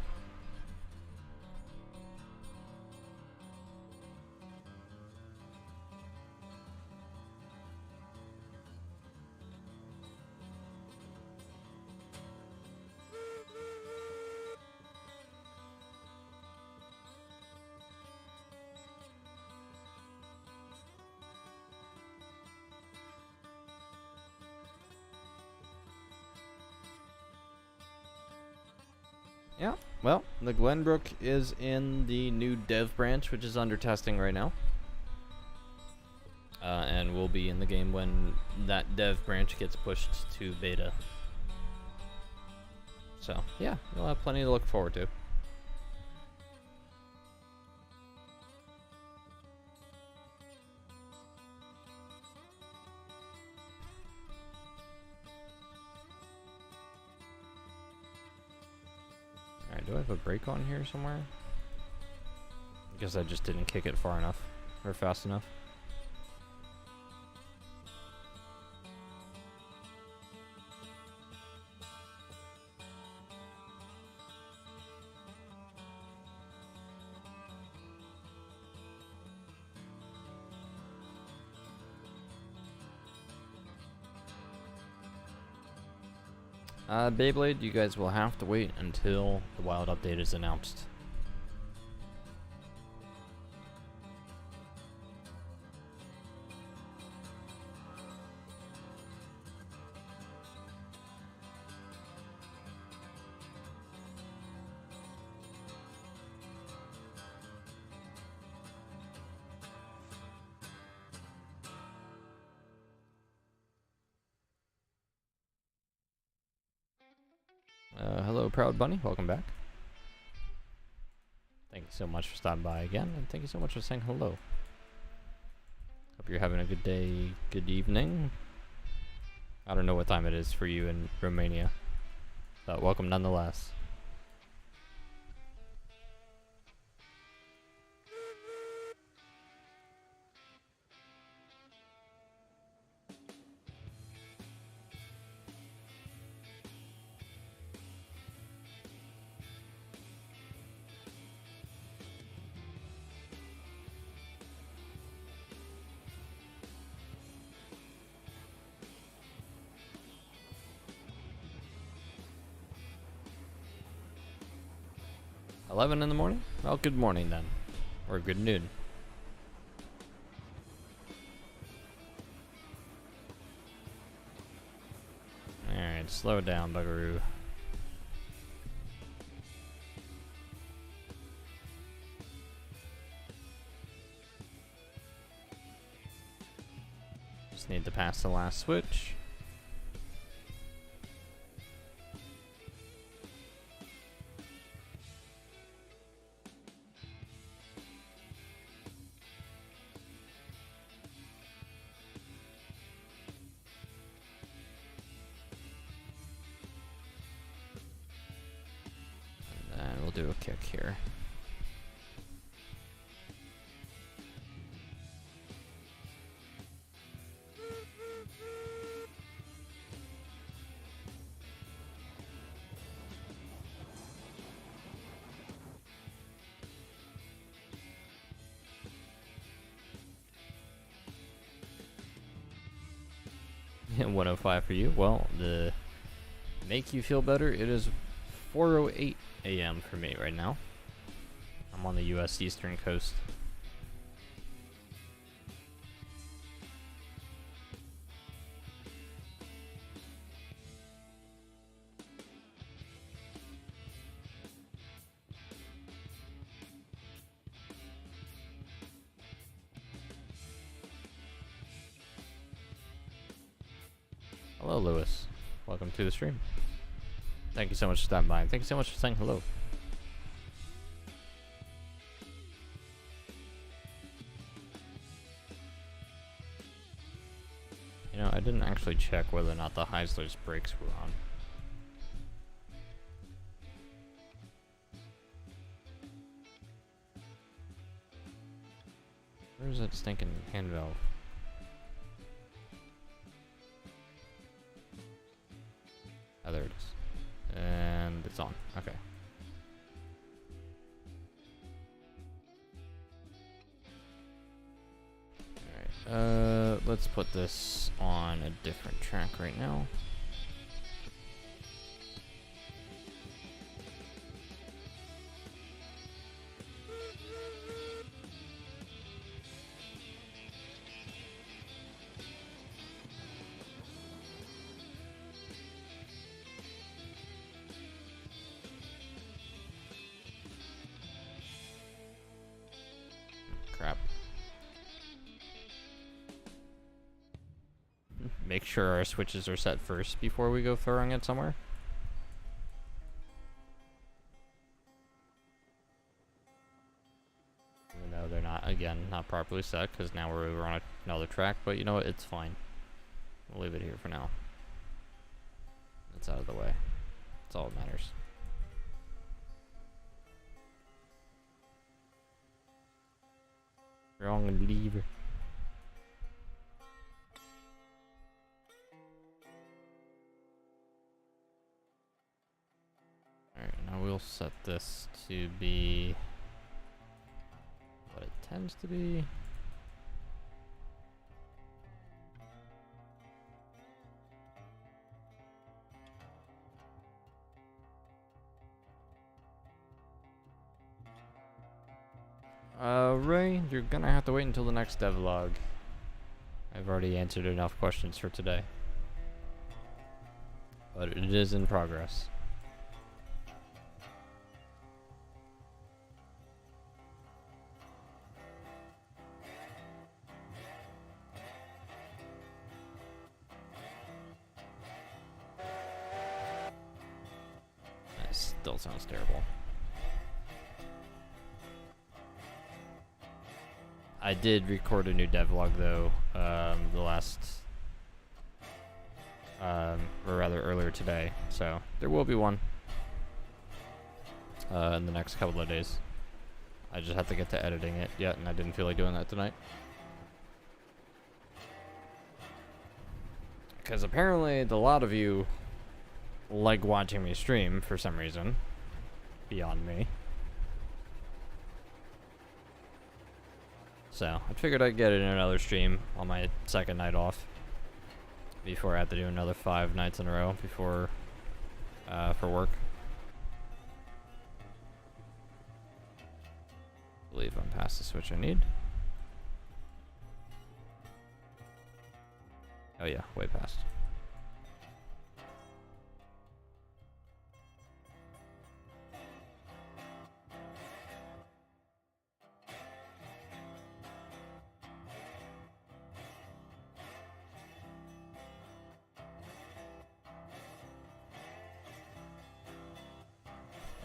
Yeah, well, the Glenbrook is in the new dev branch, which is under testing right now. And will be in the game when that dev branch gets pushed to beta. So, yeah, you'll have plenty to look forward to. Alright, do I have a brake on here somewhere? I guess I just didn't kick it far enough, or fast enough. Beyblade, you guys will have to wait until the wild update is announced. Hello, Proud Bunny. Welcome back. Thank you so much for stopping by again, and thank you so much for saying hello. Hope you're having a good day, good evening. I don't know what time it is for you in Romania, but welcome nonetheless. 11 in the morning? Well, good morning then. Or good noon. Alright, slow it down, Buckaroo. Just need to pass the last switch. And we'll do a kick here. Yeah, 105 for you. Well, to make you feel better, it is 4:08 a.m. for me right now. I'm on the U.S. Eastern Coast. Hello, Lewis. Welcome to the stream. Thank you so much for stopping by. Thank you so much for saying hello. You know, I didn't actually check whether or not the Heisler's brakes were on. Where's that stinking hand valve? Oh, there it is. And it's on. Okay. Alright, let's put this on a different track right now. Crap. Make sure our switches are set first before we go throwing it somewhere. Even though they're not, again, not properly set, because now we're over on another track, but you know what, it's fine. We'll leave it here for now. It's out of the way. That's all that matters. Wrong lever. Alright, now we'll set this to be what it tends to be. Ray, you're gonna have to wait until the next devlog. I've already answered enough questions for today. But it is in progress. That still sounds terrible. I did record a new devlog though, the last, or rather earlier today, so there will be one in the next couple of days. I just have to get to editing it yet, and I didn't feel like doing that tonight. Because apparently a lot of you like watching me stream for some reason, beyond me. So, I figured I'd get it in another stream on my second night off before I have to do another 5 nights in a row before, for work. believe I'm past the switch I need. Oh yeah, way past.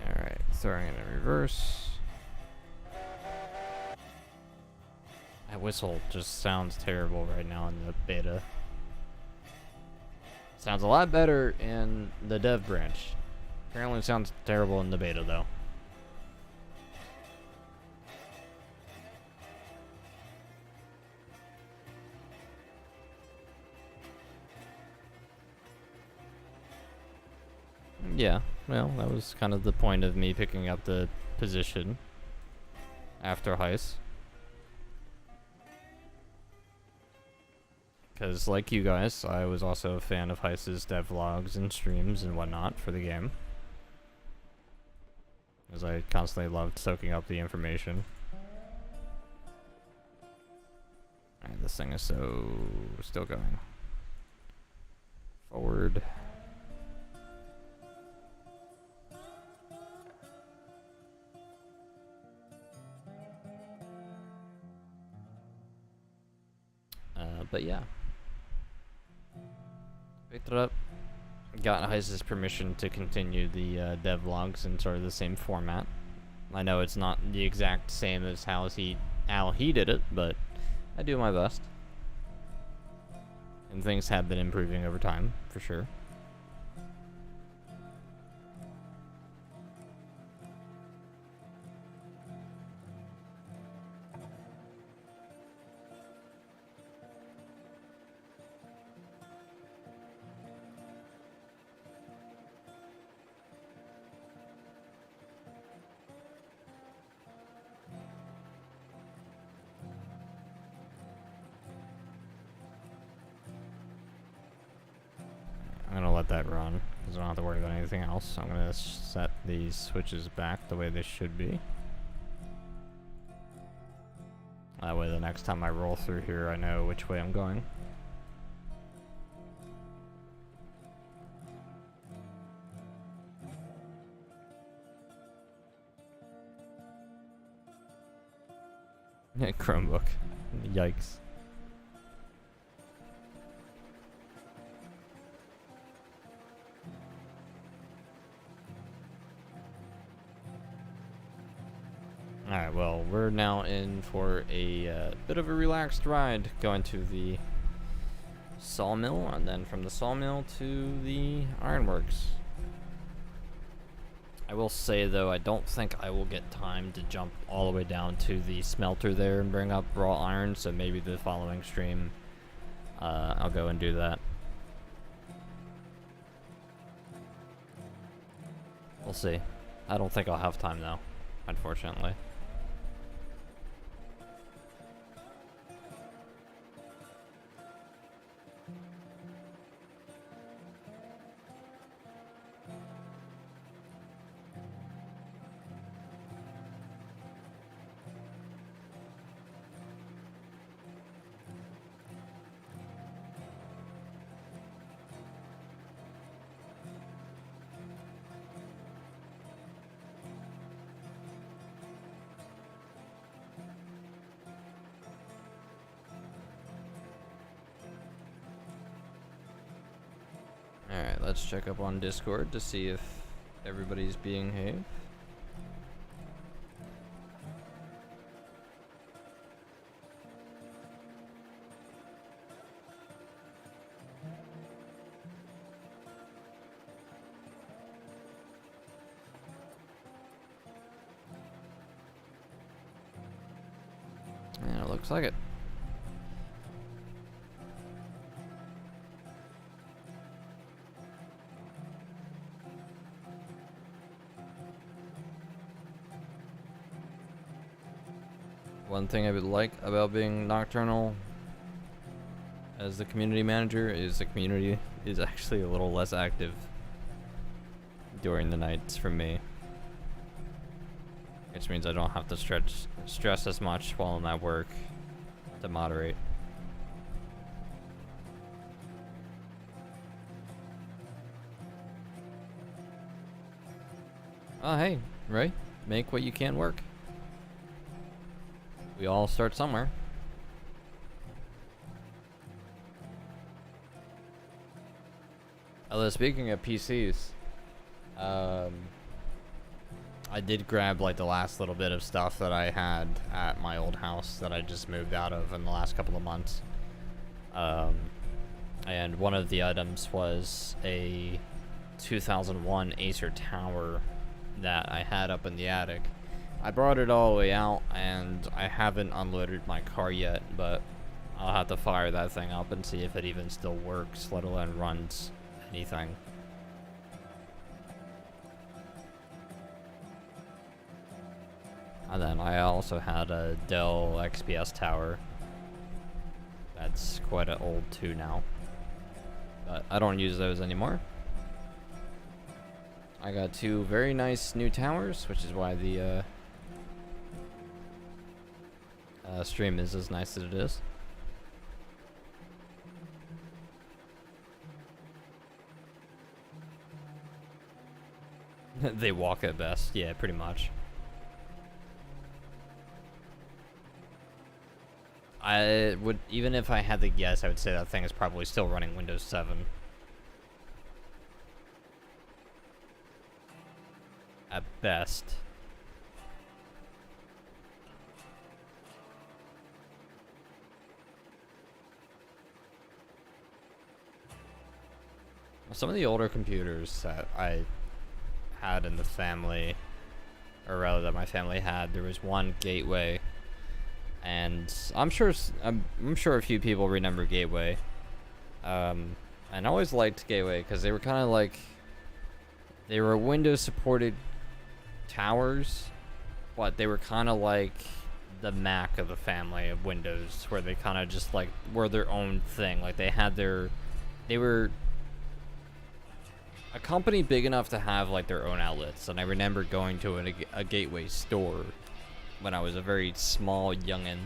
Alright, throwing it in reverse. That whistle just sounds terrible right now in the beta. Sounds a lot better in the dev branch. Apparently it sounds terrible in the beta though. Yeah, well, that was kind of the point of me picking up the position after Heist. Because, like you guys, I was also a fan of Heist's devlogs and streams and whatnot for the game. As I constantly loved soaking up the information. Alright, this thing is still going. Forward. But yeah. Picked it up. Got Heist's permission to continue the devlogs in sort of the same format. I know it's not the exact same as how he did it, but I do my best. And things have been improving over time, for sure. I'm gonna let that run because I don't have to worry about anything else. I'm gonna set these switches back the way they should be. That way the next time I roll through here I know which way I'm going. Chromebook. Yikes. Alright, well, we're now in for a bit of a relaxed ride, going to the sawmill, and then from the sawmill to the ironworks. I will say, though, I don't think I will get time to jump all the way down to the smelter there and bring up raw iron, so maybe the following stream, I'll go and do that. We'll see. I don't think I'll have time, though, unfortunately. Alright, let's check up on Discord to see if everybody's being behaved. Yeah, it looks like it. One thing I would like about being nocturnal as the community manager is the community is actually a little less active during the nights for me. which means I don't have to stress as much while I'm at work to moderate. Oh, hey, right? Make what you can work. We all start somewhere. Although speaking of PCs, I did grab like the last little bit of stuff that I had at my old house that I just moved out of in the last couple of months. And one of the items was a 2001 Acer Tower that I had up in the attic. I brought it all the way out, and I haven't unloaded my car yet, but I'll have to fire that thing up and see if it even still works, let alone runs anything. And then I also had a Dell XPS tower. That's quite an old too now, but I don't use those anymore. I got two very nice new towers, which is why the stream is as nice as it is. They walk at best, yeah, pretty much. I would, even if I had to guess, I would say that thing is probably still running Windows 7. At best. Some of the older computers that I had in the family, or rather that my family had, there was one Gateway, and I'm sure a few people remember Gateway. And I always liked Gateway because they were kind of like, they were Windows supported towers, but they were kind of like the Mac of the family of Windows, where they kind of just like were their own thing. Like they were a company big enough to have like their own outlets. And I remember going to a Gateway store when I was a very small youngin'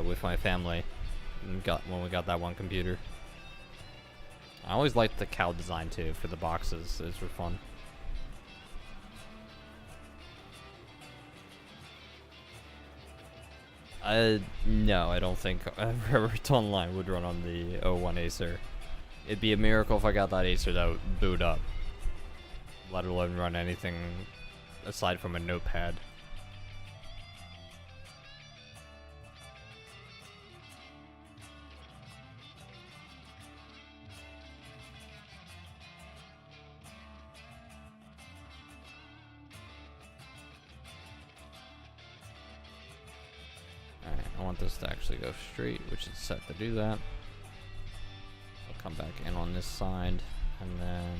with my family, when we got that one computer. I always liked the cow design too for the boxes. Those were fun. No, I don't think It's Online would run on the 01 Acer. It'd be a miracle if I got that Acer that would boot up, let alone run anything aside from a notepad. Alright, I want this to actually go straight, which is set to do that. I'll come back in on this side, and then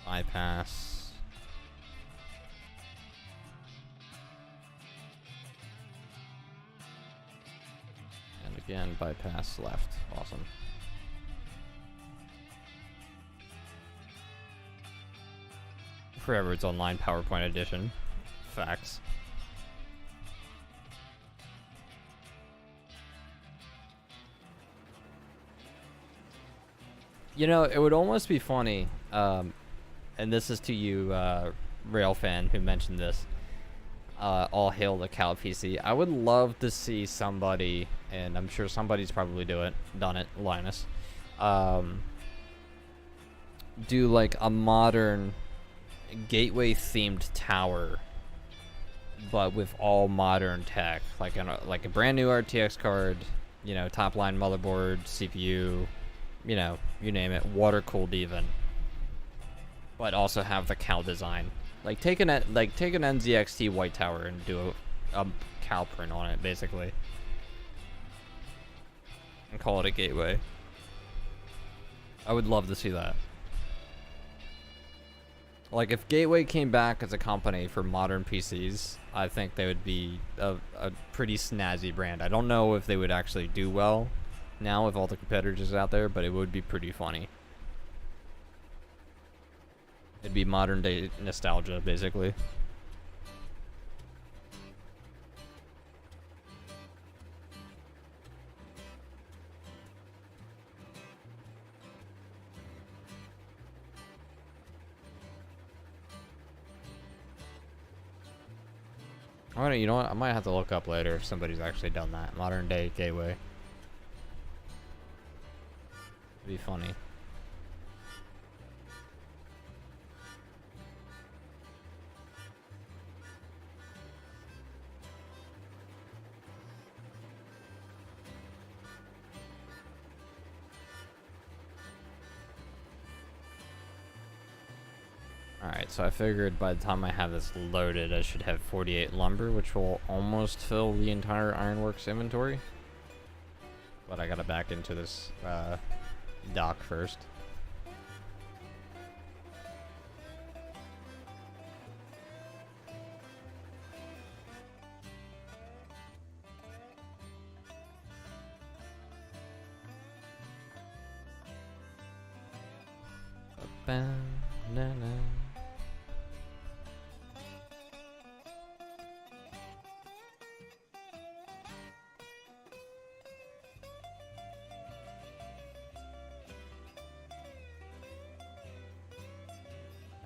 bypass. And again, bypass left. Awesome. Forever It's Online PowerPoint edition. Facts. You know, it would almost be funny, and this is to you, Rail fan, who mentioned this. All hail the cow PC. I would love to see somebody, and I'm sure somebody's probably done it, Linus. Do like a modern Gateway themed tower, but with all modern tech, like a brand new RTX card, you know, top line motherboard, CPU. You know, you name it, water cooled even, but also have the cow design. Like take an NZXT white tower and do a cow print on it, basically, and call it a Gateway. I would love to see that. Like if Gateway came back as a company for modern PCs, I think they would be a pretty snazzy brand. I don't know if they would actually do well now with all the competitors out there, but it would be pretty funny. It'd be modern day nostalgia, basically. Alright, you know what? I might have to look up later if somebody's actually done that. Modern day gateway. It'd be funny. Alright, so I figured by the time I have this loaded, I should have 48 lumber, which will almost fill the entire Ironworks inventory. But I gotta back into this dock first. Banana.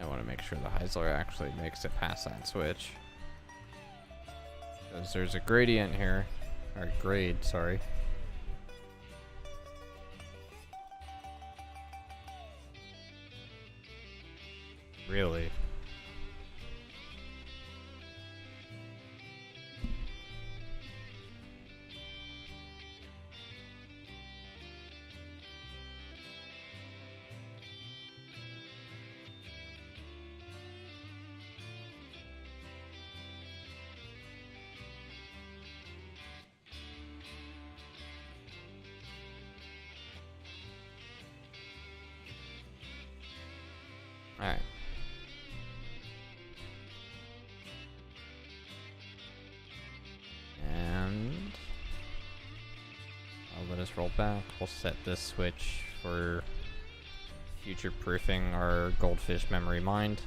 I want to make sure the Heisler actually makes it past that switch. Because there's a gradient here. Or grade, sorry. Really? Alright. And I'll let us roll back. We'll set this switch for future proofing our goldfish memory mined.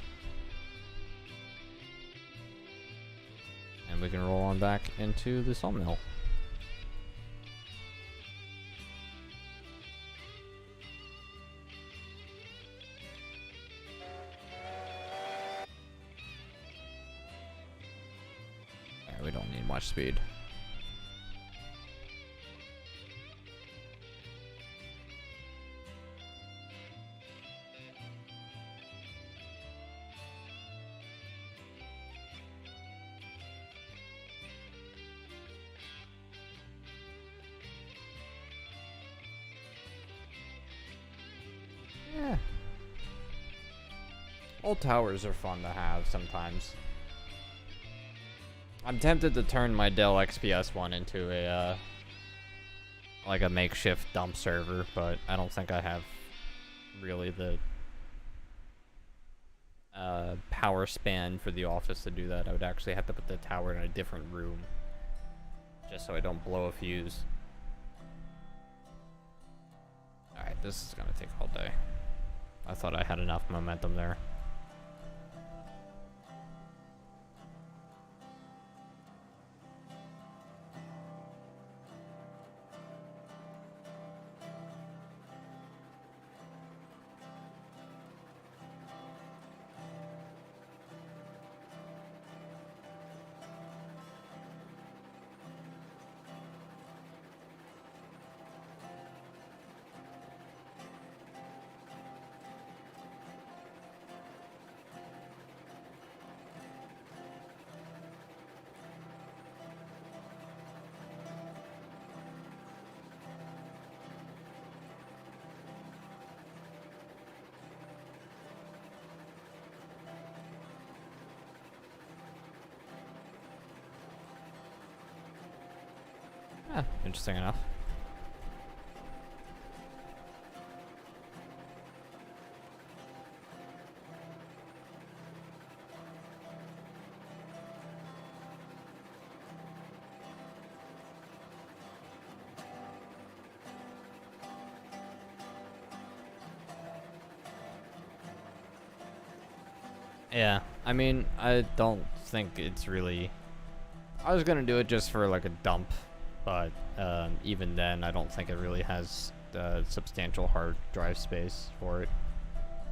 And we can roll on back into the sawmill. We don't need much speed. Yeah. Old towers are fun to have sometimes. I'm tempted to turn my Dell XPS one into a, like a makeshift dump server, but I don't think I have really the power span for the office to do that. I would actually have to put the tower in a different room, just so I don't blow a fuse. Alright, this is gonna take all day. I thought I had enough momentum there. Yeah, interesting enough. Yeah, I mean, I don't think it's really... I was gonna do it just for like a dump, but even then, I don't think it really has substantial hard drive space for it.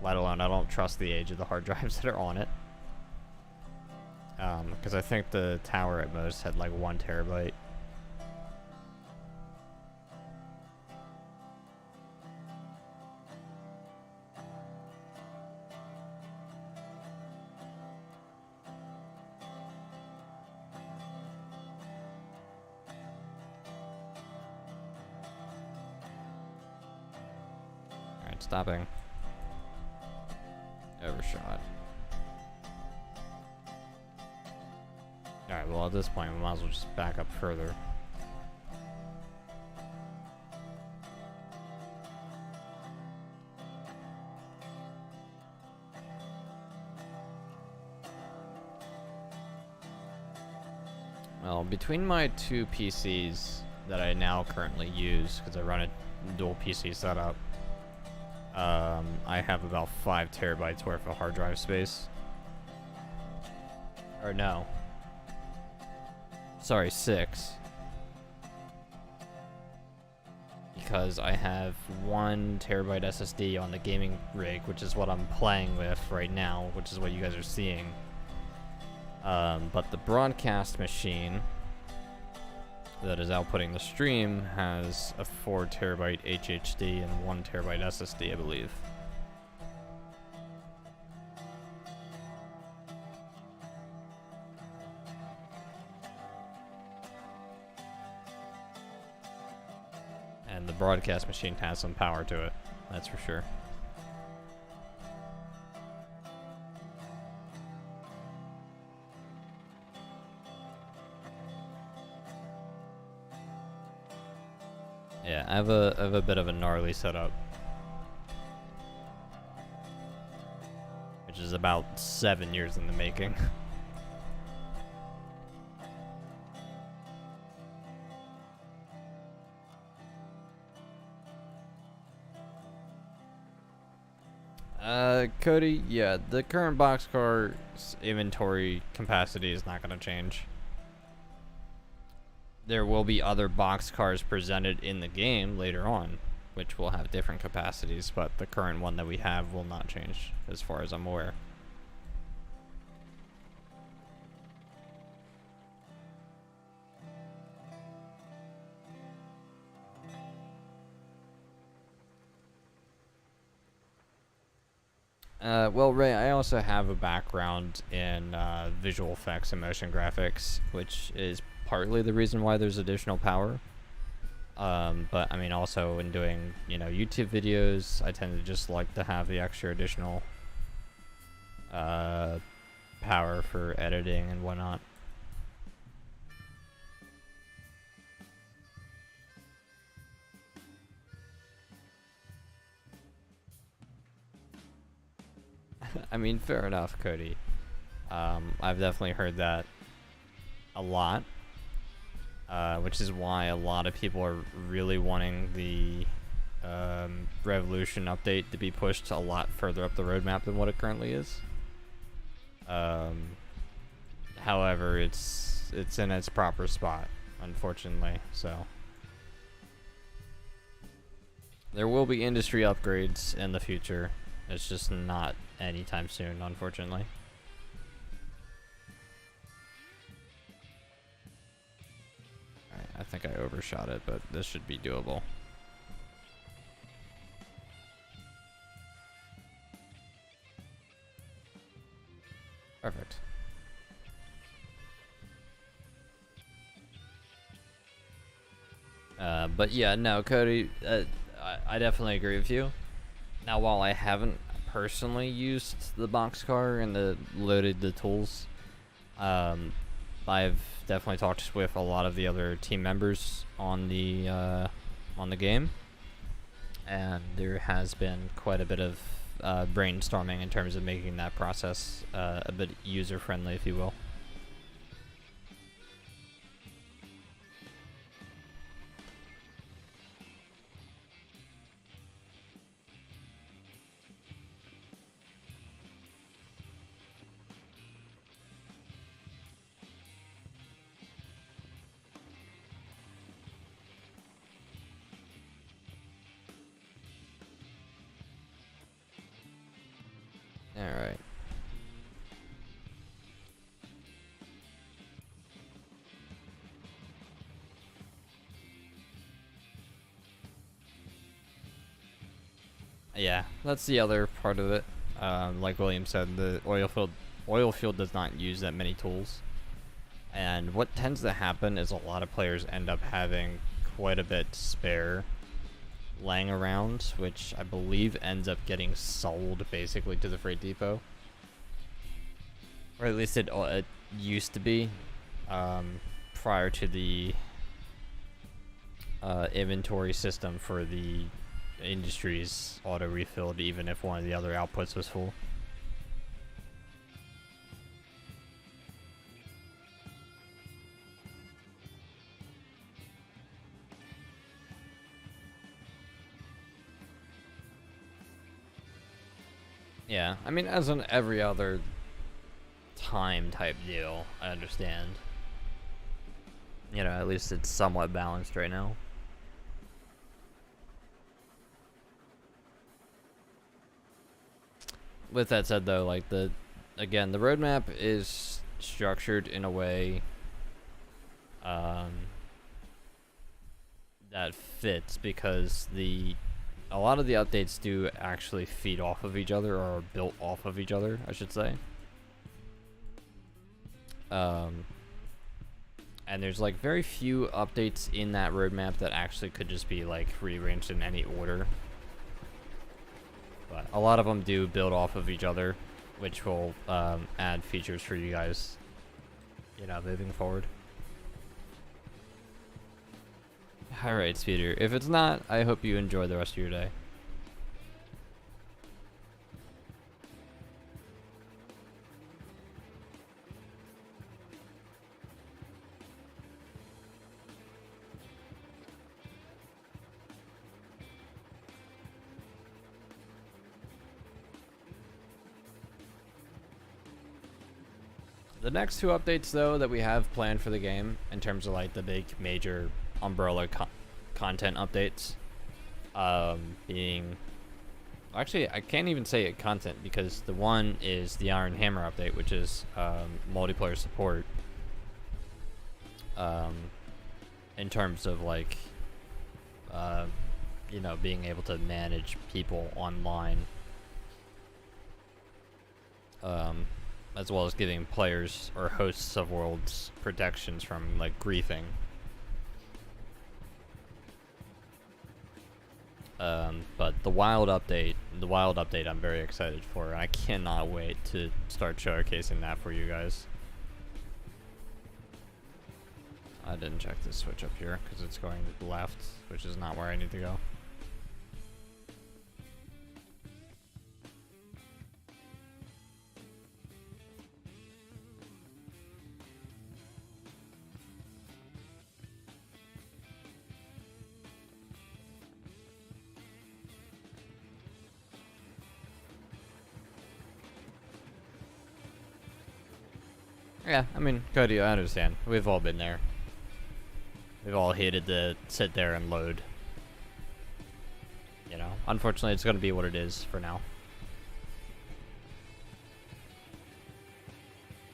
Let alone, I don't trust the age of the hard drives that are on it. Because I think the tower at most had like 1 terabyte. Alright, stopping. Overshot. Alright, well at this point we might as well just back up further. Well, between my 2 PCs that I now currently use, because I run a dual PC setup, I have about 5 terabytes worth of hard drive space. Or no. Sorry, 6. Because I have 1 terabyte SSD on the gaming rig, which is what I'm playing with right now, which is what you guys are seeing. But the broadcast machine that is outputting the stream has a 4 terabyte HHD and 1 terabyte SSD, I believe. And the broadcast machine has some power to it, that's for sure. Yeah, I have a bit of a gnarly setup, which is about 7 years in the making. Cody, yeah, the current boxcar's inventory capacity is not going to change. There will be other boxcars presented in the game later on, which will have different capacities, but the current one that we have will not change, as far as I'm aware. Well, Ray, I also have a background in visual effects and motion graphics, which is partly the reason why there's additional power. But I mean, also in doing, YouTube videos, I tend to just like to have the extra additional power for editing and whatnot. I mean, fair enough, Cody. I've definitely heard that a lot, which is why a lot of people are really wanting the Revolution update to be pushed a lot further up the roadmap than what it currently is. However, it's in its proper spot, unfortunately, so there will be industry upgrades in the future. It's just not anytime soon, unfortunately. Alright, I think I overshot it, but this should be doable. Perfect. But yeah, no, Cody, I definitely agree with you. Now, while I haven't personally used the boxcar and loaded the tools, I've definitely talked with a lot of the other team members on the game, and there has been quite a bit of brainstorming in terms of making that process a bit user-friendly, if you will. Alright. Yeah, that's the other part of it. Like William said, the oil field does not use that many tools. And what tends to happen is a lot of players end up having quite a bit spare laying around, which I believe ends up getting sold basically to the freight depot. Or at least it used to be, prior to the inventory system for the industries auto refilled even if one of the other outputs was full. Yeah, I mean, as in every other time type deal, I understand. You know, at least it's somewhat balanced right now. With that said, though, like again, the roadmap is structured in a way that fits because a lot of the updates do actually feed off of each other or are built off of each other, I should say. And there's like very few updates in that roadmap that actually could just be like rearranged in any order. But a lot of them do build off of each other, which will add features for you guys, you know, moving forward. Alright, Speeder. If it's not, I hope you enjoy the rest of your day. The next two updates, though, that we have planned for the game, in terms of like the big major umbrella content updates, being... Actually, I can't even say it content, because the one is the Iron Hammer update, which is multiplayer support. In terms of like, you know, being able to manage people online. As well as giving players or hosts of worlds protections from like griefing. But the wild update I'm very excited for, and I cannot wait to start showcasing that for you guys. I didn't check this switch up here because it's going to the left, which is not where I need to go. Yeah, I mean, Cody, I understand. We've all been there. We've all hated to sit there and load. You know, unfortunately, it's going to be what it is for now.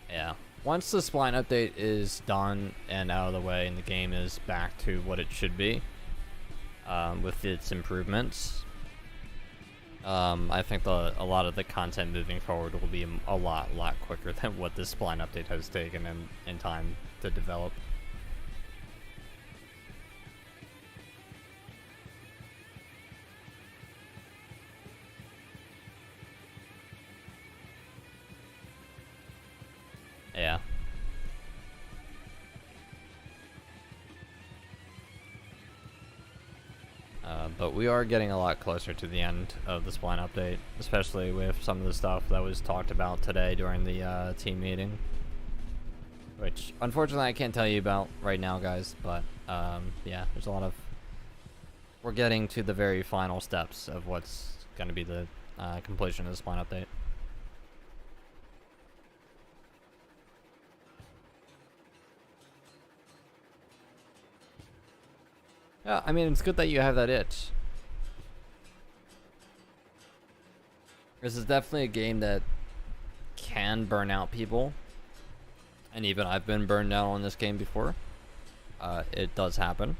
Yeah. Once the spline update is done and out of the way and the game is back to what it should be, with its improvements, I think a lot of the content moving forward will be a lot quicker than what this spline update has taken in time to develop. Yeah. But we are getting a lot closer to the end of the spline update, especially with some of the stuff that was talked about today during the team meeting. Which, unfortunately, I can't tell you about right now, guys, but yeah, there's a lot of... We're getting to the very final steps of what's going to be the completion of the spline update. Yeah, I mean, it's good that you have that itch. This is definitely a game that can burn out people, and even I've been burned out on this game before. It does happen.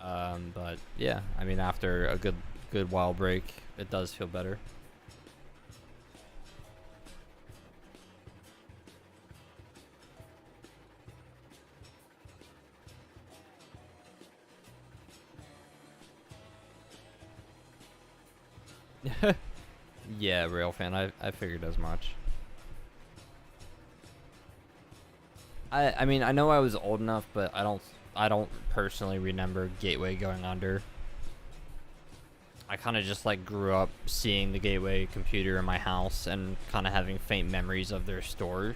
But yeah, I mean, after a good while break, it does feel better. Yeah, Railfan, I figured as much. I mean, I know I was old enough, but I don't personally remember Gateway going under. I kind of just like grew up seeing the Gateway computer in my house and kind of having faint memories of their store.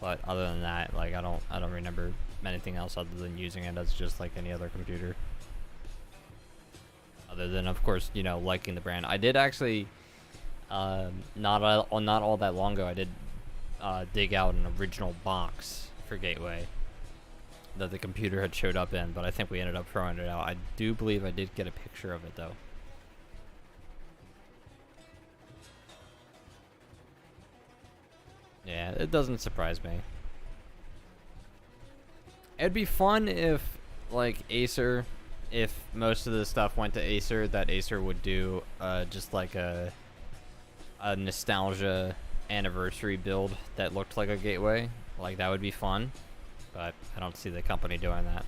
But other than that, like I don't remember anything else other than using it as just like any other computer. Other than, of course, you know, liking the brand. I did actually, not all that long ago, I did dig out an original box for Gateway that the computer had showed up in, but I think we ended up throwing it out. I do believe I did get a picture of it, though. Yeah, it doesn't surprise me. It'd be fun if, like, Acer, if most of the stuff went to Acer, that Acer would do just like a nostalgia anniversary build that looked like a Gateway. Like, that would be fun, but I don't see the company doing that.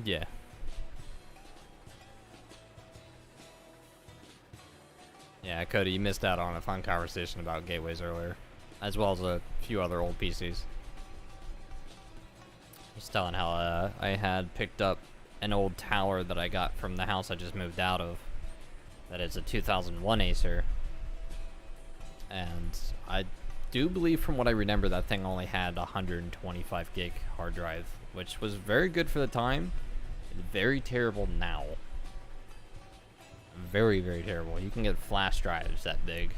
Yeah. Yeah, Cody, you missed out on a fun conversation about gateways earlier, as well as a few other old PCs. Just telling how I had picked up an old tower that I got from the house I just moved out of. That is a 2001 Acer. And I do believe, from what I remember, that thing only had 125 gig hard drive, which was very good for the time. Very terrible now. Very, very terrible. You can get flash drives that big.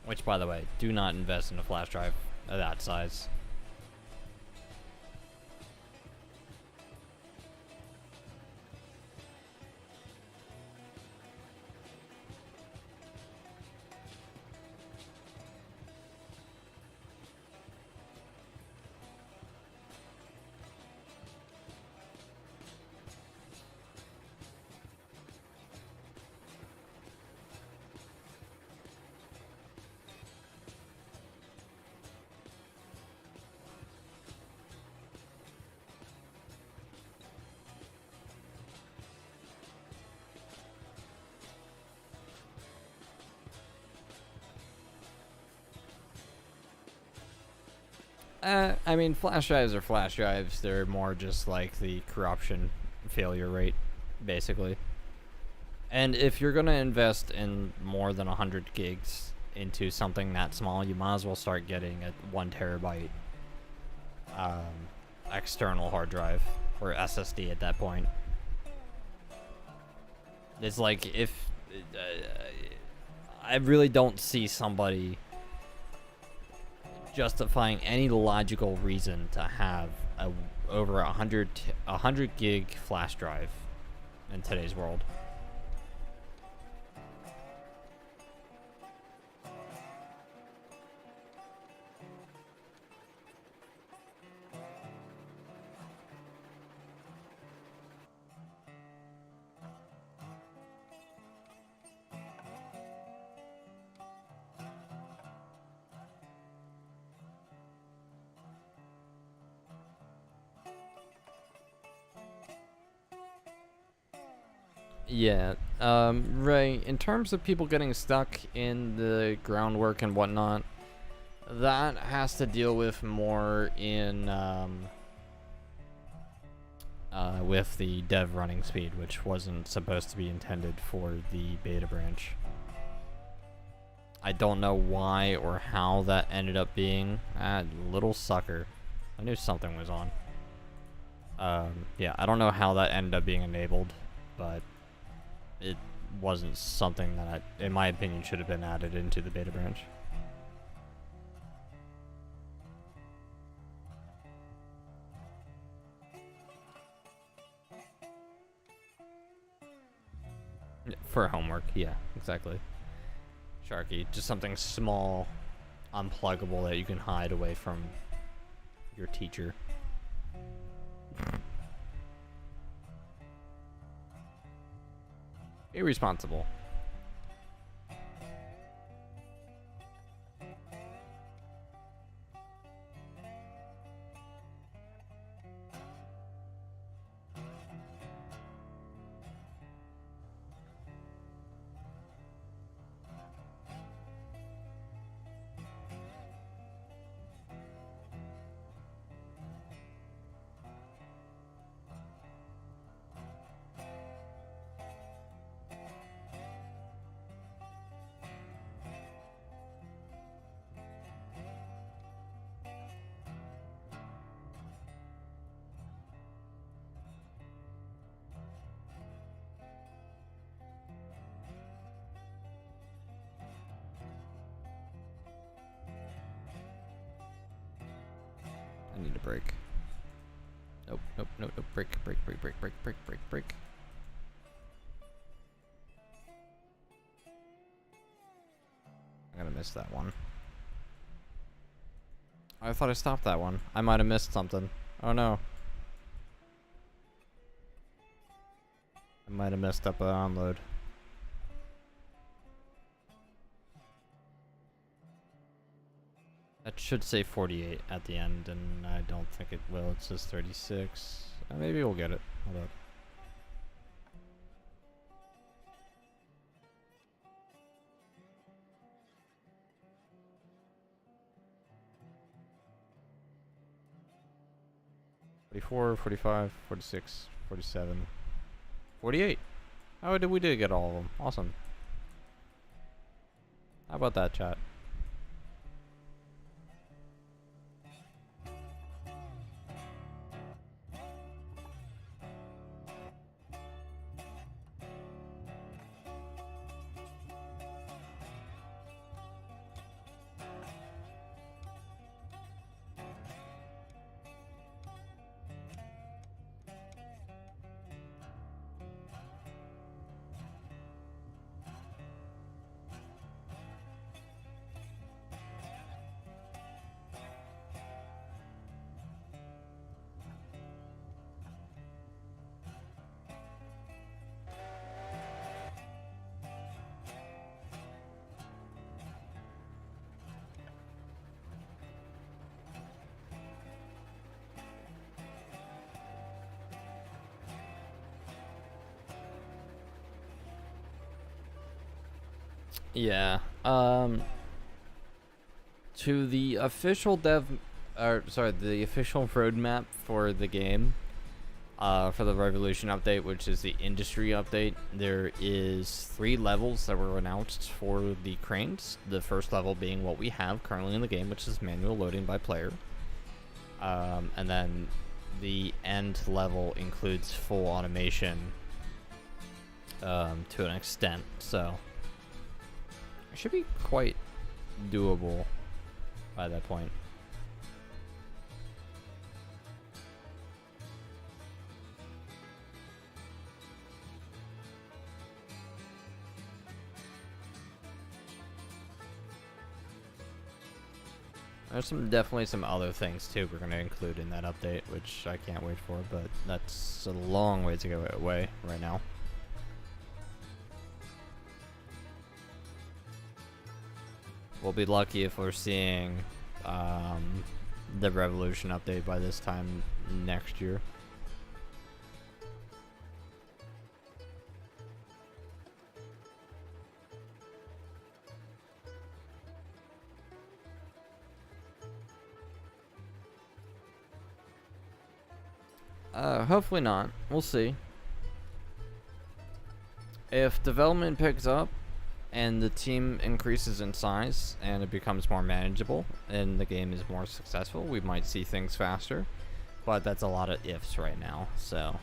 Which, by the way, do not invest in a flash drive of that size. I mean, flash drives are flash drives. They're more just like the corruption failure rate, basically. And if you're going to invest in more than 100 gigs into something that small, you might as well start getting a 1 terabyte external hard drive, or SSD at that point. It's like, if... I really don't see somebody justifying any logical reason to have over 100 gig flash drive in today's world. Yeah, right. In terms of people getting stuck in the groundwork and whatnot, that has to deal with more in, with the dev running speed, which wasn't supposed to be intended for the beta branch. I don't know why or how that ended up being. Little sucker. I knew something was on. Yeah, I don't know how that ended up being enabled, but wasn't something that, in my opinion, should have been added into the beta branch. For homework, yeah, exactly. Sharky, just something small, unpluggable that you can hide away from your teacher. Irresponsible. I need a break. Nope, nope, nope, nope. Break. I'm gonna miss that one. I thought I stopped that one. I might have missed something. Oh no. I might have messed up an download. That should say 48 at the end, and I don't think it will. It says 36. Maybe we'll get it. Hold up. $44, $45, $46, $47, $48. Oh, we did get all of them. Awesome. How about that, chat? Yeah. To the official the official roadmap for the game, for the Revolution update, which is the industry update, there is 3 levels that were announced for the cranes. The first level being what we have currently in the game, which is manual loading by player. And then the end level includes full automation, to an extent, so it should be quite doable by that point. There's definitely some other things too we're going to include in that update, which I can't wait for, but that's a long way to go away right now. We'll be lucky if we're seeing the Revolution update by this time next year. Hopefully not. We'll see. If development picks up and the team increases in size and it becomes more manageable and the game is more successful, we might see things faster. But that's a lot of ifs right now, so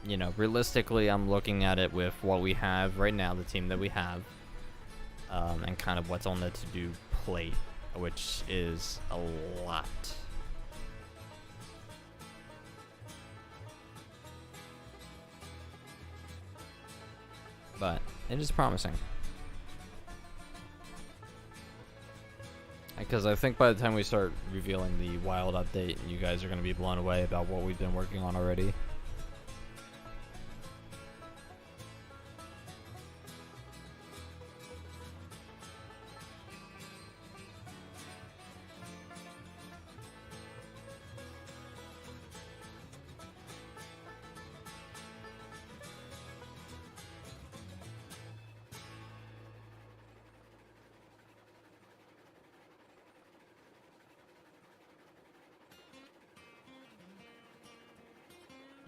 you know, realistically, I'm looking at it with what we have right now, the team that we have, and kind of what's on the to-do plate, which is a lot. But it is promising. Because I think by the time we start revealing the wild update, you guys are going to be blown away about what we've been working on already.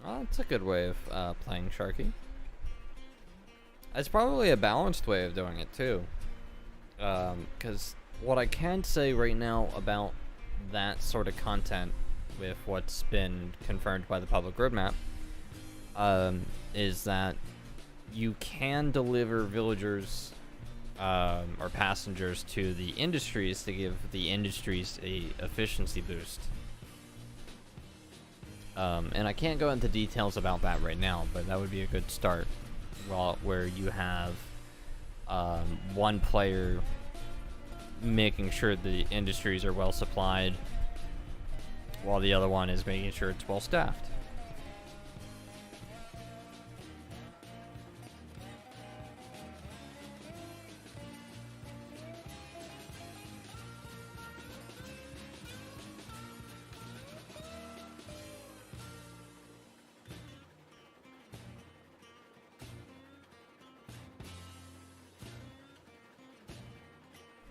Well, it's a good way of playing Sharky. It's probably a balanced way of doing it too. Because what I can say right now about that sort of content with what's been confirmed by the public roadmap is that you can deliver villagers or passengers to the industries to give the industries a efficiency boost. And I can't go into details about that right now, but that would be a good start. Well, where you have one player making sure the industries are well supplied, while the other one is making sure it's well staffed.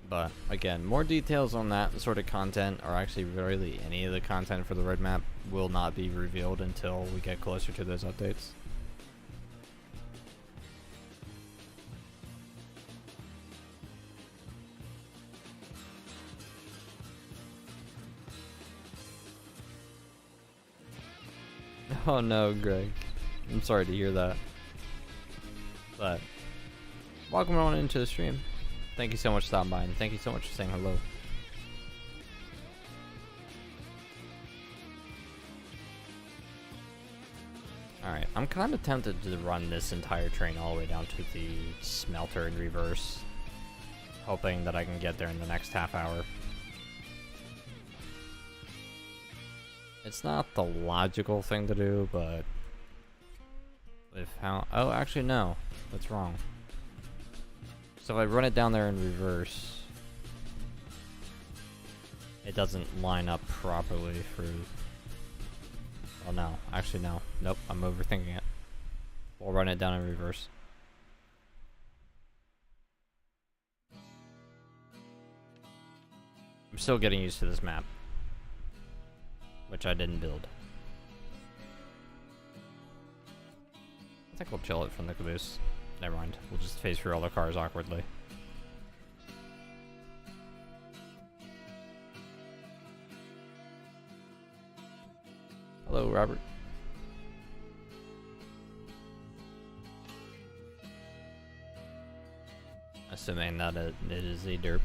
But again, more details on that sort of content, or actually really any of the content for the roadmap, will not be revealed until we get closer to those updates. Oh no, Greg. I'm sorry to hear that. But welcome on into the stream. Thank you so much for stopping by, and thank you so much for saying hello. Alright, I'm kind of tempted to run this entire train all the way down to the smelter in reverse, hoping that I can get there in the next half hour. It's not the logical thing to do, but if how... Oh, actually no, that's wrong. So if I run it down there in reverse, it doesn't line up properly for... Oh no, actually no. Nope, I'm overthinking it. We'll run it down in reverse. I'm still getting used to this map, which I didn't build. I think we'll chill it from the caboose. Never mind. We'll just phase through all the cars awkwardly. Hello, Robert. Assuming that it is a derp.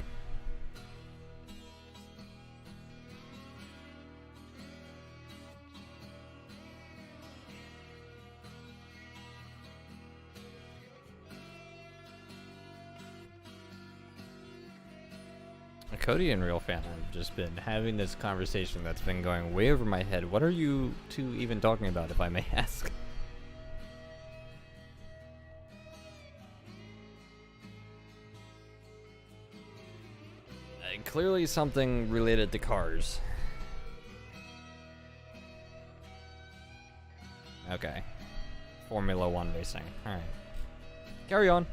Cody and Real Fan have just been having this conversation that's been going way over my head. What are you two even talking about, if I may ask? Clearly something related to cars. Okay. Formula 1 racing. Alright. Carry on.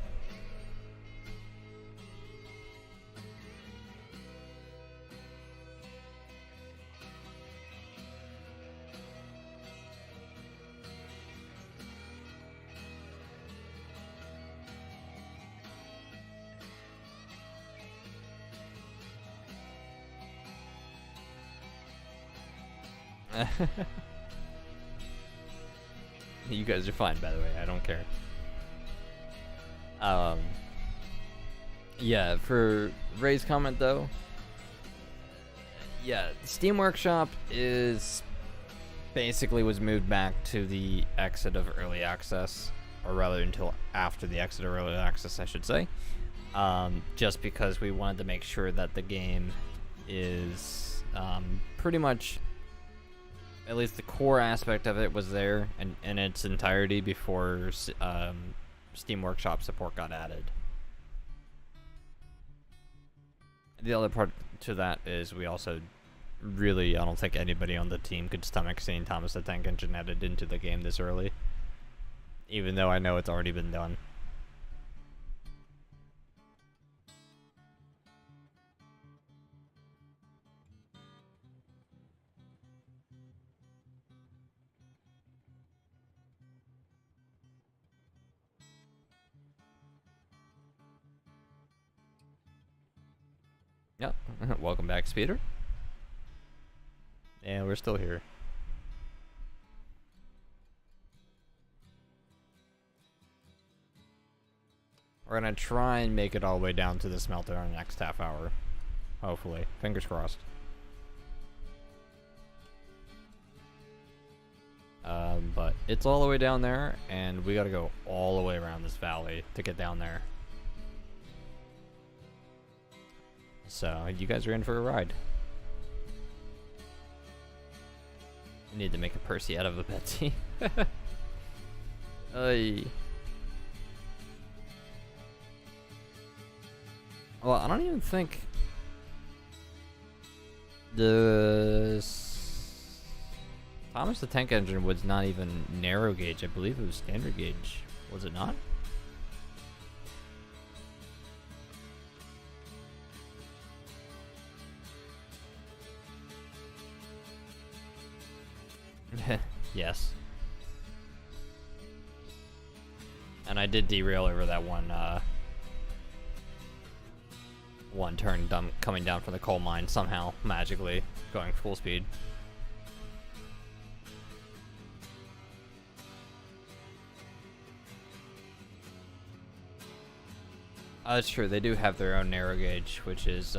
You guys are fine, by the way. I don't care. Yeah, for Ray's comment though. Yeah, Steam Workshop is basically was moved back to the exit of early access, or rather until after the exit of early access, I should say. Just because we wanted to make sure that the game is pretty much, at least the core aspect of it was there in its entirety before Steam Workshop support got added. The other part to that is we also really, I don't think anybody on the team could stomach seeing Thomas the Tank Engine added into the game this early, even though I know it's already been done. Yep. Welcome back, Speeder. And we're still here. We're gonna try and make it all the way down to the smelter in the next half hour. Hopefully. Fingers crossed. But it's all the way down there, and we gotta go all the way around this valley to get down there. So, you guys are in for a ride. I need to make a Percy out of a Betsy. Ay. Well, I don't even think the Thomas the Tank Engine was not even narrow gauge. I believe it was standard gauge. Was it not? Yes. And I did derail over that one turn coming down from the coal mine somehow, magically, going full speed. That's true, they do have their own narrow gauge, which is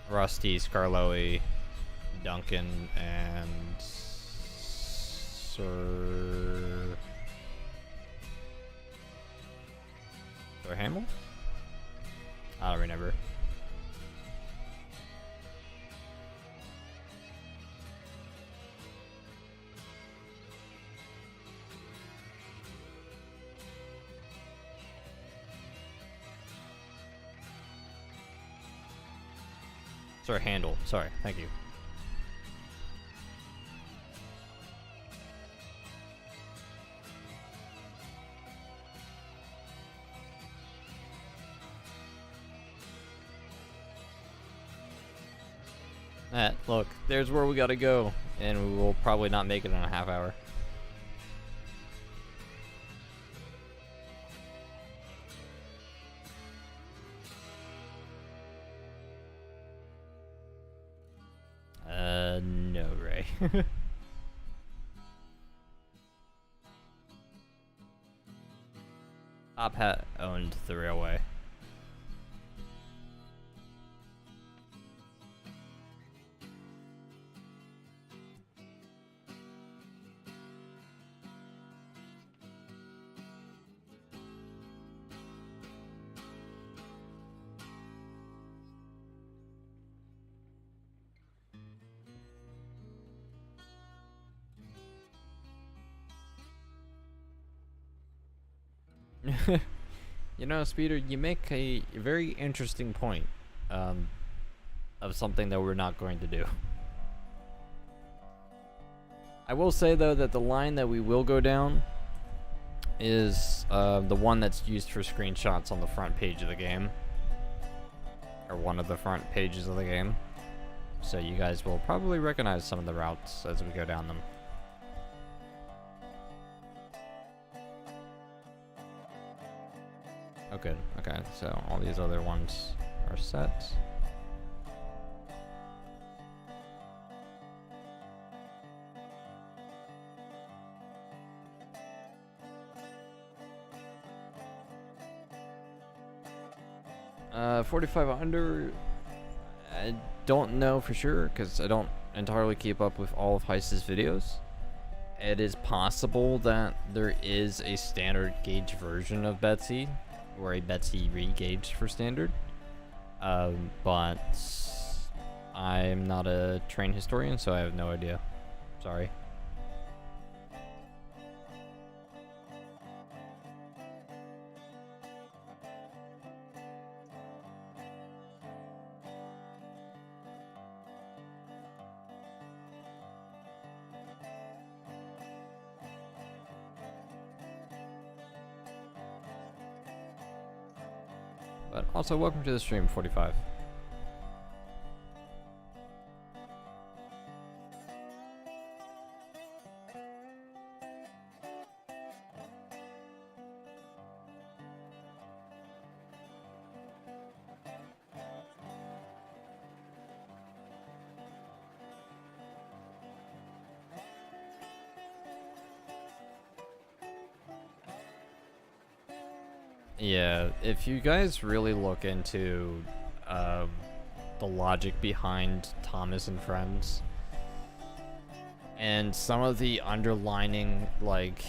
Rusty, Scarloey, Duncan, and Sir Hamill? I don't remember. Sir Handle, sorry, thank you. Look, there's where we gotta go, and we will probably not make it in a half hour. No, Ray. Top Hat owned the railway. You know, Speeder, you make a very interesting point of something that we're not going to do. I will say, though, that the line that we will go down is the one that's used for screenshots on the front page of the game. Or one of the front pages of the game. So you guys will probably recognize some of the routes as we go down them. Oh, good. Okay, so all these other ones are set. 45 under, I don't know for sure because I don't entirely keep up with all of Heist's videos. It is possible that there is a standard gauge version of Betsy, or a Betsy re-gauged for standard, but I'm not a trained historian, so I have no idea. Sorry. But also, welcome to the stream, 45. Yeah, if you guys really look into the logic behind Thomas and Friends, and some of the underlining, like,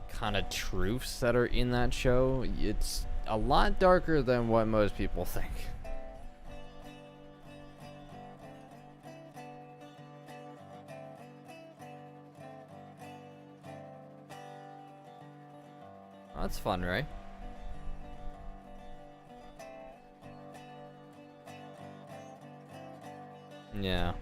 kind of truths that are in that show, it's a lot darker than what most people think. Oh, that's fun, right? Yeah.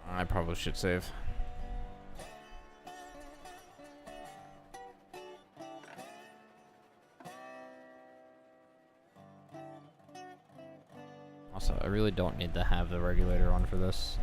I probably should save. Also, I really don't need to have the regulator on for this.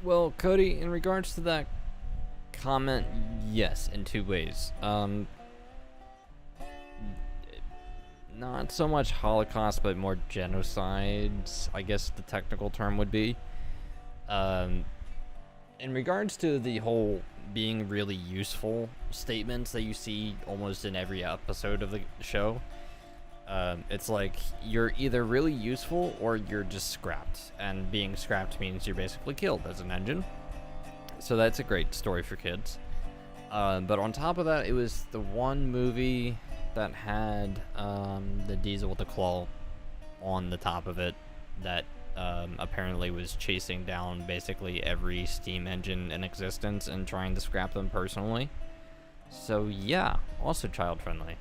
Well, Cody, in regards to that comment, yes, in two ways. Not so much Holocaust, but more genocides, I guess the technical term would be. In regards to the whole being really useful statements that you see almost in every episode of the show, it's like you're either really useful or you're just scrapped, and being scrapped means you're basically killed as an engine. So that's a great story for kids. But on top of that, it was the one movie that had the diesel with the claw on the top of it that apparently was chasing down basically every steam engine in existence and trying to scrap them personally. So yeah, also child friendly.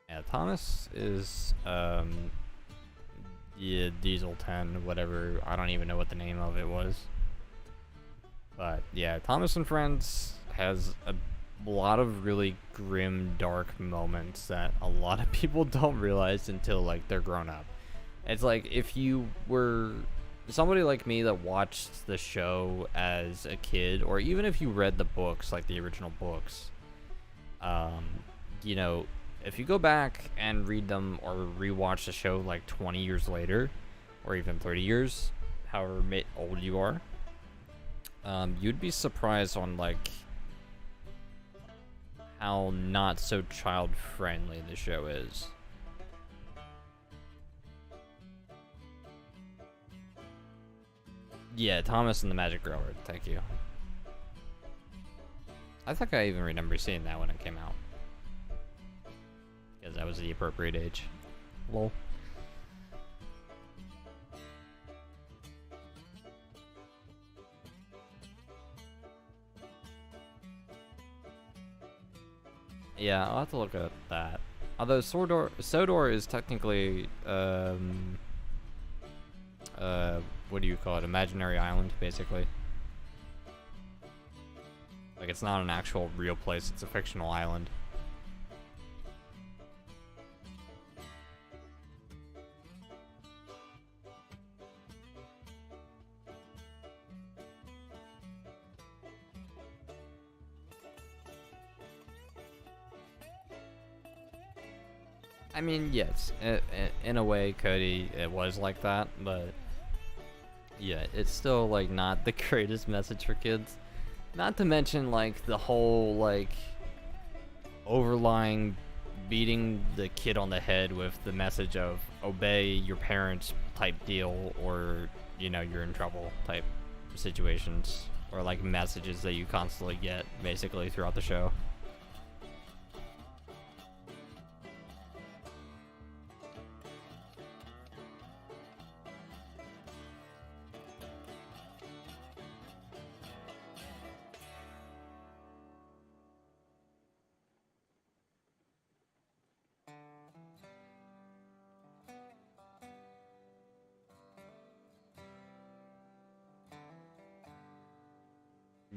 Yeah, Thomas is yeah, Diesel 10, whatever. I don't even know what the name of it was. But yeah, Thomas and Friends has a lot of really grim, dark moments that a lot of people don't realize until like they're grown up. It's like if you were somebody like me that watched the show as a kid, or even if you read the books, like the original books, you know, if you go back and read them or rewatch the show like 20 years later, or even 30 years, however old you are, you'd be surprised on like how not so child friendly the show is. Yeah, Thomas and the Magic Grower, thank you. I think I even remember seeing that when it came out, because that was the appropriate age. Lol. Yeah, I'll have to look at that. Although Sodor is technically what do you call it? Imaginary island, basically. Like, it's not an actual real place, it's a fictional island. I mean, yes, in a way, Cody, it was like that, but yeah, it's still, like, not the greatest message for kids. Not to mention, like, the whole, like, overlying beating the kid on the head with the message of obey your parents type deal, or, you know, you're in trouble type situations, or, like, messages that you constantly get, basically, throughout the show.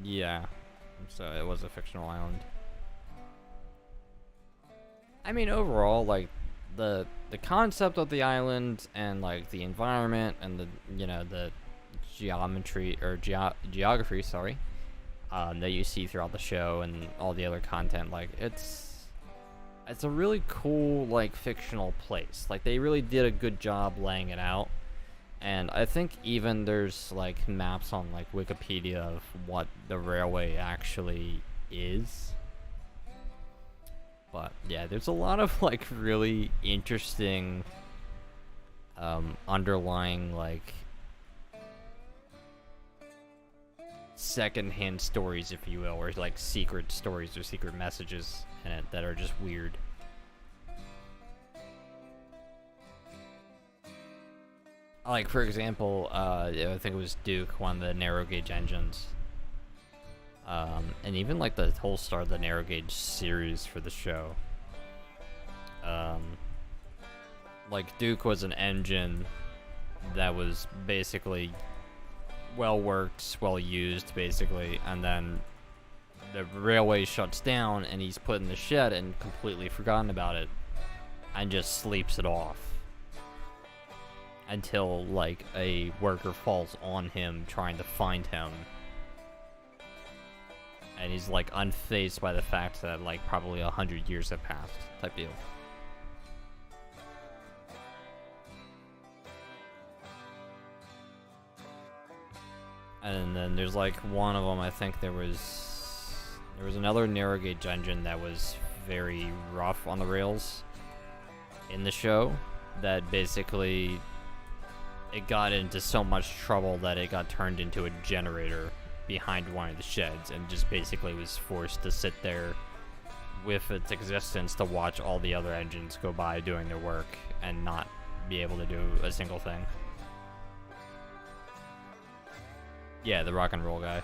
Yeah, so it was a fictional island. I mean, overall, like, the concept of the island and, like, the environment and the, you know, the geometry or geography, sorry, that you see throughout the show and all the other content, like, it's a really cool, like, fictional place. Like, they really did a good job laying it out. And I think even there's, like, maps on, like, Wikipedia of what the railway actually is. But, yeah, there's a lot of, like, really interesting, underlying, like, second-hand stories, if you will, or, like, secret stories or secret messages in it that are just weird. Like, for example, I think it was Duke, one of the narrow gauge engines. And even, like, the whole start of the narrow gauge series for the show. Like, Duke was an engine that was basically well worked, well used, basically, and then the railway shuts down and he's put in the shed and completely forgotten about it and just sleeps it off until, like, a worker falls on him trying to find him, and he's, like, unfazed by the fact that, like, probably 100 years have passed type deal. And then there's, like, one of them, I think there was another narrow gauge engine that was very rough on the rails in the show, that basically it got into so much trouble that it got turned into a generator behind one of the sheds and just basically was forced to sit there with its existence to watch all the other engines go by doing their work and not be able to do a single thing. Yeah, the rock and roll guy.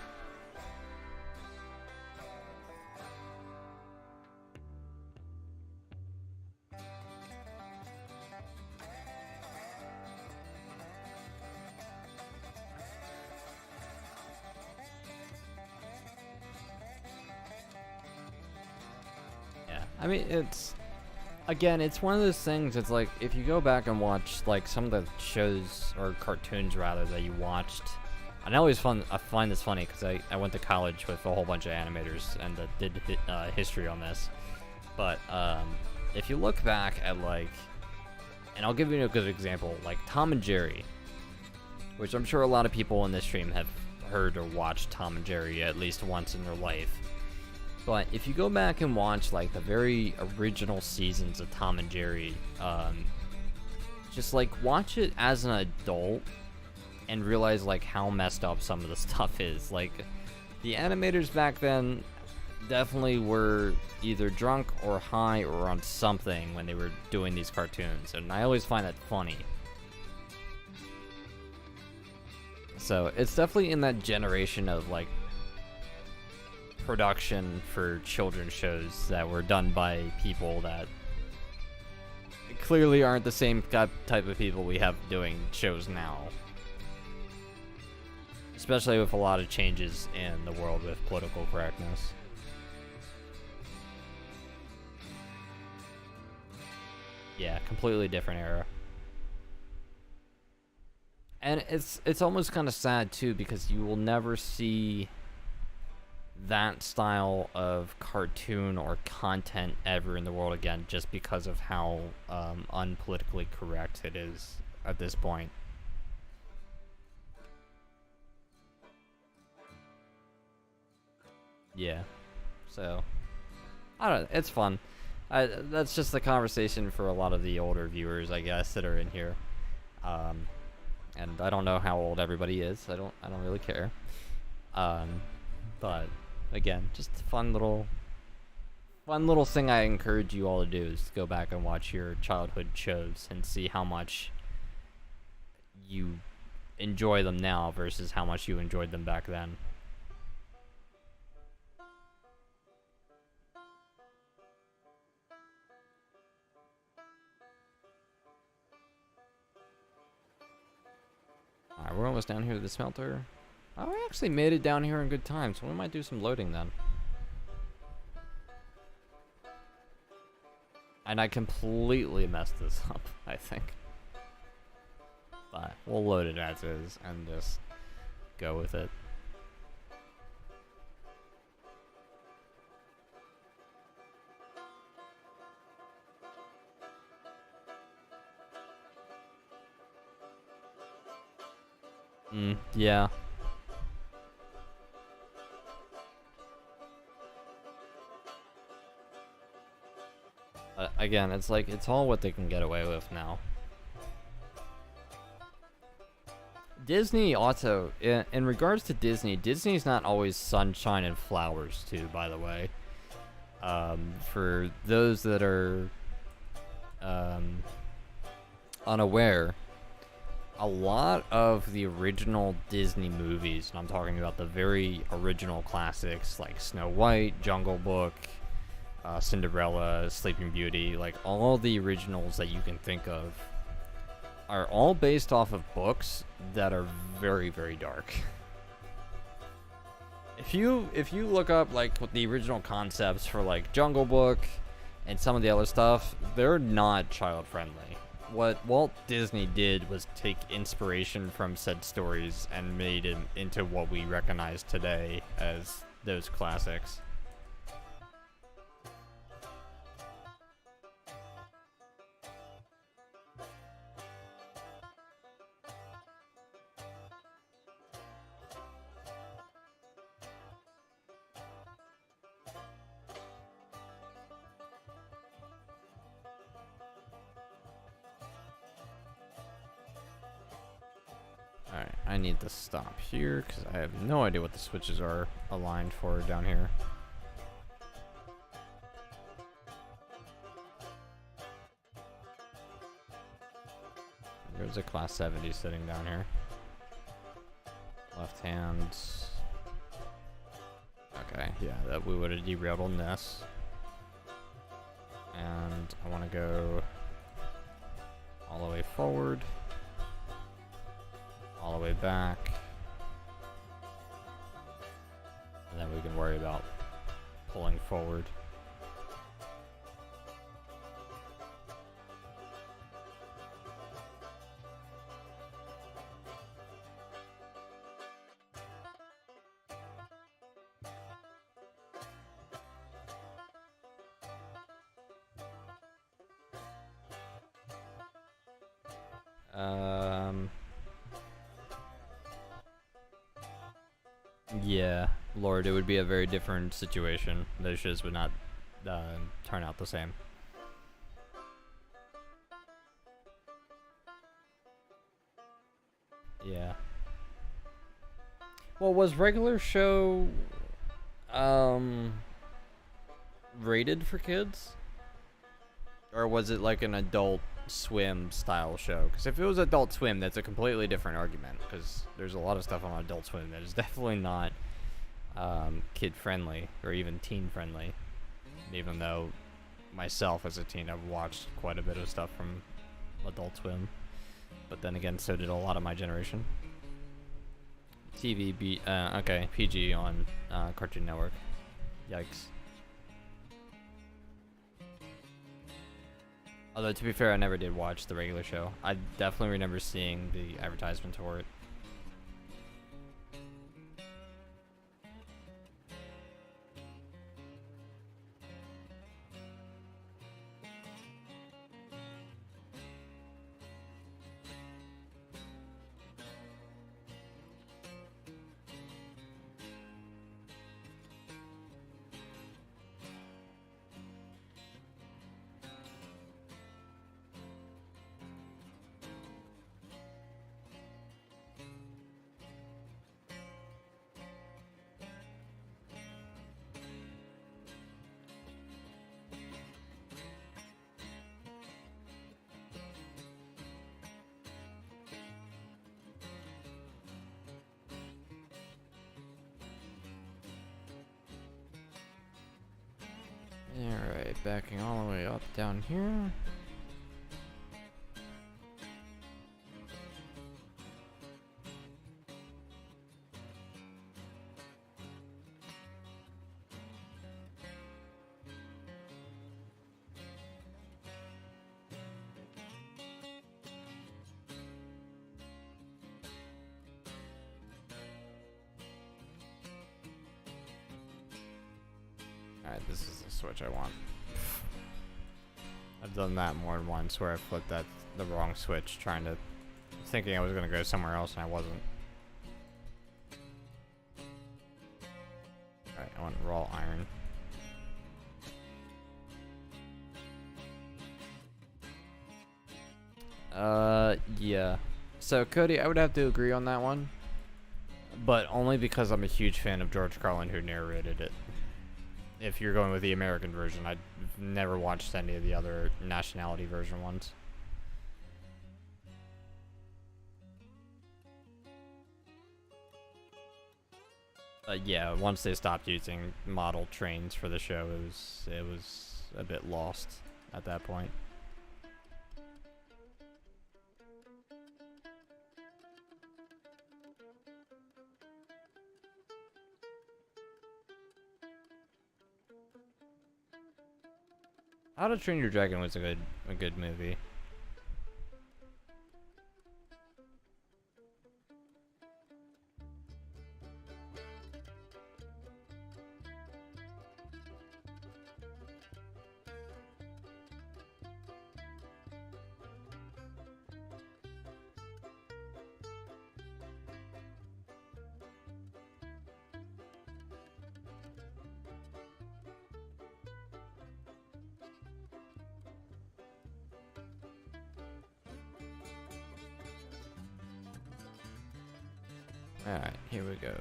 Yeah, I mean, it's one of those things. It's like, if you go back and watch, like, some of the shows or cartoons rather that you watched, and I find this funny because I went to college with a whole bunch of animators and did history on this. But if you look back at, like, and I'll give you a good example, like Tom and Jerry, which I'm sure a lot of people in this stream have heard or watched Tom and Jerry at least once in their life. But if you go back and watch, like, the very original seasons of Tom and Jerry, just, like, watch it as an adult and realize, like, how messed up some of the stuff is. Like, the animators back then definitely were either drunk or high or on something when they were doing these cartoons, and I always find that funny. So it's definitely in that generation of, like, production for children's shows that were done by people that clearly aren't the same type of people we have doing shows now. Especially with a lot of changes in the world with political correctness. Yeah, completely different era. And it's almost kind of sad too, because you will never see that style of cartoon or content ever in the world again, just because of how unpolitically correct it is at this point. Yeah, so I don't know, it's fun. That's just the conversation for a lot of the older viewers, I guess, that are in here. And I don't know how old everybody is. I don't really care. But again, just a fun little thing I encourage you all to do is go back and watch your childhood shows and see how much you enjoy them now versus how much you enjoyed them back then. Alright, we're almost down here to the smelter. Oh, I actually made it down here in good time, so we might do some loading then. And I completely messed this up, I think. But we'll load it as is and just go with it. Yeah. Again, it's like, it's all what they can get away with now. Disney also, in regards to Disney, Disney's not always sunshine and flowers too, by the way. For those that are unaware, a lot of the original Disney movies, and I'm talking about the very original classics like Snow White, Jungle Book, Cinderella, Sleeping Beauty, like all the originals that you can think of, are all based off of books that are very, very dark. If you look up like what the original concepts for like Jungle Book and some of the other stuff, they're not child friendly. What Walt Disney did was take inspiration from said stories and made it into what we recognize today as those classics. Alright, I need to stop here because I have no idea what the switches are aligned for down here. There's a Class 70 sitting down here. Left hand. Okay, yeah, that we would have derailed on this. And I want to go all the way forward. All the way back, and then we can worry about pulling forward. Yeah, Lord, it would be a very different situation. Those shows would not turn out the same. Yeah. Well, was regular show rated for kids? Or was it like an Adult Swim style show? Because if it was Adult Swim, that's a completely different argument, because there's a lot of stuff on Adult Swim that is definitely not kid friendly or even teen friendly. Even though myself as a teen, I've watched quite a bit of stuff from Adult Swim, but then again, so did a lot of my generation. Okay, PG on Cartoon Network. Yikes. Although, to be fair, I never did watch the regular show. I definitely remember seeing the advertisements for it. Alright, backing all the way up down here. Alright, this is the switch I want. I've done that more than once where I flipped the wrong switch, thinking I was gonna go somewhere else and I wasn't. Alright, I want raw iron. Yeah. So Cody, I would have to agree on that one, but only because I'm a huge fan of George Carlin, who narrated it. If you're going with the American version, I've never watched any of the other nationality version ones. Yeah, once they stopped using model trains for the show, it was a bit lost at that point. How to Train Your Dragon was a good movie. Alright, here we go.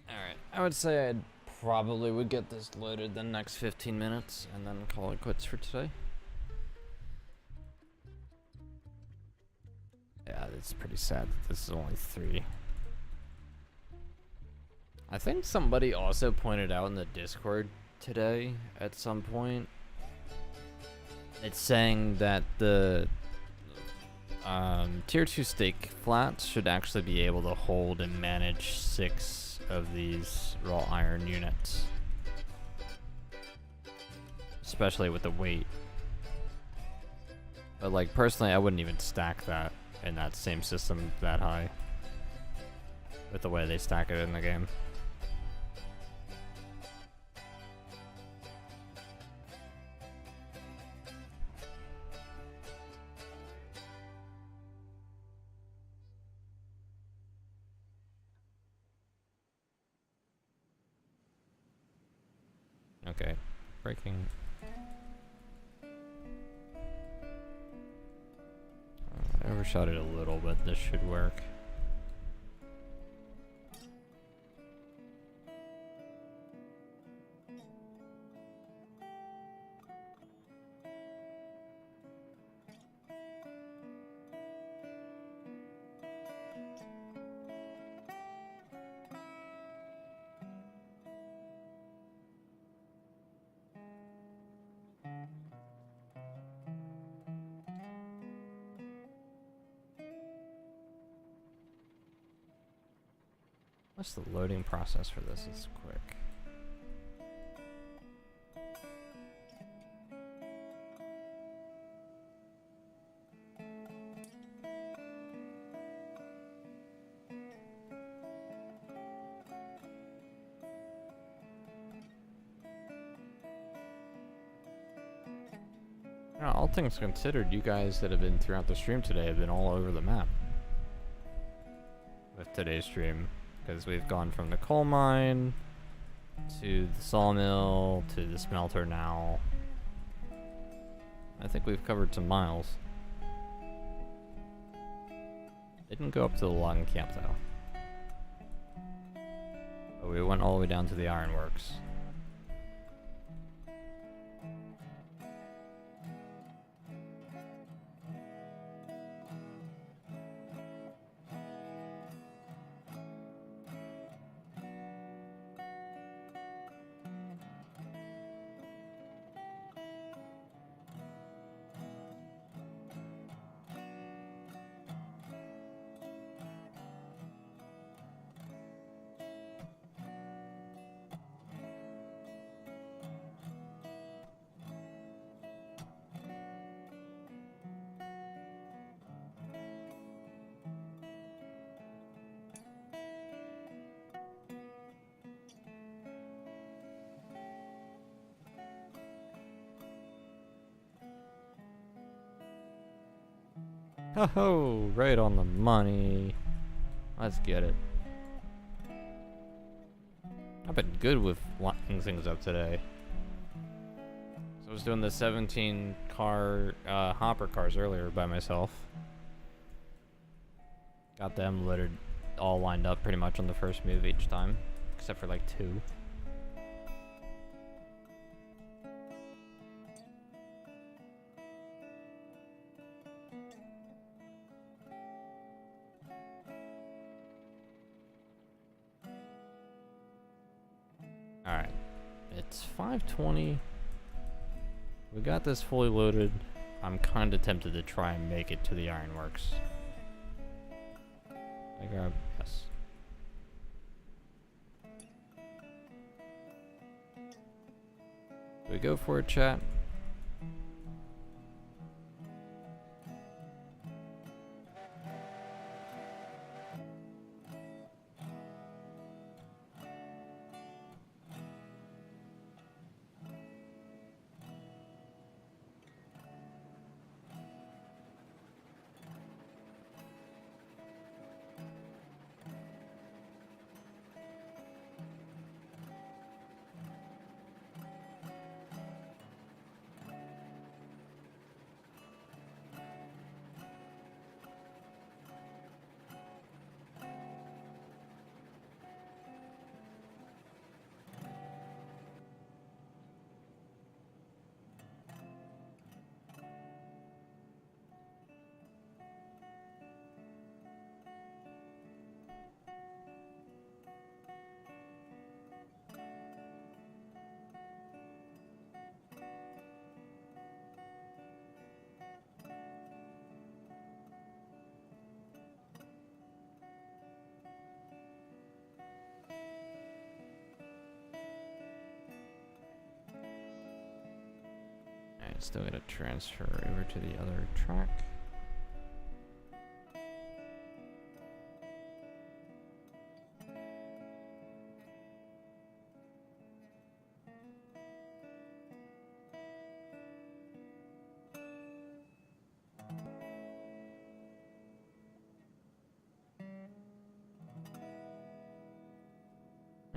Alright, I would say I probably would get this loaded the next 15 minutes and then call it quits for today. Yeah, it's pretty sad that this is only 3. I think somebody also pointed out in the Discord today at some point. It's saying that the tier 2 stake flats should actually be able to hold and manage 6 of these raw iron units, especially with the weight. But like personally, I wouldn't even stack that in that same system that high. With the way they stack it in the game. Okay, braking. I overshot it a little, but this should work. What's the loading process for this? It's quick. Now, all things considered, you guys that have been throughout the stream today have been all over the map with today's stream. Because we've gone from the coal mine to the sawmill to the smelter now. I think we've covered some miles. Didn't go up to the logging camp though. But we went all the way down to the ironworks. Oh, right on the money. Let's get it. I've been good with locking things up today. So I was doing the 17 car hopper cars earlier by myself. Got them loaded, all lined up pretty much on the first move each time, except for like 2. Alright, it's 5:20. We got this fully loaded. I'm kind of tempted to try and make it to the ironworks. I grab, yes. Do we go for it, chat? Still gotta transfer over to the other track.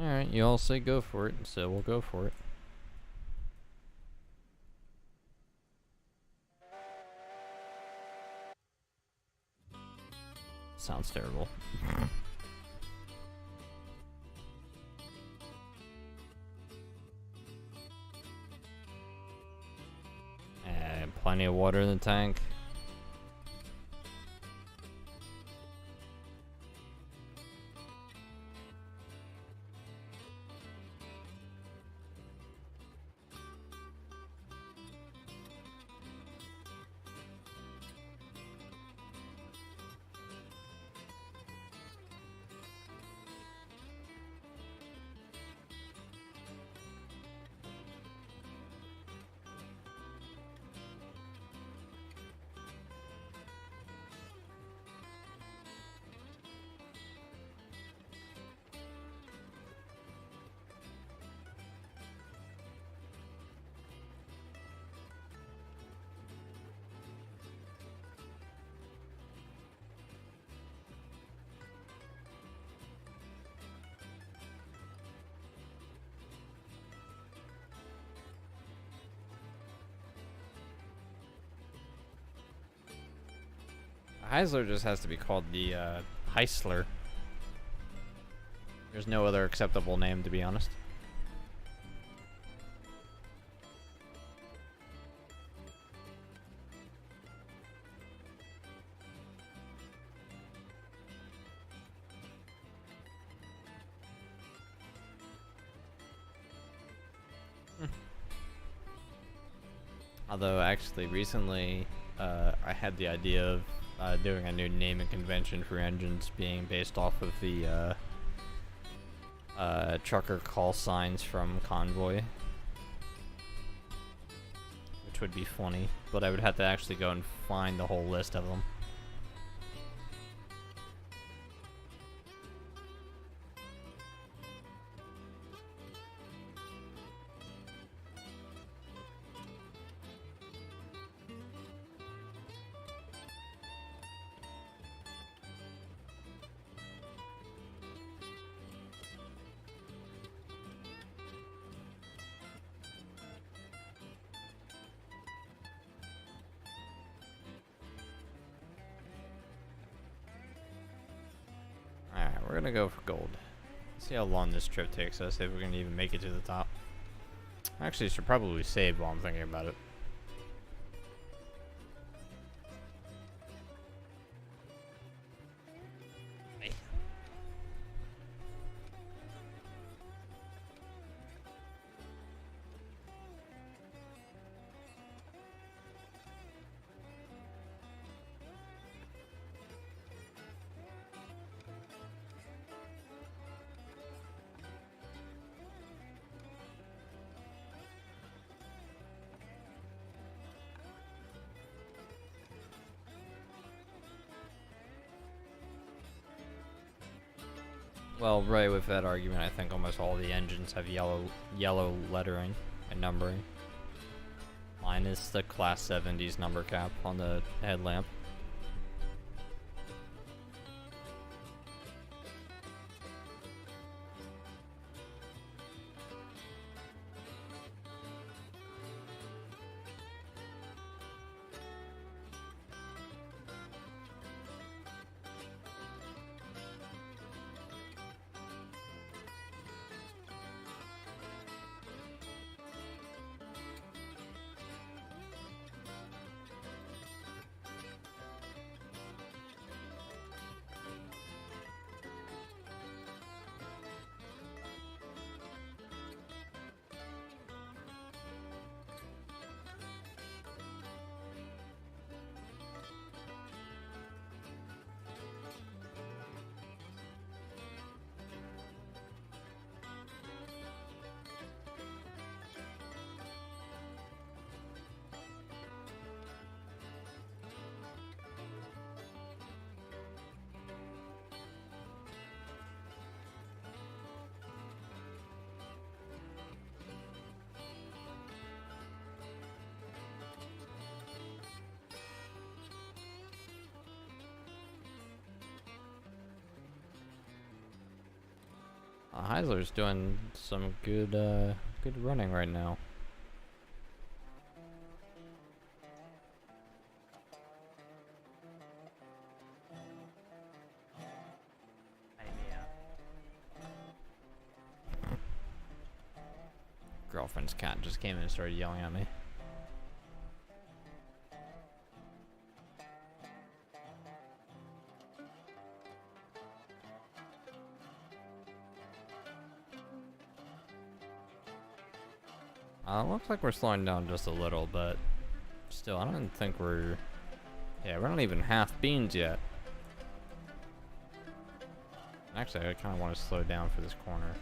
Alright, you all say go for it, so we'll go for it. Sounds terrible. And plenty of water in the tank. Heisler just has to be called the Heisler. There's no other acceptable name, to be honest. Although, actually, recently, I had the idea of doing a new naming convention for engines being based off of the trucker call signs from Convoy. Which would be funny, but I would have to actually go and find the whole list of them. We're gonna go for gold. See how long this trip takes us, if we're gonna even make it to the top. Actually, should probably save while I'm thinking about it. Well, right with that argument, I think almost all the engines have yellow lettering and numbering. Minus the Class 70's number cap on the headlamp. Heisler's doing some good running right now. Girlfriend's cat just came in and started yelling at me. Looks like we're slowing down just a little, but still, I don't think we're... Yeah, we're not even half beans yet. Actually, I kind of want to slow down for this corner.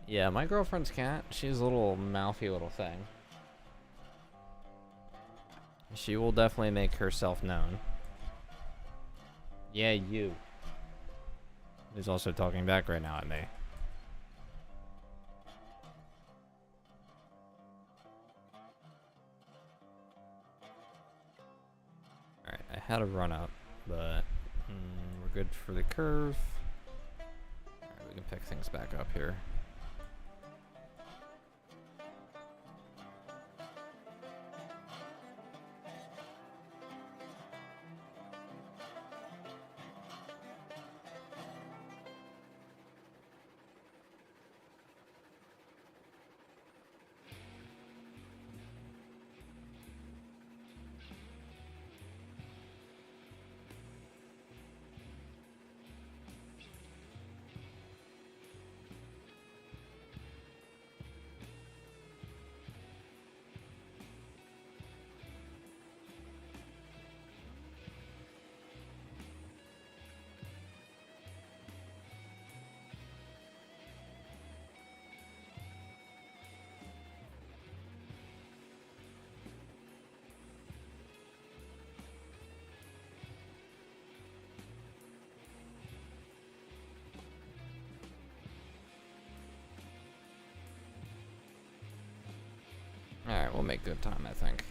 Yeah, my girlfriend's cat, she's a little mouthy little thing. She will definitely make herself known. Yeah, you. He's also talking back right now at me. Alright, I had a run up, but we're good for the curve. Alright, we can pick things back up here. Alright, we'll make good time, I think.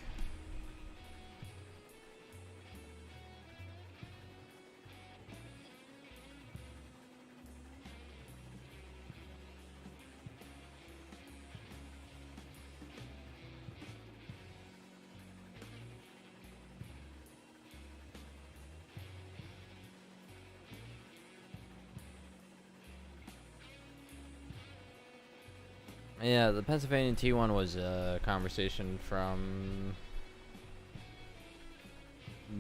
Yeah, the Pennsylvania T1 was a conversation from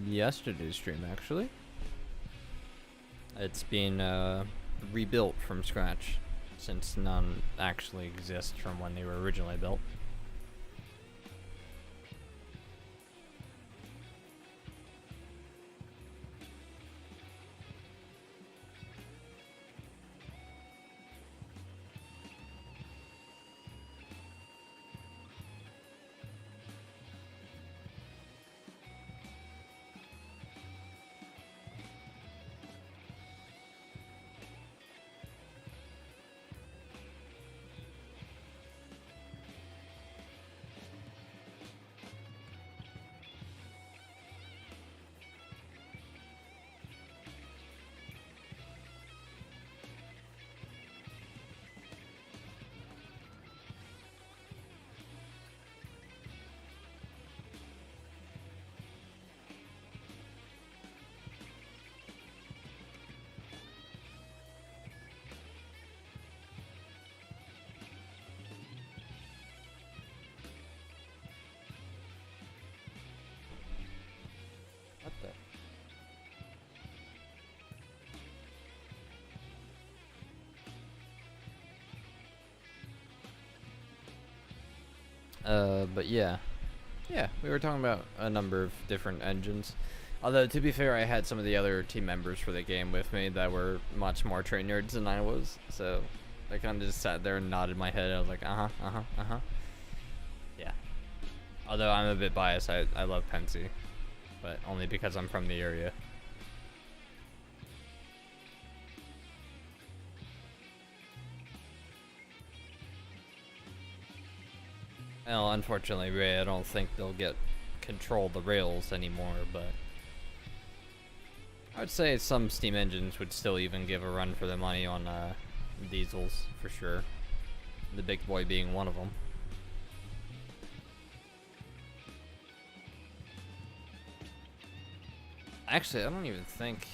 yesterday's stream, actually. It's being rebuilt from scratch, since none actually exist from when they were originally built. What the? But yeah. Yeah, we were talking about a number of different engines. Although, to be fair, I had some of the other team members for the game with me that were much more train nerds than I was. So I kind of just sat there and nodded my head. I was like, yeah. Although I'm a bit biased, I love Pensy. But only because I'm from the area. Well, unfortunately, Ray, I don't think they'll get control the rails anymore, but I would say some steam engines would still even give a run for the money on diesels, for sure. The big boy being one of them. Actually, I don't even think...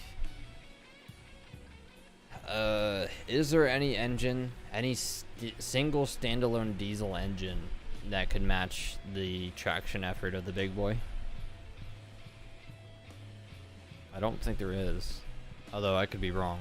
is there any engine, any single standalone diesel engine that could match the traction effort of the big boy? I don't think there is, although I could be wrong.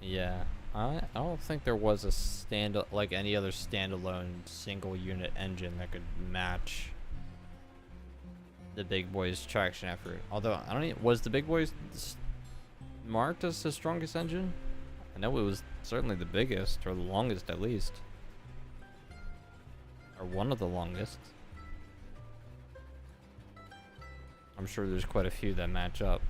Yeah, I don't think there was a like any other standalone single unit engine that could match the big boy's traction effort. Although I don't even, was the big boy's marked as the strongest engine? I know it was certainly the biggest, or the longest at least, or one of the longest. I'm sure there's quite a few that match up.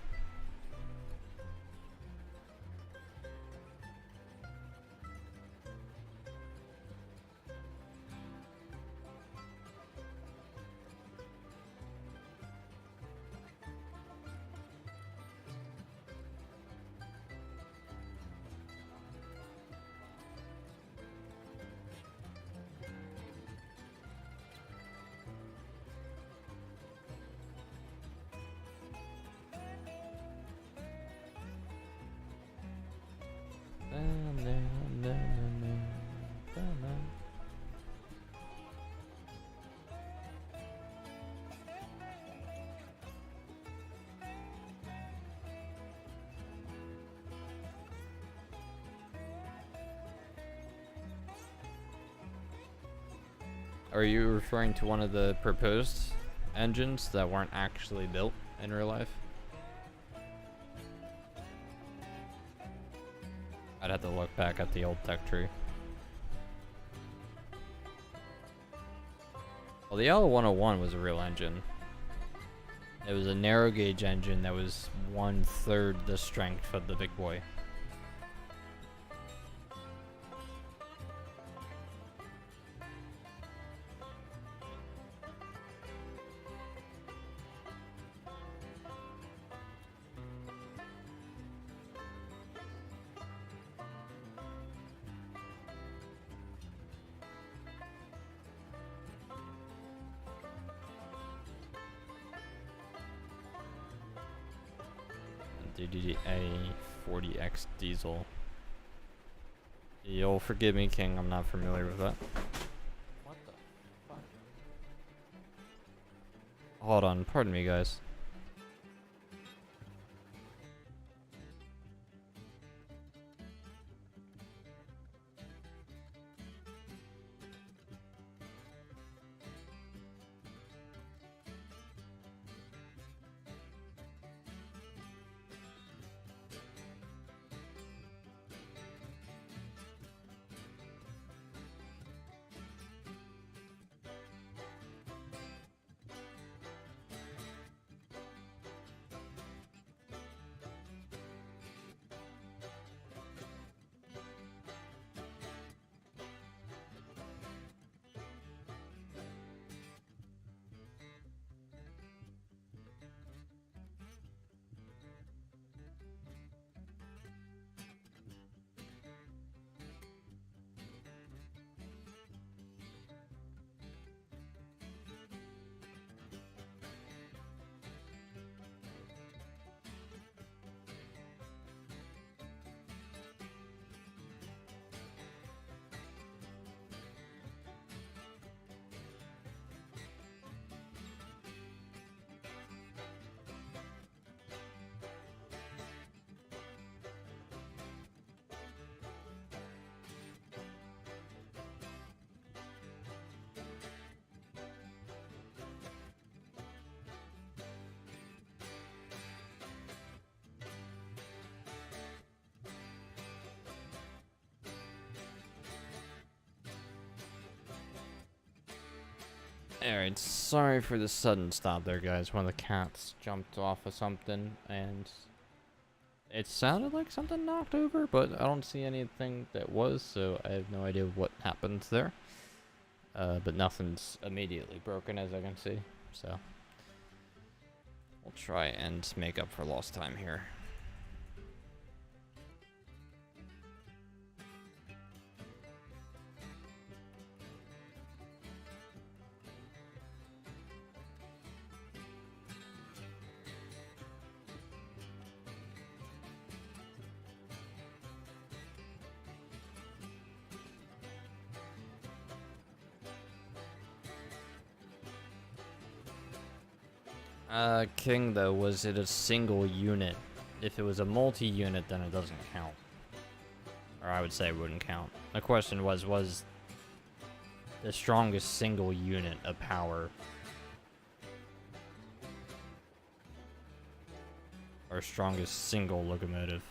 Are you referring to one of the proposed engines that weren't actually built in real life? I'd have to look back at the old tech tree. Well, the L101 was a real engine. It was a narrow gauge engine that was 1/3 the strength of the big boy. DDA 40X diesel. You'll forgive me, King, I'm not familiar with that. What the fuck? Hold on, pardon me, guys. Alright, sorry for the sudden stop there, guys. One of the cats jumped off of something, and it sounded like something knocked over, but I don't see anything that was, so I have no idea what happened there. But nothing's immediately broken, as I can see, so we'll try and make up for lost time here. King, though, was it a single unit? If it was a multi-unit, then it doesn't count. Or I would say it wouldn't count. The question was the strongest single unit of power or strongest single locomotive?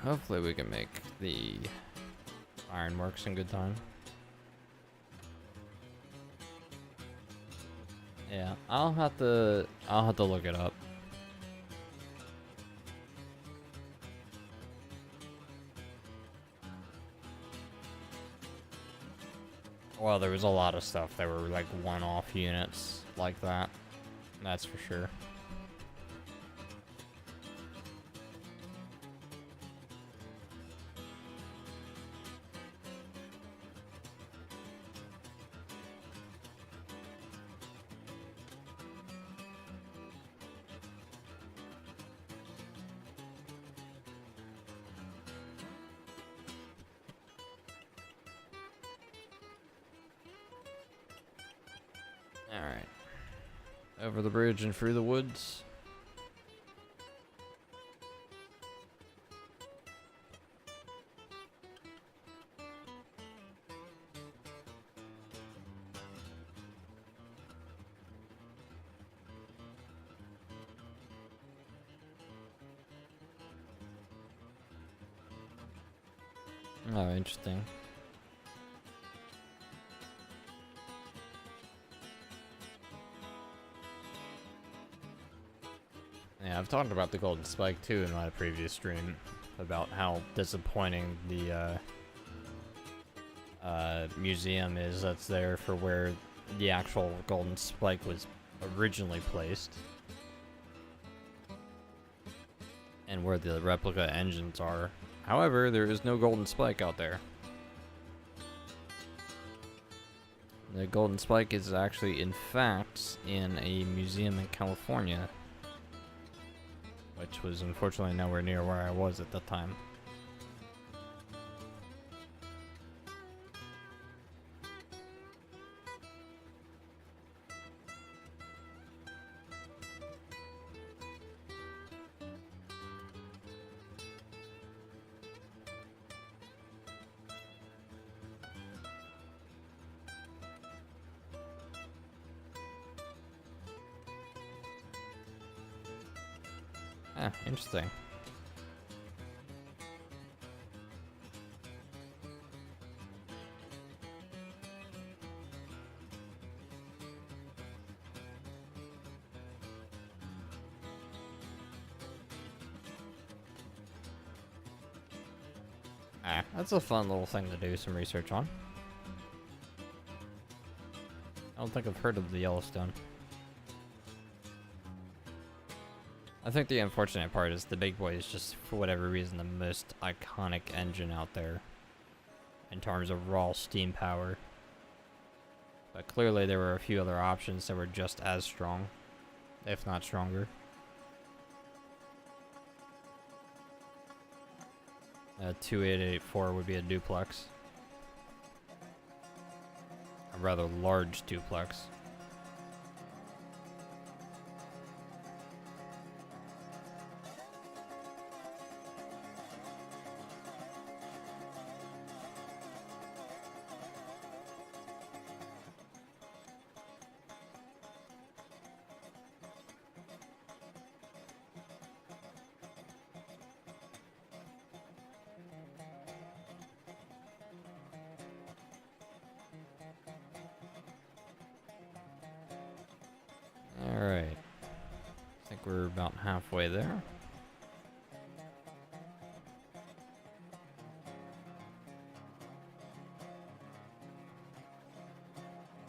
Hopefully we can make the ironworks in good time. Yeah, I'll have to look it up. Well, there was a lot of stuff that were like one-off units like that. That's for sure. Alright. Over the bridge and through the woods. Oh, interesting. Yeah, I've talked about the Golden Spike too in my previous stream, about how disappointing the museum is that's there for where the actual Golden Spike was originally placed. And where the replica engines are. However, there is no Golden Spike out there. The Golden Spike is actually, in fact, in a museum in California. Which was unfortunately nowhere near where I was at the time. Ah, interesting. Ah, that's a fun little thing to do some research on. I don't think I've heard of the Yellowstone. I think the unfortunate part is the Big Boy is just, for whatever reason, the most iconic engine out there in terms of raw steam power. But clearly there were a few other options that were just as strong, if not stronger. 2884 would be a duplex. a rather large duplex. Alright. I think we're about halfway there.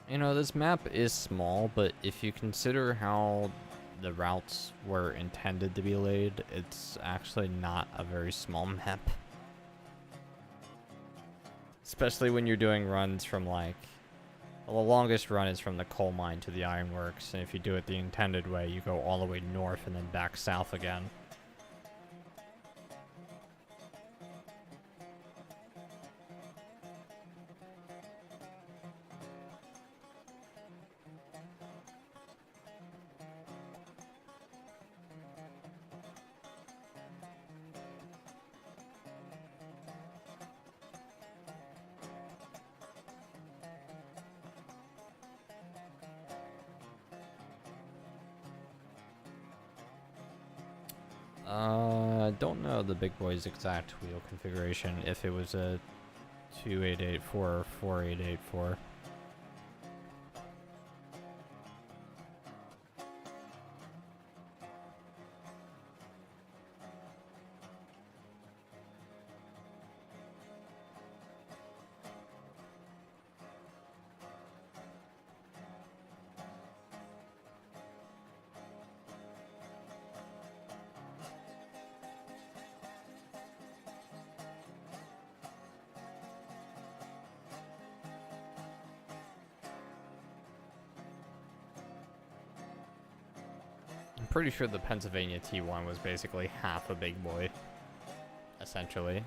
You know, this map is small, but if you consider how the routes were intended to be laid, it's actually not a very small map. Especially when you're doing runs from like... Well, the longest run is from the coal mine to the ironworks, and if you do it the intended way, you go all the way north and then back south again. I don't know the big boy's exact wheel configuration, if it was a 2884 or 4884. I'm pretty sure the Pennsylvania T1 was basically half a big boy, essentially.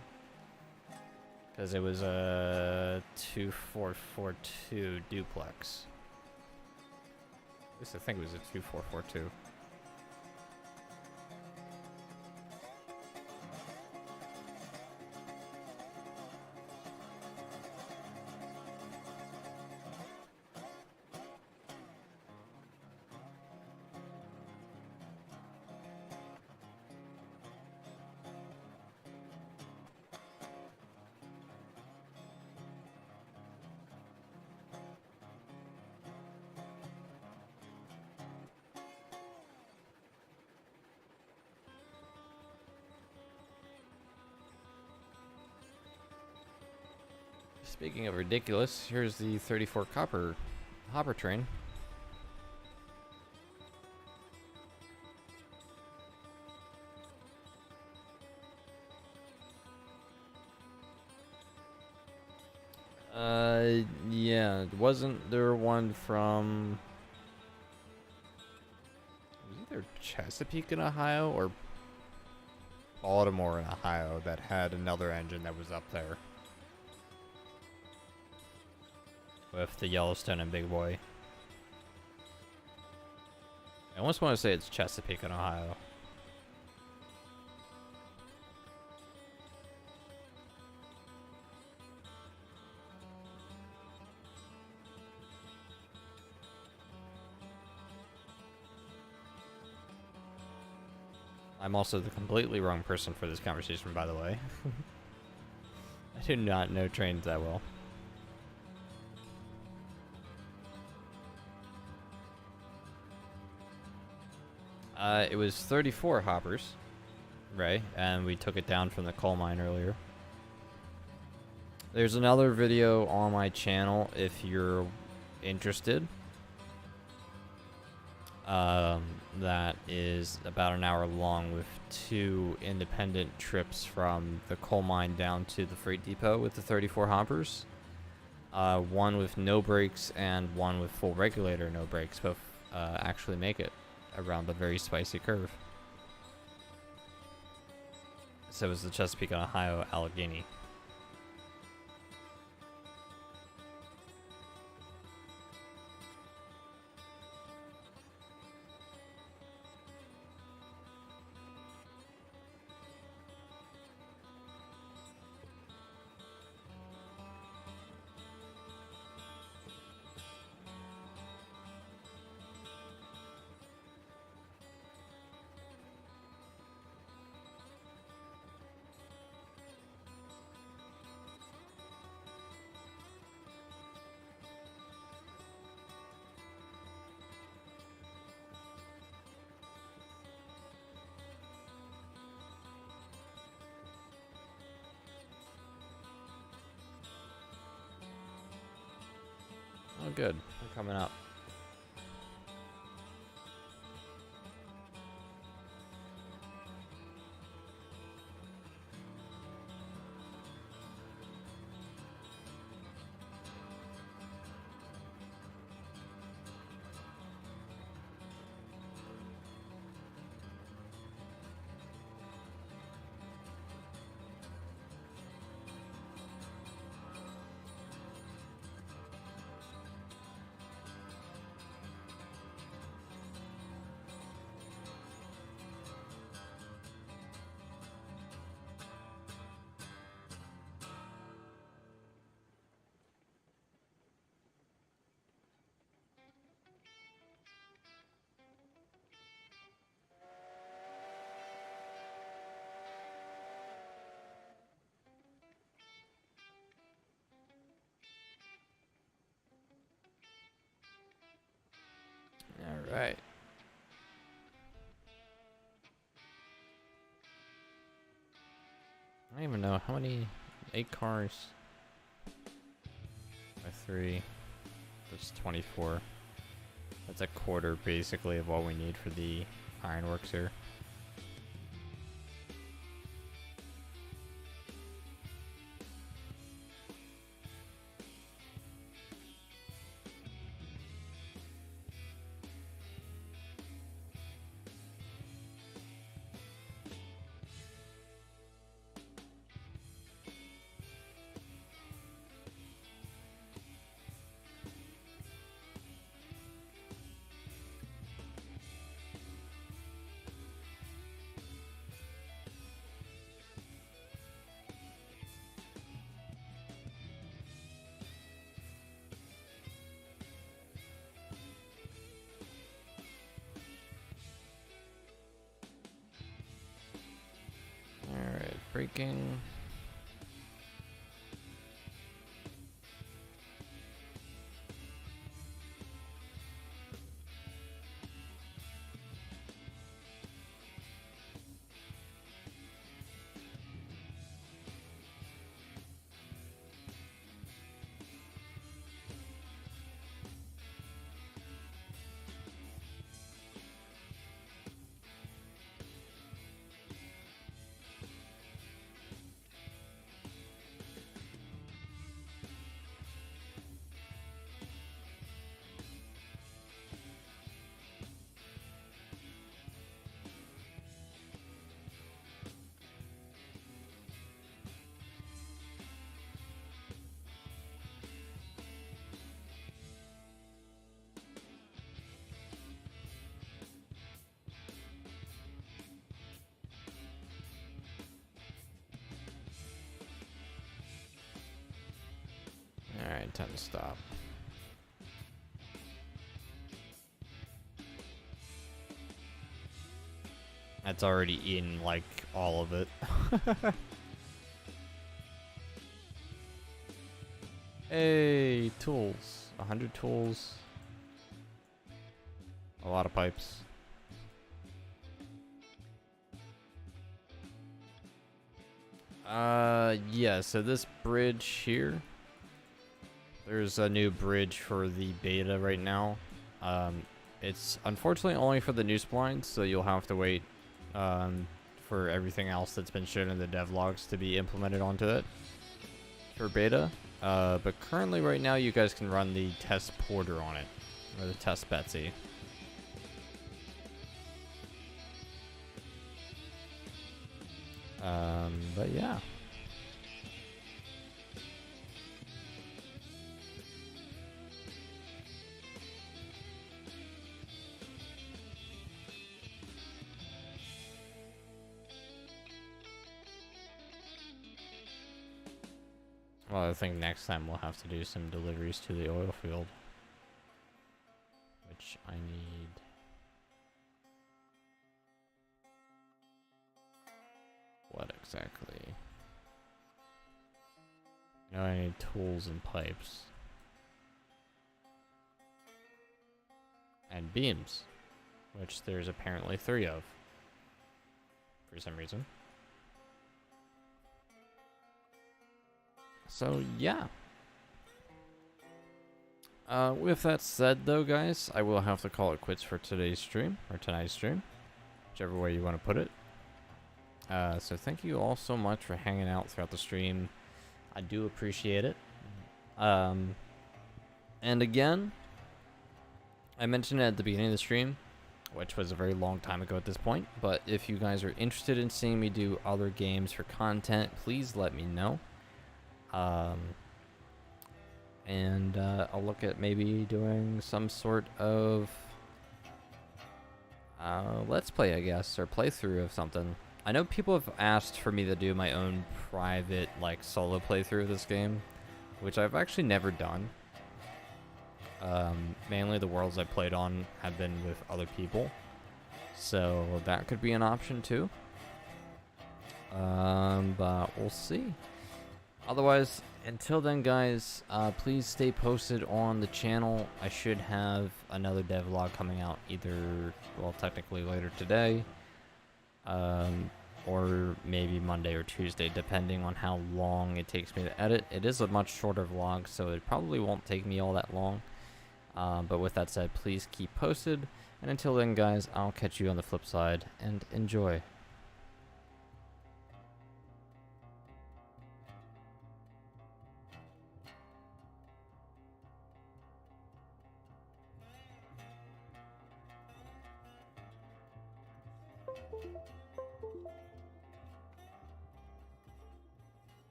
Because it was a 2442 duplex. At least I think it was a 2442. Speaking of ridiculous, here's the 34 copper hopper train. Yeah, wasn't there one from... It was either Chesapeake in Ohio or Baltimore in Ohio that had another engine that was up there with the Yellowstone and Big Boy. I almost want to say it's Chesapeake in Ohio. I'm also the completely wrong person for this conversation, by the way. I do not know trains that well. It was 34 hoppers, right? And we took it down from the coal mine earlier. There's another video on my channel if you're interested. That is about an hour long with 2 independent trips from the coal mine down to the freight depot with the 34 hoppers. One with no brakes and one with full regulator, no brakes. Both actually make it around the very spicy curve. So it was the Chesapeake, Ohio, Allegheny. Oh, good. We're coming up. All right. I don't even know how many. 8 cars. By 3. That's 24. That's a quarter basically of what we need for the ironworks here. Alright, braking. Alright, time to stop. That's already in, like, all of it. Hey, tools. 100 tools. A lot of pipes. Yeah, so this bridge here, there's a new bridge for the beta right now. It's unfortunately only for the new splines, so you'll have to wait for everything else that's been shown in the devlogs to be implemented onto it for beta. But currently right now you guys can run the test porter on it, or the test Betsy. But yeah. Well, I think next time we'll have to do some deliveries to the oil field, which I need. What exactly? Now I need tools and pipes. And beams, which there's apparently 3 of, for some reason. So, yeah. With that said, though, guys, I will have to call it quits for today's stream, or tonight's stream, whichever way you want to put it. So thank you all so much for hanging out throughout the stream. I do appreciate it. And again, I mentioned it at the beginning of the stream, which was a very long time ago at this point, but if you guys are interested in seeing me do other games for content, please let me know. And I'll look at maybe doing some sort of let's play, I guess, or playthrough of something. I know people have asked for me to do my own private, like, solo playthrough of this game, which I've actually never done. Mainly the worlds I played on have been with other people, so that could be an option too. But we'll see. Otherwise, until then, guys, please stay posted on the channel. I should have another devlog coming out either, well, technically later today, or maybe Monday or Tuesday, depending on how long it takes me to edit. It is a much shorter vlog, so it probably won't take me all that long. But with that said, please keep posted. And until then, guys, I'll catch you on the flip side, and enjoy.